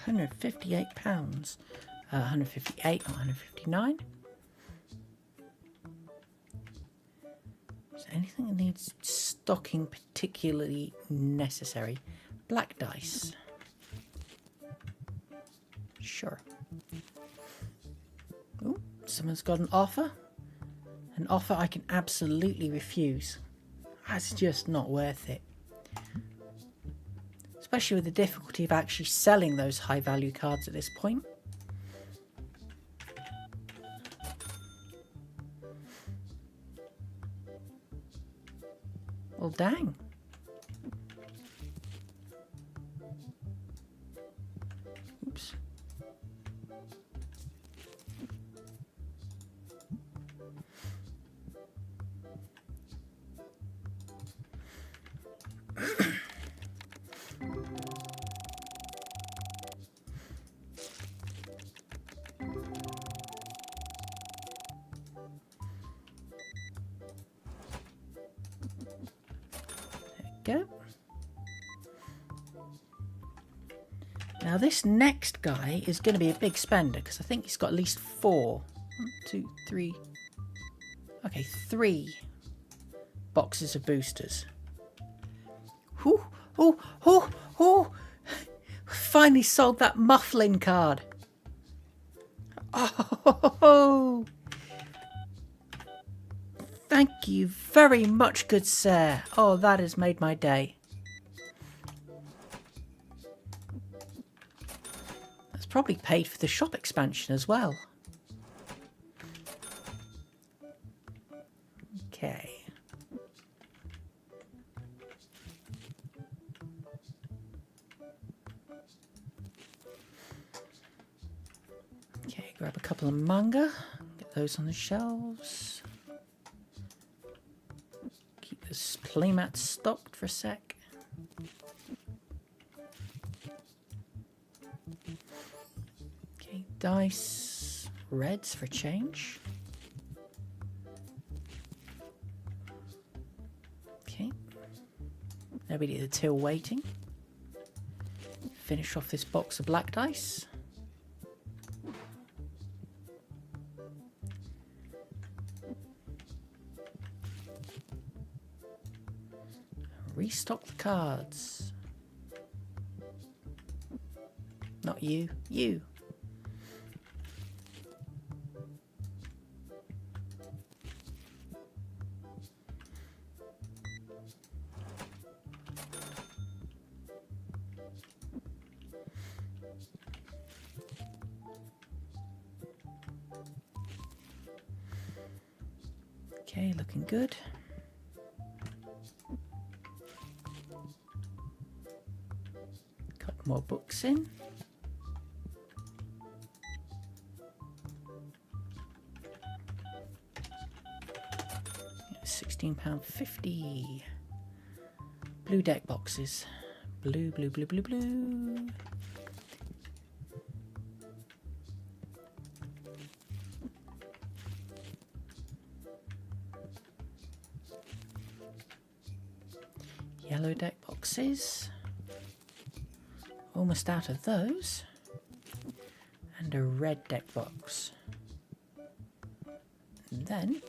£158. 158, not 159. anything that needs stocking particularly necessary? Black dice. Sure. Ooh, someone's got an offer. An offer I can absolutely refuse. That's just not worth it. Especially with the difficulty of actually selling those high value cards at this point. Well, dang. Oops. Go. Now this next guy is going to be a big spender because I think he's got at least 4. 1, 2, 3. Okay, 3 boxes of boosters. Ooh, oh, oh, oh! Finally sold that muffling card. Oh! Thank you very much, good sir. Oh, that has made my day. That's probably paid for the shop expansion as well. Okay. Okay, grab a couple of manga. Get those on the shelves. Keep this playmat stocked for a sec. Okay, dice. Reds for change. Okay. Nobody at the till waiting. Finish off this box of black dice. Restock the cards. Not you, you. Okay, looking good. Got more books in. £16.50. Blue deck boxes. Blue, blue, blue, blue, blue. Yellow deck boxes. Almost out of those. And a red deck box. And then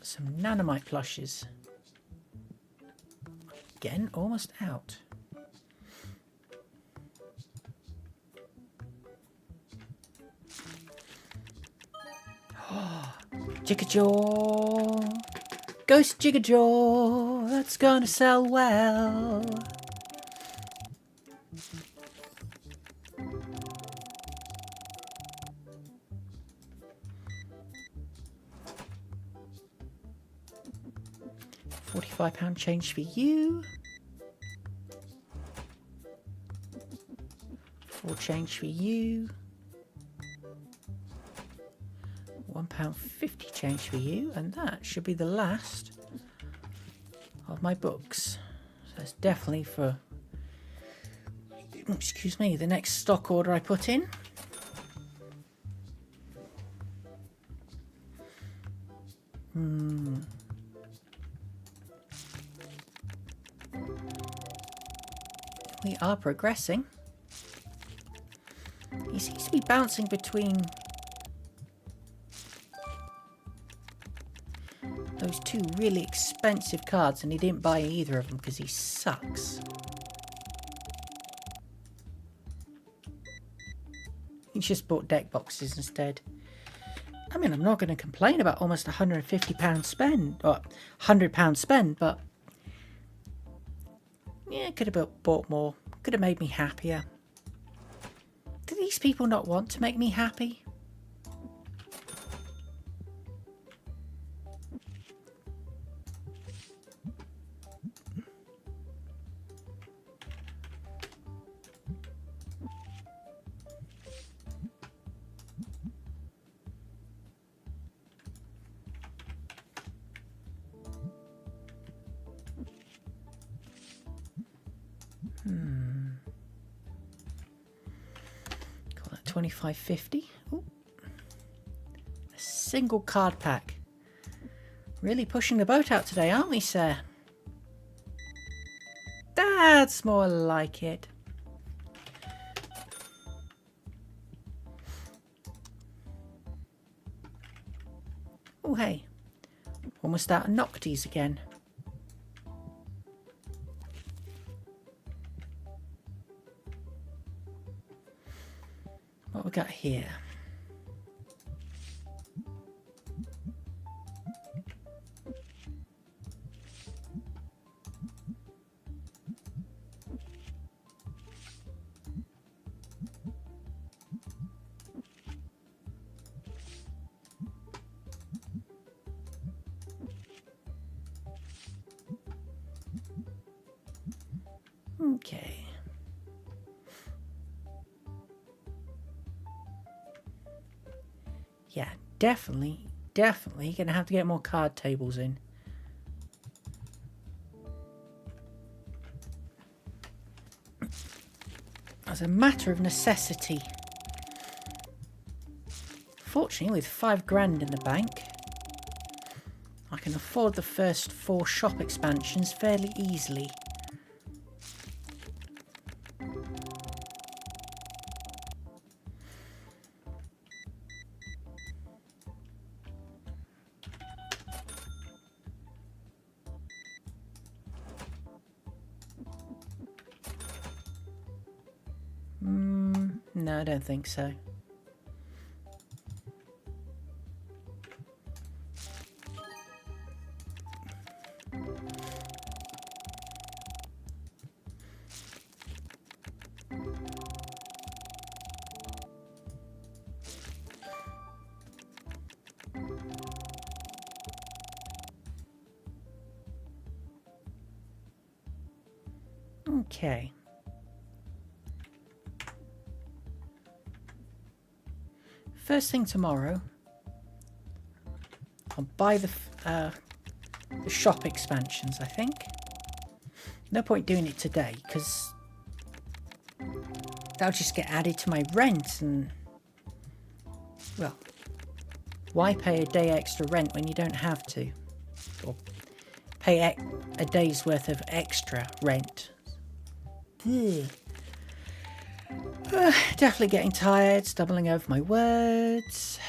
some nanomite plushes. Again, almost out. Oh, Jiggajaw! Ghost Jiggajaw! That's gonna sell well. £45 change for you. 4 change for you. £1.50 change for you, and that should be the last of my books. So that's definitely for, excuse me, the next stock order I put in. We are progressing. He seems to be bouncing between those two really expensive cards and he didn't buy either of them because he sucks. He just bought deck boxes instead. I mean, I'm not going to complain about almost £150 spend, or £100 spend, but yeah, could have bought more. Could have made me happier. Do these people not want to make me happy? Call that 25.50. Ooh. A single card pack. Really pushing the boat out today, aren't we, sir? That's more like it. Oh, hey. Almost out of Nocties again. What we got here? Okay. Yeah, definitely gonna have to get more card tables in. As a matter of necessity. Fortunately, with £5 in the bank, I can afford the first 4 shop expansions fairly easily. No, I don't think so. Okay. First thing tomorrow, I'll buy the shop expansions, I think. No point doing it today, because that'll just get added to my rent and, well, why pay a day extra rent when you don't have to? Or pay a day's worth of extra rent. Definitely getting tired, stumbling over my words.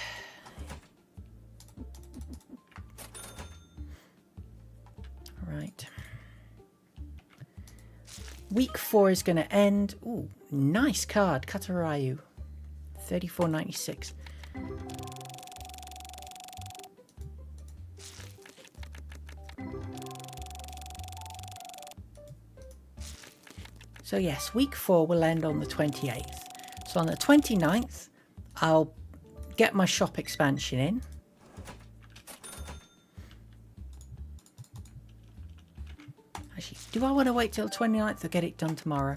Right. Week 4 is going to end. Ooh, nice card, Katarayu. 34.96. So yes, week 4 will end on the 28th. So on the 29th, I'll get my shop expansion in. Actually, do I want to wait till the 29th or get it done tomorrow?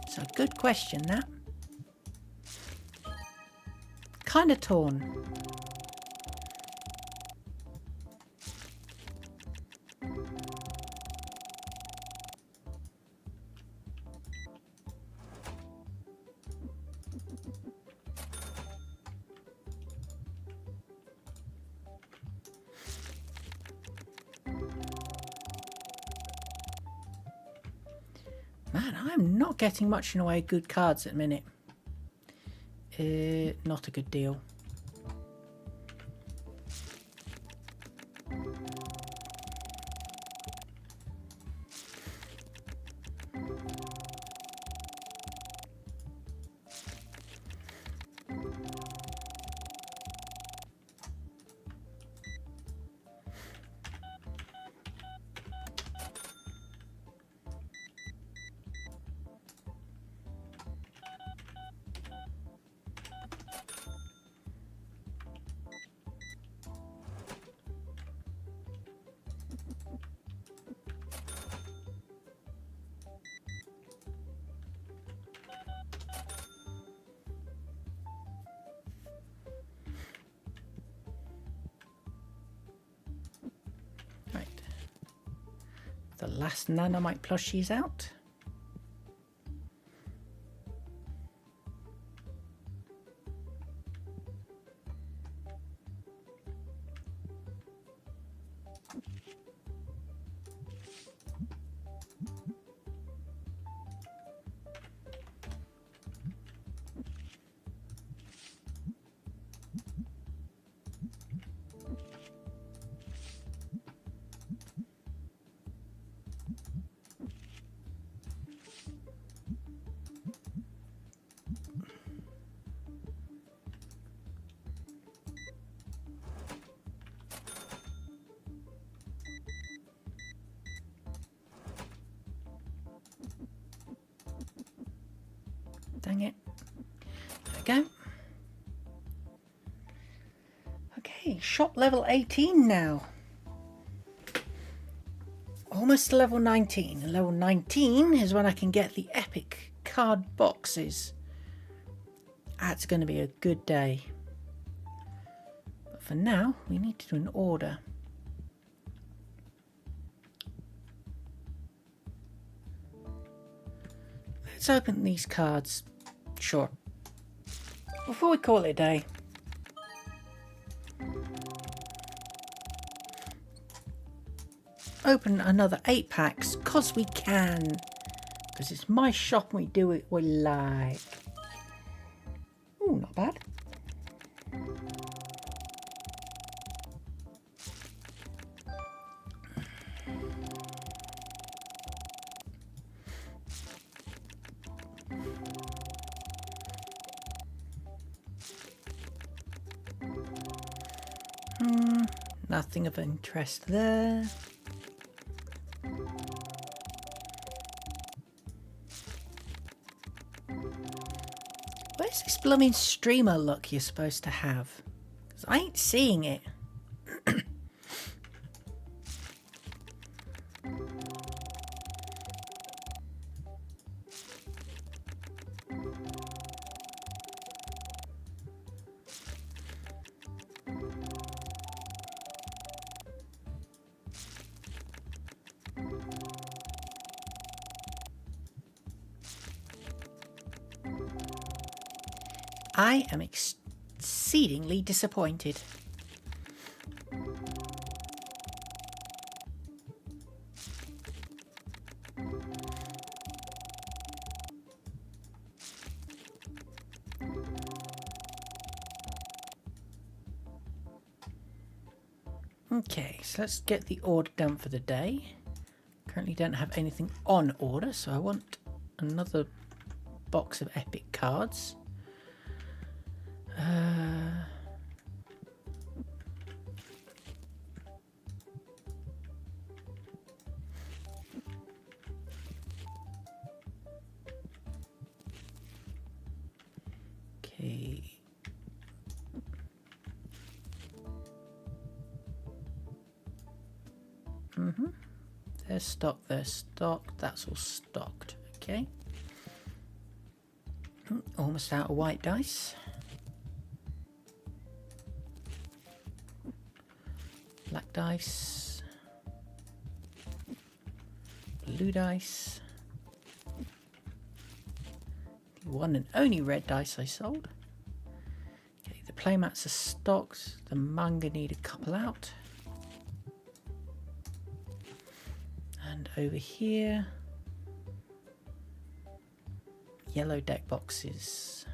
It's a good question, that. Kind of torn. Man, I'm not getting much in the way of good cards at the minute. Not a good deal. Right. The last Nanomite plushies out. Dang it. There we go. Okay, shop level 18 now. Almost to level 19. And level 19 is when I can get the epic card boxes. That's going to be a good day. But for now, we need to do an order. Let's open these cards. Sure. Before we call it a day. Open another 8 packs, because we can. Because it's my shop and we do it we like. Ooh, not bad. Nothing of interest there. Where's this blooming streamer look you're supposed to have? Because I ain't seeing it. I am exceedingly disappointed. Okay, so let's get the order done for the day. Currently don't have anything on order, so I want another box of epic cards. Okay. There's stock, that's all stocked. Okay. Almost out of white dice. Black dice. Blue dice. The one and only red dice I sold. Okay, the playmats are stocked. The manga need a couple out. And over here, yellow deck boxes.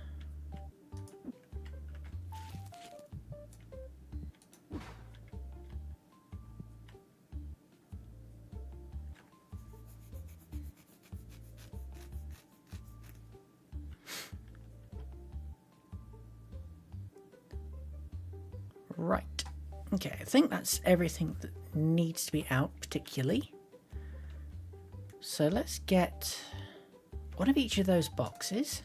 Right. Okay, I think that's everything that needs to be out particularly. So let's get one of each of those boxes.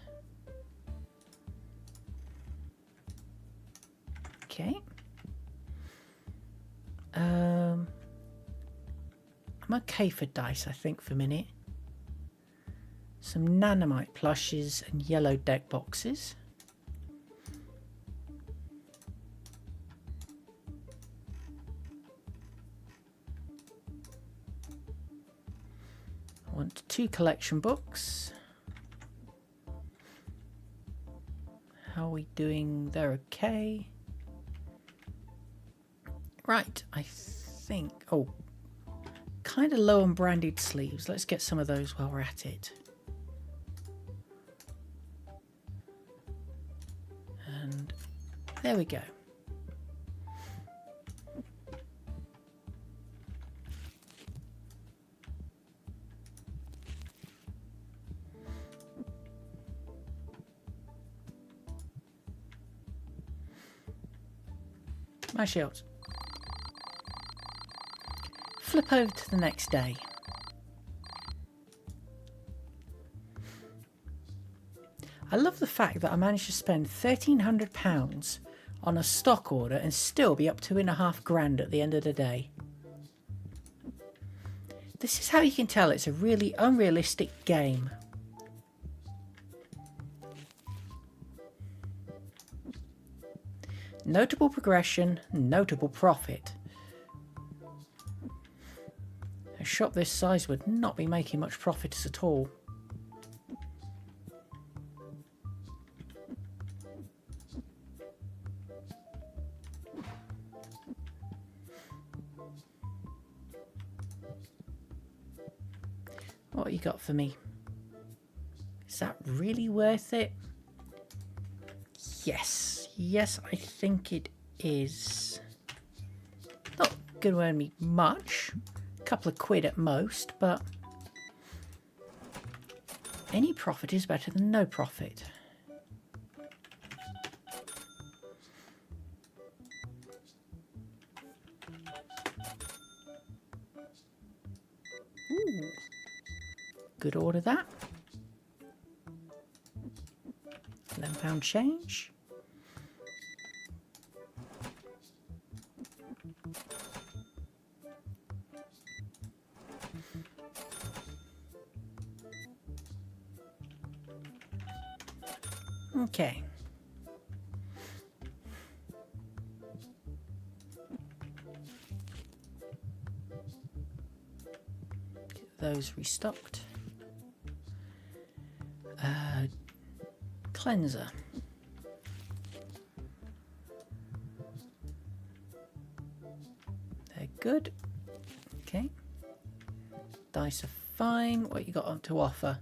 Okay. I'm okay for dice, I think, for a minute. Some nanomite plushes and yellow deck boxes. I want 2 collection books. How are we doing? They're okay. Right, I think... Oh, kind of low on branded sleeves. Let's get some of those while we're at it. And there we go. My shields. Flip over to the next day. I love the fact that I managed to spend £1,300 on a stock order and still be up £2.5 grand at the end of the day. This is how you can tell it's a really unrealistic game. Notable progression, notable profit. A shop this size would not be making much profits at all. What you got for me? Is that really worth it? Yes. Yes, I think it is. Not going to earn me much. A couple of quid at most, but any profit is better than no profit. Ooh. Good order that. £11 change. Okay. Get those restocked. Cleanser. They're good. Okay. Dice are fine. What you got on to offer?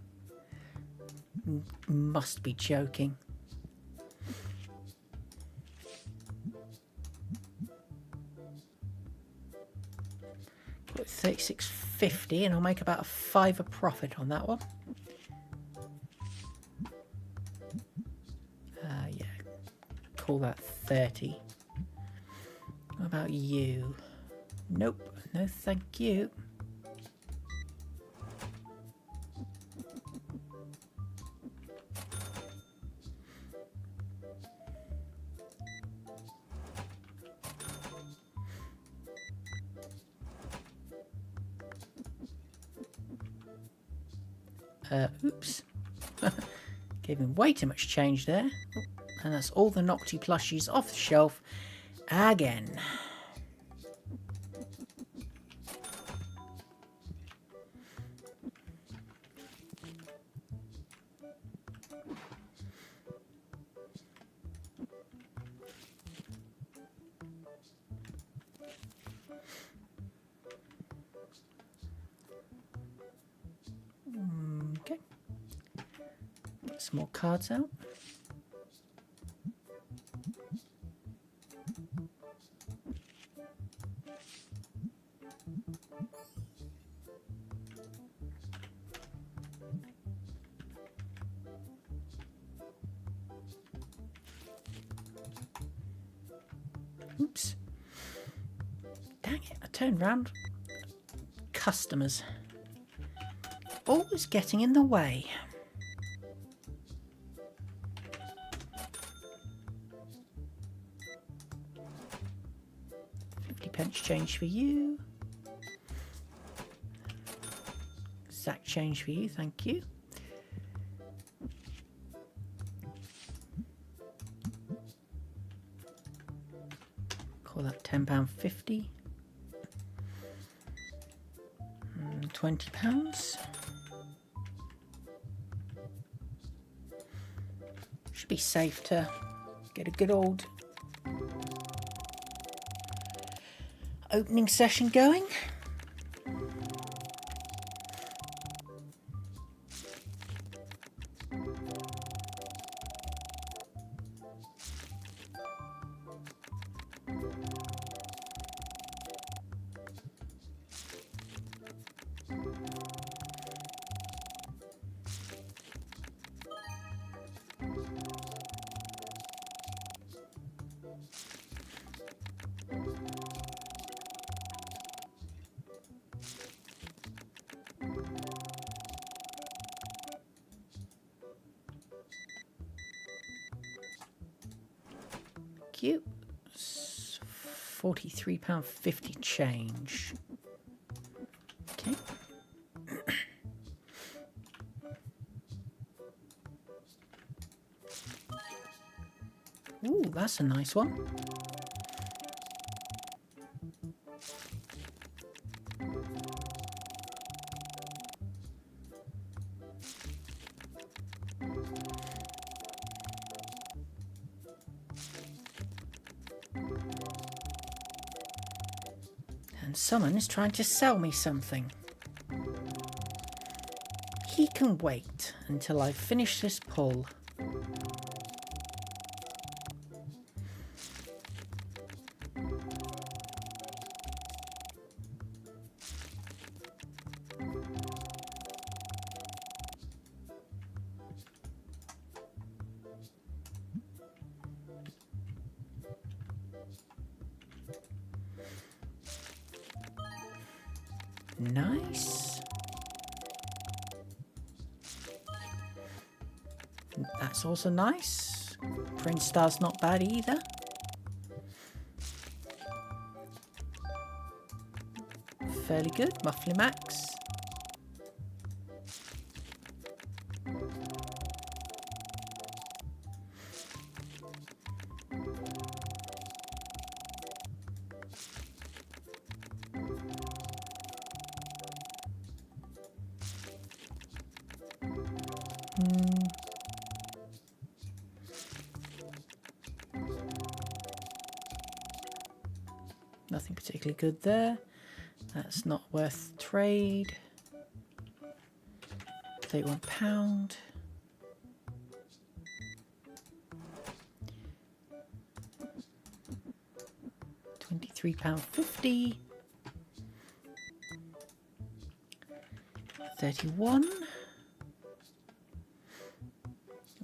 Must be joking. Put 36.50 and I'll make about a £5 profit on that one. Yeah, call that 30. What about you? Nope, no thank you. Oops. Gave him way too much change there. And that's all the Nocti plushies off the shelf again. Okay. Get some more cards out. Oops. Dang it, I turned round. Customers. Always getting in the way. £50 change for you. Exact change for you, thank you. Call that £10.50. £20. Should be safe to get a good old opening session going. Cute. £43.50 change. Okay. Ooh, that's a nice one. And someone is trying to sell me something. He can wait until I finish this pull. Nice. That's also nice. Prince Star's not bad either. Fairly good. Muffly Max. Nothing particularly good there. That's not worth trade. £31. £23.50. 31.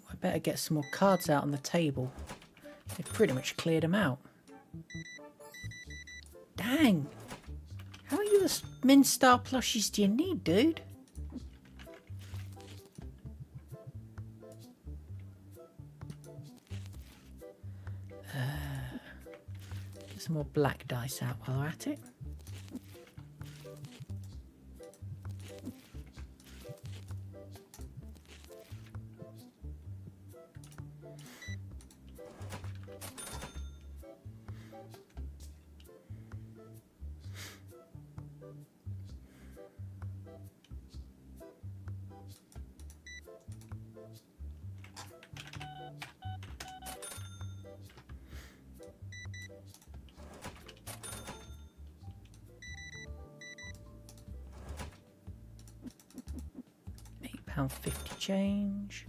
I better get some more cards out on the table. They've pretty much cleared them out. Dang! How many of the Min Star plushies do you need, dude? Get some more black dice out while we're at it. £8.50 change.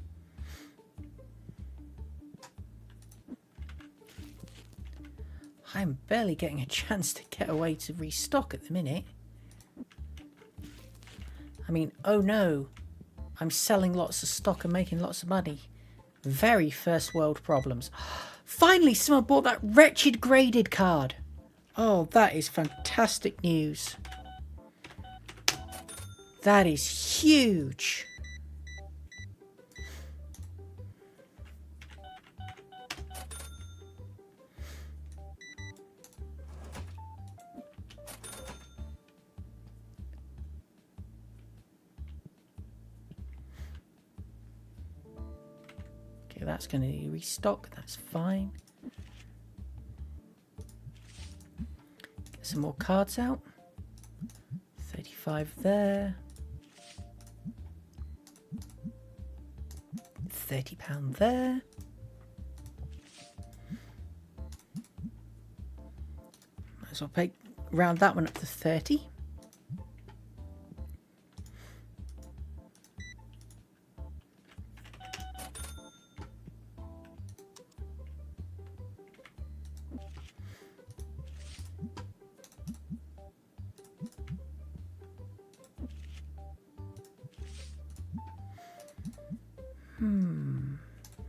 I'm barely getting a chance to get away to restock at the minute. I mean, oh no, I'm selling lots of stock and making lots of money. Very first world problems. Finally, someone bought that wretched graded card. Oh, that is fantastic news. That is huge. Okay, that's going to restock. That's fine. Get some more cards out. 35 there. £30 there. Might as well round that one up to 30.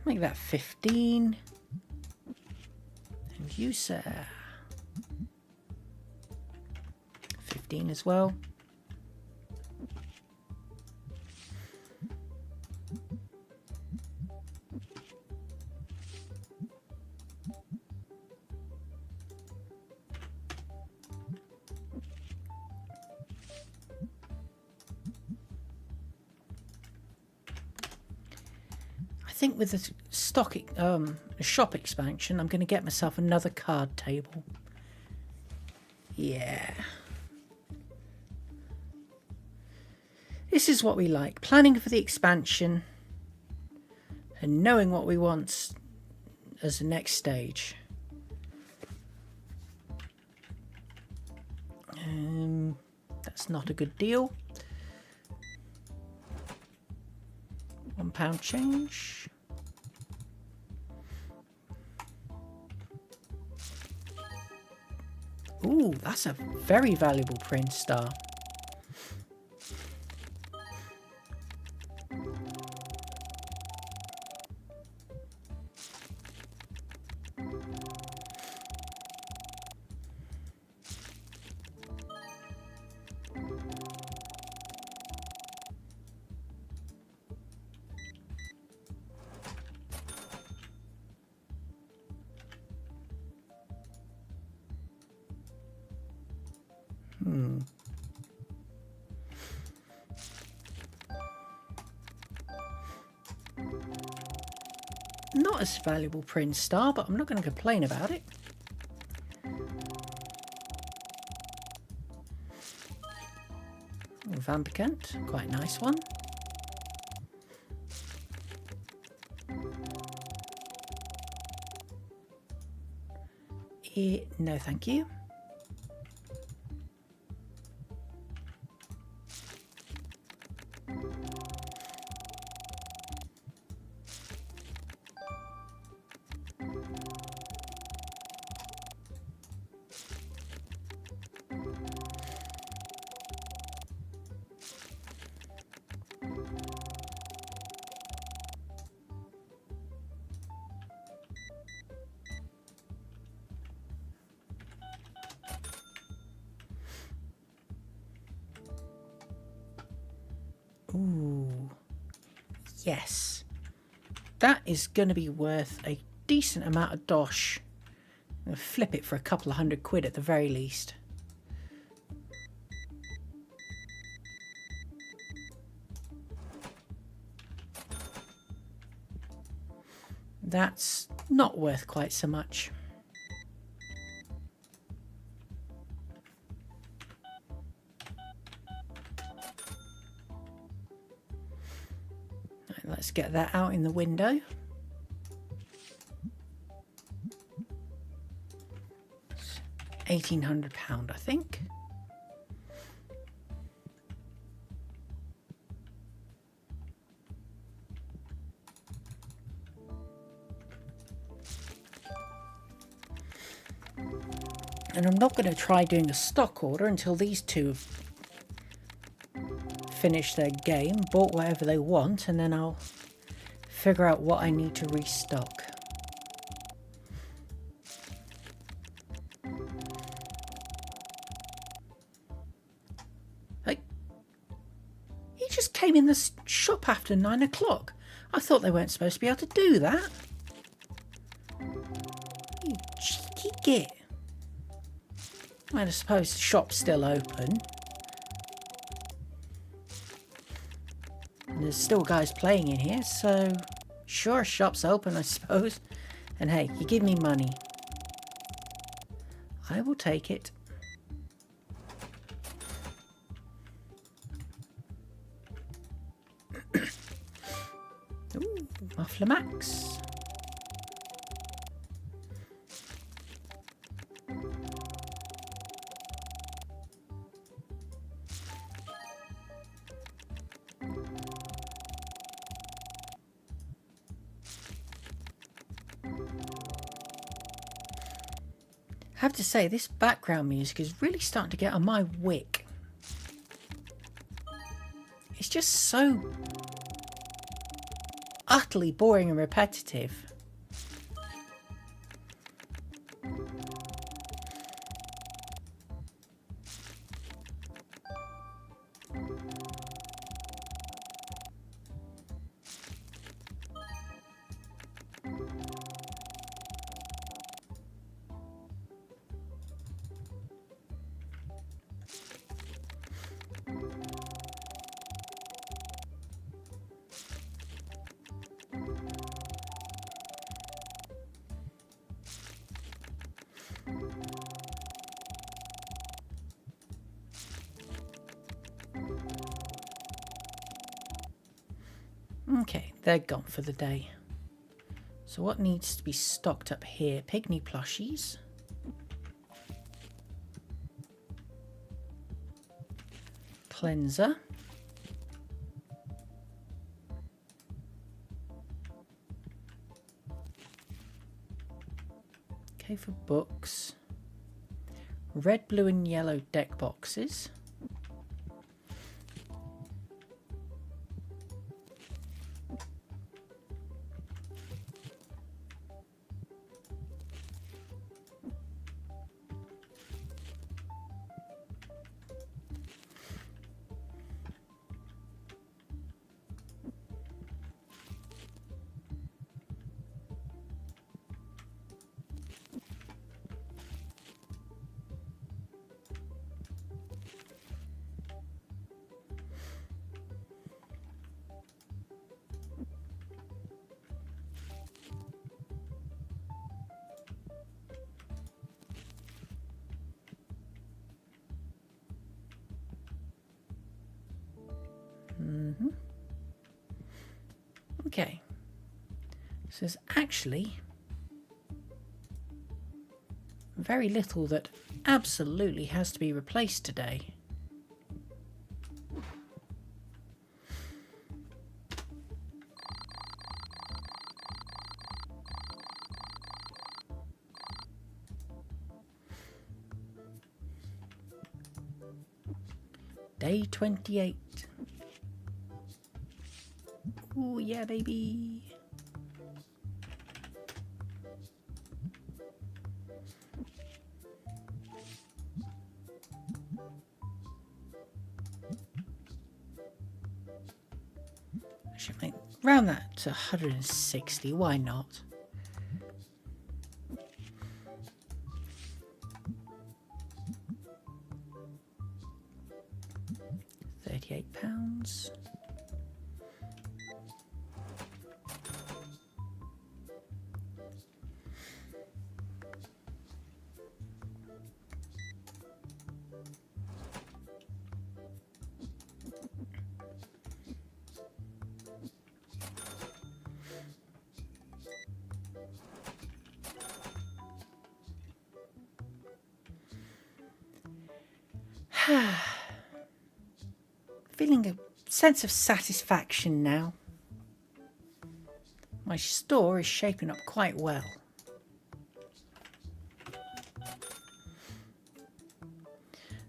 Make that 15. And you, sir. 15 as well. I think with the shop expansion, I'm going to get myself another card table. Yeah. This is what we like. Planning for the expansion and knowing what we want as the next stage. That's not a good deal. £1 change. Ooh, that's a very valuable Prince Star. Not as valuable Prince Star, but I'm not going to complain about it. Vampicant, quite a nice one. No, thank you. Ooh, yes. That is going to be worth a decent amount of dosh. I'm going to flip it for a couple of £100 at the very least. That's not worth quite so much. Right, let's get that out in the window. £1,800, I think. And I'm not going to try doing a stock order until these two have finished their game, bought whatever they want, and then I'll figure out what I need to restock. just came in the shop after 9 o'clock. I thought they weren't supposed to be able to do that. You cheeky git. Well, I suppose the shop's still open. And there's still guys playing in here, so sure, shop's open, I suppose. And hey, you give me money. I will take it. Ooh, Muffler Max. I have to say, this background music is really starting to get on my wick. It's just so utterly boring and repetitive. Okay, they're gone for the day. So what needs to be stocked up here? Pygmy plushies. Cleanser. Okay, for books. Red, blue and yellow deck boxes. Okay, so there's actually very little that absolutely has to be replaced today. Day 28. Oh yeah, baby. I should make round that to 160. Why not? £38. Feeling a sense of satisfaction now. My store is shaping up quite well.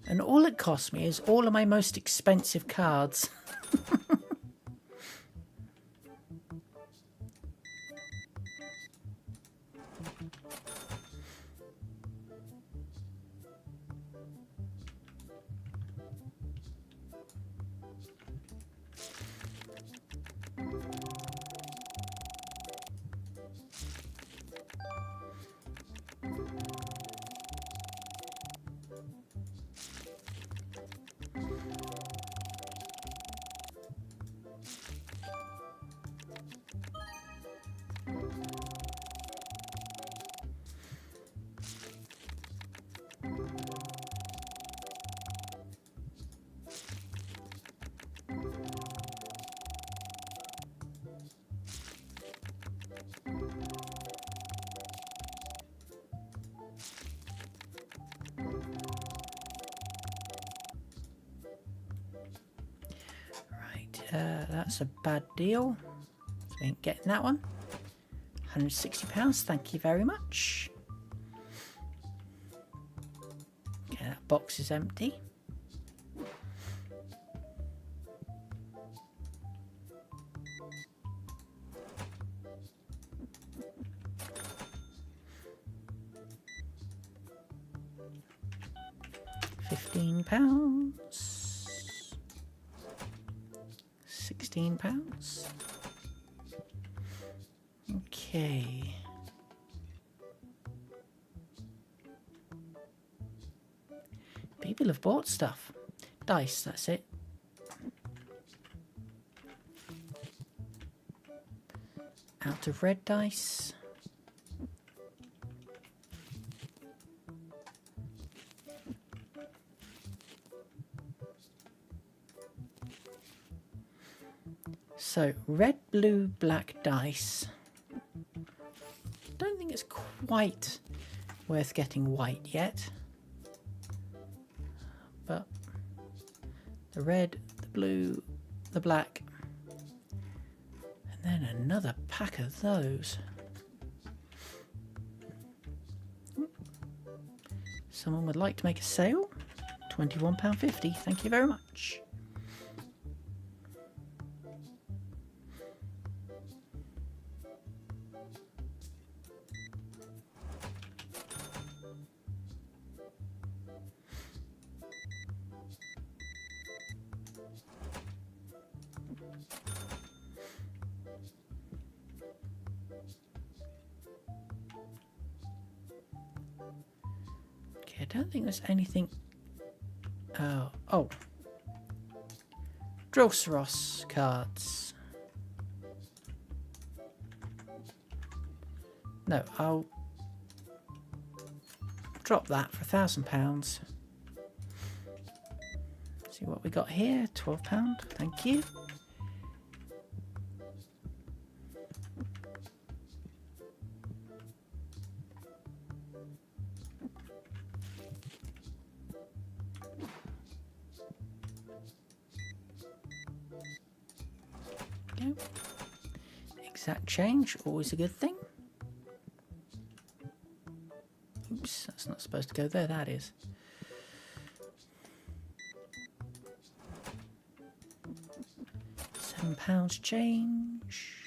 And all it cost me is all of my most expensive cards. That's a bad deal. So we ain't getting that one. £160, thank you very much. Okay, that box is empty. £15. £16. Okay. People have bought stuff. Dice, that's it. Out of red dice. So, red, blue, black dice. Don't think it's quite worth getting white yet. But the red, the blue, the black, and then another pack of those. Someone would like to make a sale? £21.50, thank you very much. Okay, I don't think there's anything. Oh. Drosseros cards. No, I'll drop that for £1,000. See what we got here. £12. Thank you. Go. Exact change, always a good thing. Oops, that's not supposed to go there, that is. £7 change.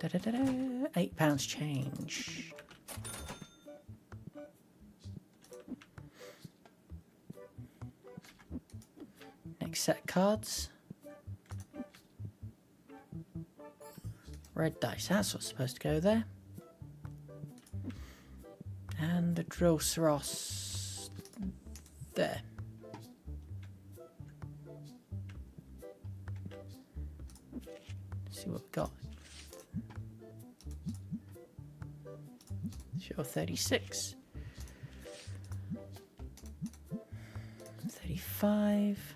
£8 change. Next set of cards. Red dice, that's what's supposed to go there. And the Drosseros there. Let's see what we've got. Sure, 36. 35.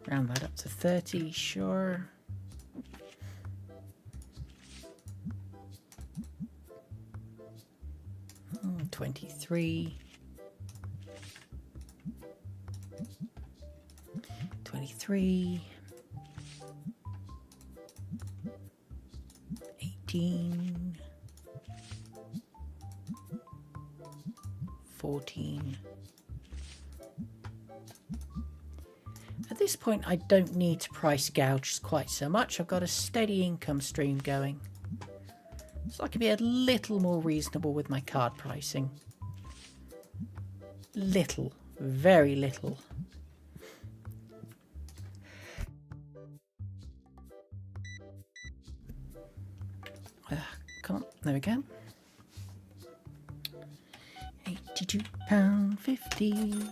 Round that up to 30, sure. Oh, 23. 23. 18. 14. At this point, I don't need to price gouge quite so much. I've got a steady income stream going. So I can be a little more reasonable with my card pricing. Little. Very little. Come on. There we go. £82.50.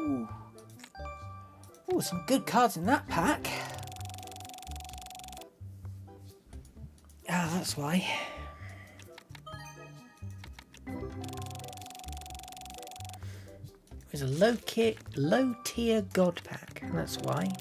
Ooh. Ooh, some good cards in that pack. Ah, that's why. There's a low tier god pack, and that's why.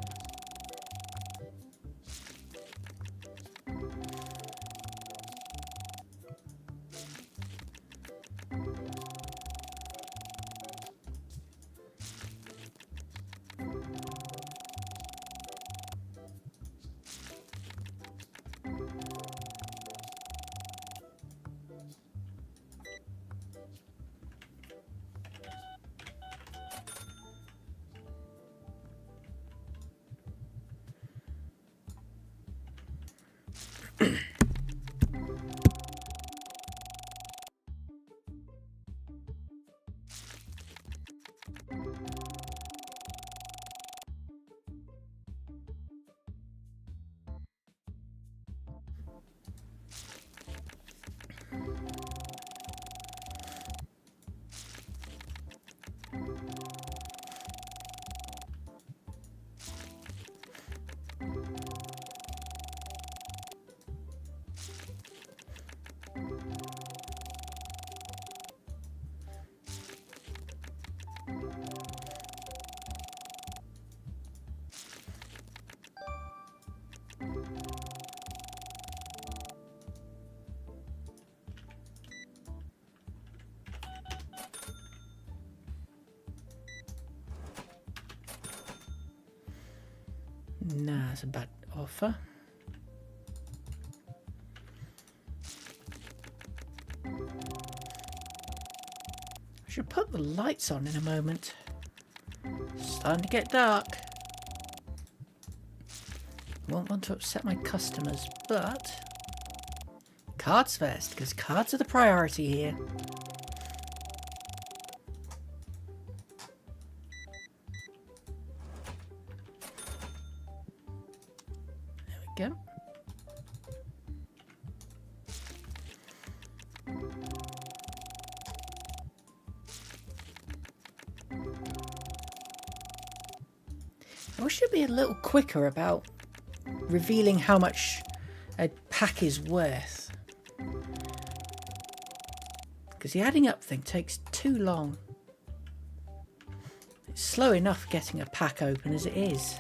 Nah, it's a bad offer. I should put the lights on in a moment. It's starting to get dark. Won't want to upset my customers, but cards first, because cards are the priority here. There we go. I should be a little quicker about revealing how much a pack is worth, because the adding up thing takes too long. It's slow enough getting a pack open as it is.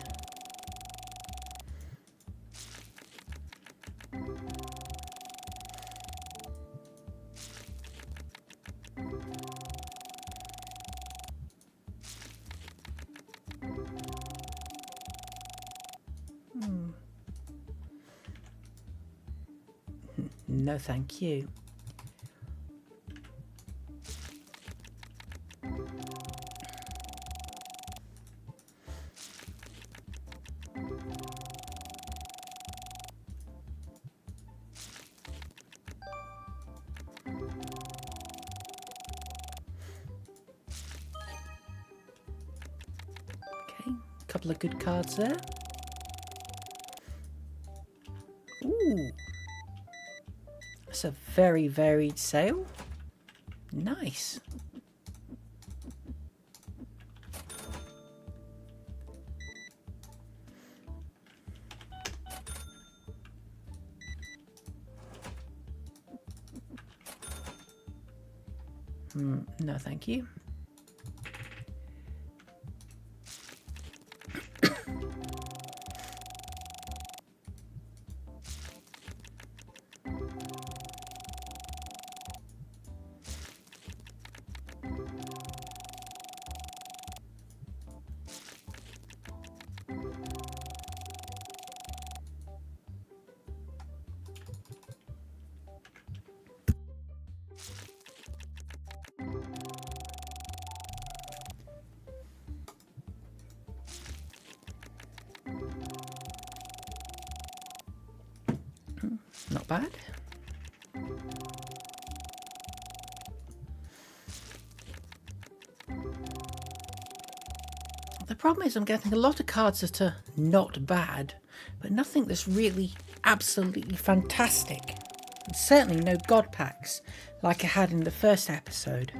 No, thank you. Okay, a couple of good cards there. Ooh. That's a very varied sale. Nice. No, thank you. Not bad. The problem is I'm getting a lot of cards that are not bad, but nothing that's really absolutely fantastic. And certainly no god packs like I had in the first episode.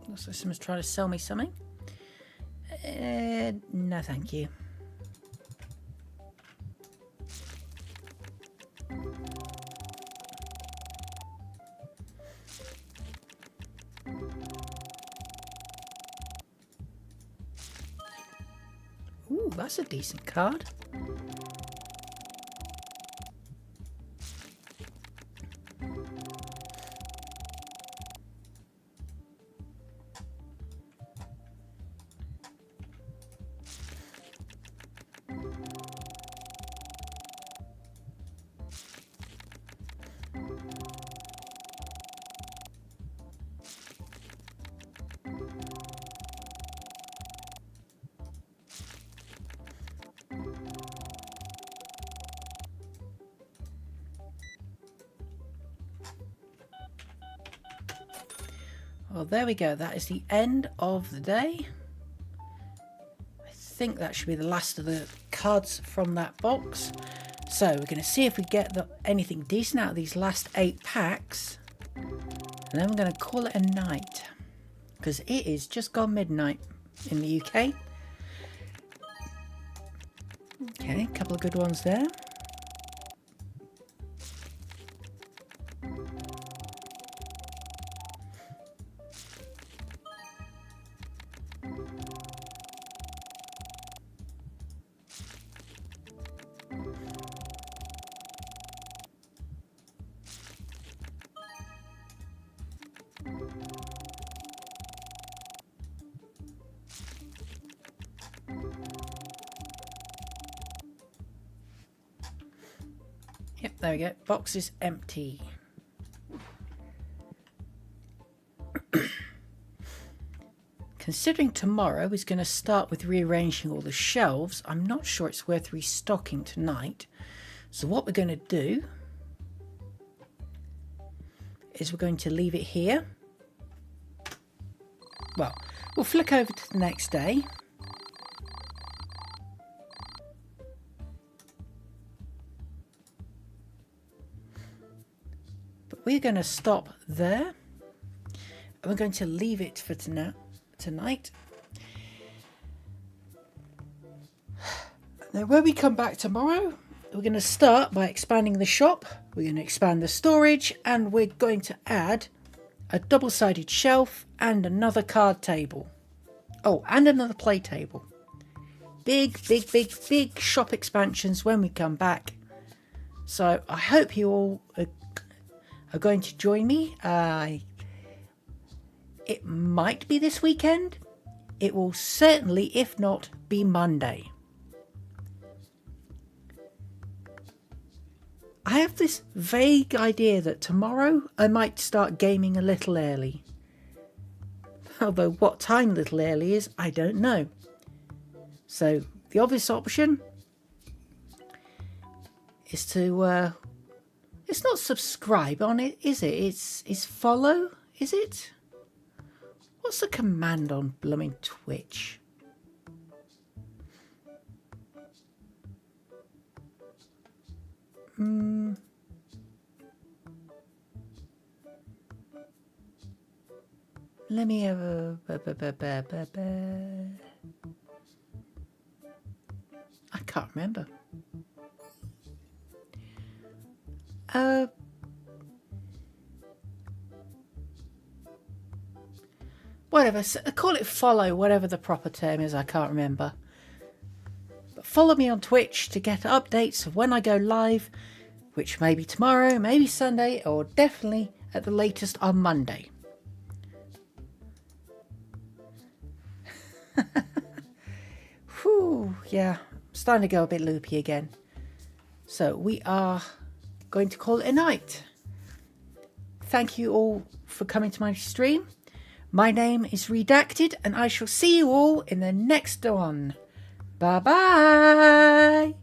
Looks like someone's trying to sell me something. No, thank you. Ooh, that's a decent card. Well, there we go. That is the end of the day. I think that should be the last of the cards from that box. So we're going to see if we get anything decent out of these last 8 packs. And then we're going to call it a night. Because it is just gone midnight in the UK. Okay, a couple of good ones there. Yep, there we go. Box is empty. Considering tomorrow is going to start with rearranging all the shelves, I'm not sure it's worth restocking tonight. So what we're going to do is we're going to leave it here. Well, we'll flick over to the next day. But we're going to stop there. And we're going to leave it for tonight. Now when we come back tomorrow, we're going to start by expanding the shop. We're going to expand the storage, and we're going to add a double-sided shelf and another card table. Oh, and another play table. Big shop expansions when we come back. So I hope you all are going to join me. It might be this weekend. It will certainly, if not, be Monday. I have this vague idea that tomorrow I might start gaming a little early. Although what time little early is, I don't know. So the obvious option is to, it's not subscribe on it, is it? It's follow, is it? What's the command on blooming Twitch? Let me have a... I can't remember. Whatever, call it follow, whatever the proper term is, I can't remember. But follow me on Twitch to get updates of when I go live, which may be tomorrow, maybe Sunday, or definitely at the latest on Monday. Whew, yeah, I'm starting to go a bit loopy again. So we are going to call it a night. Thank you all for coming to my stream. My name is Redacted, and I shall see you all in the next one. Bye bye.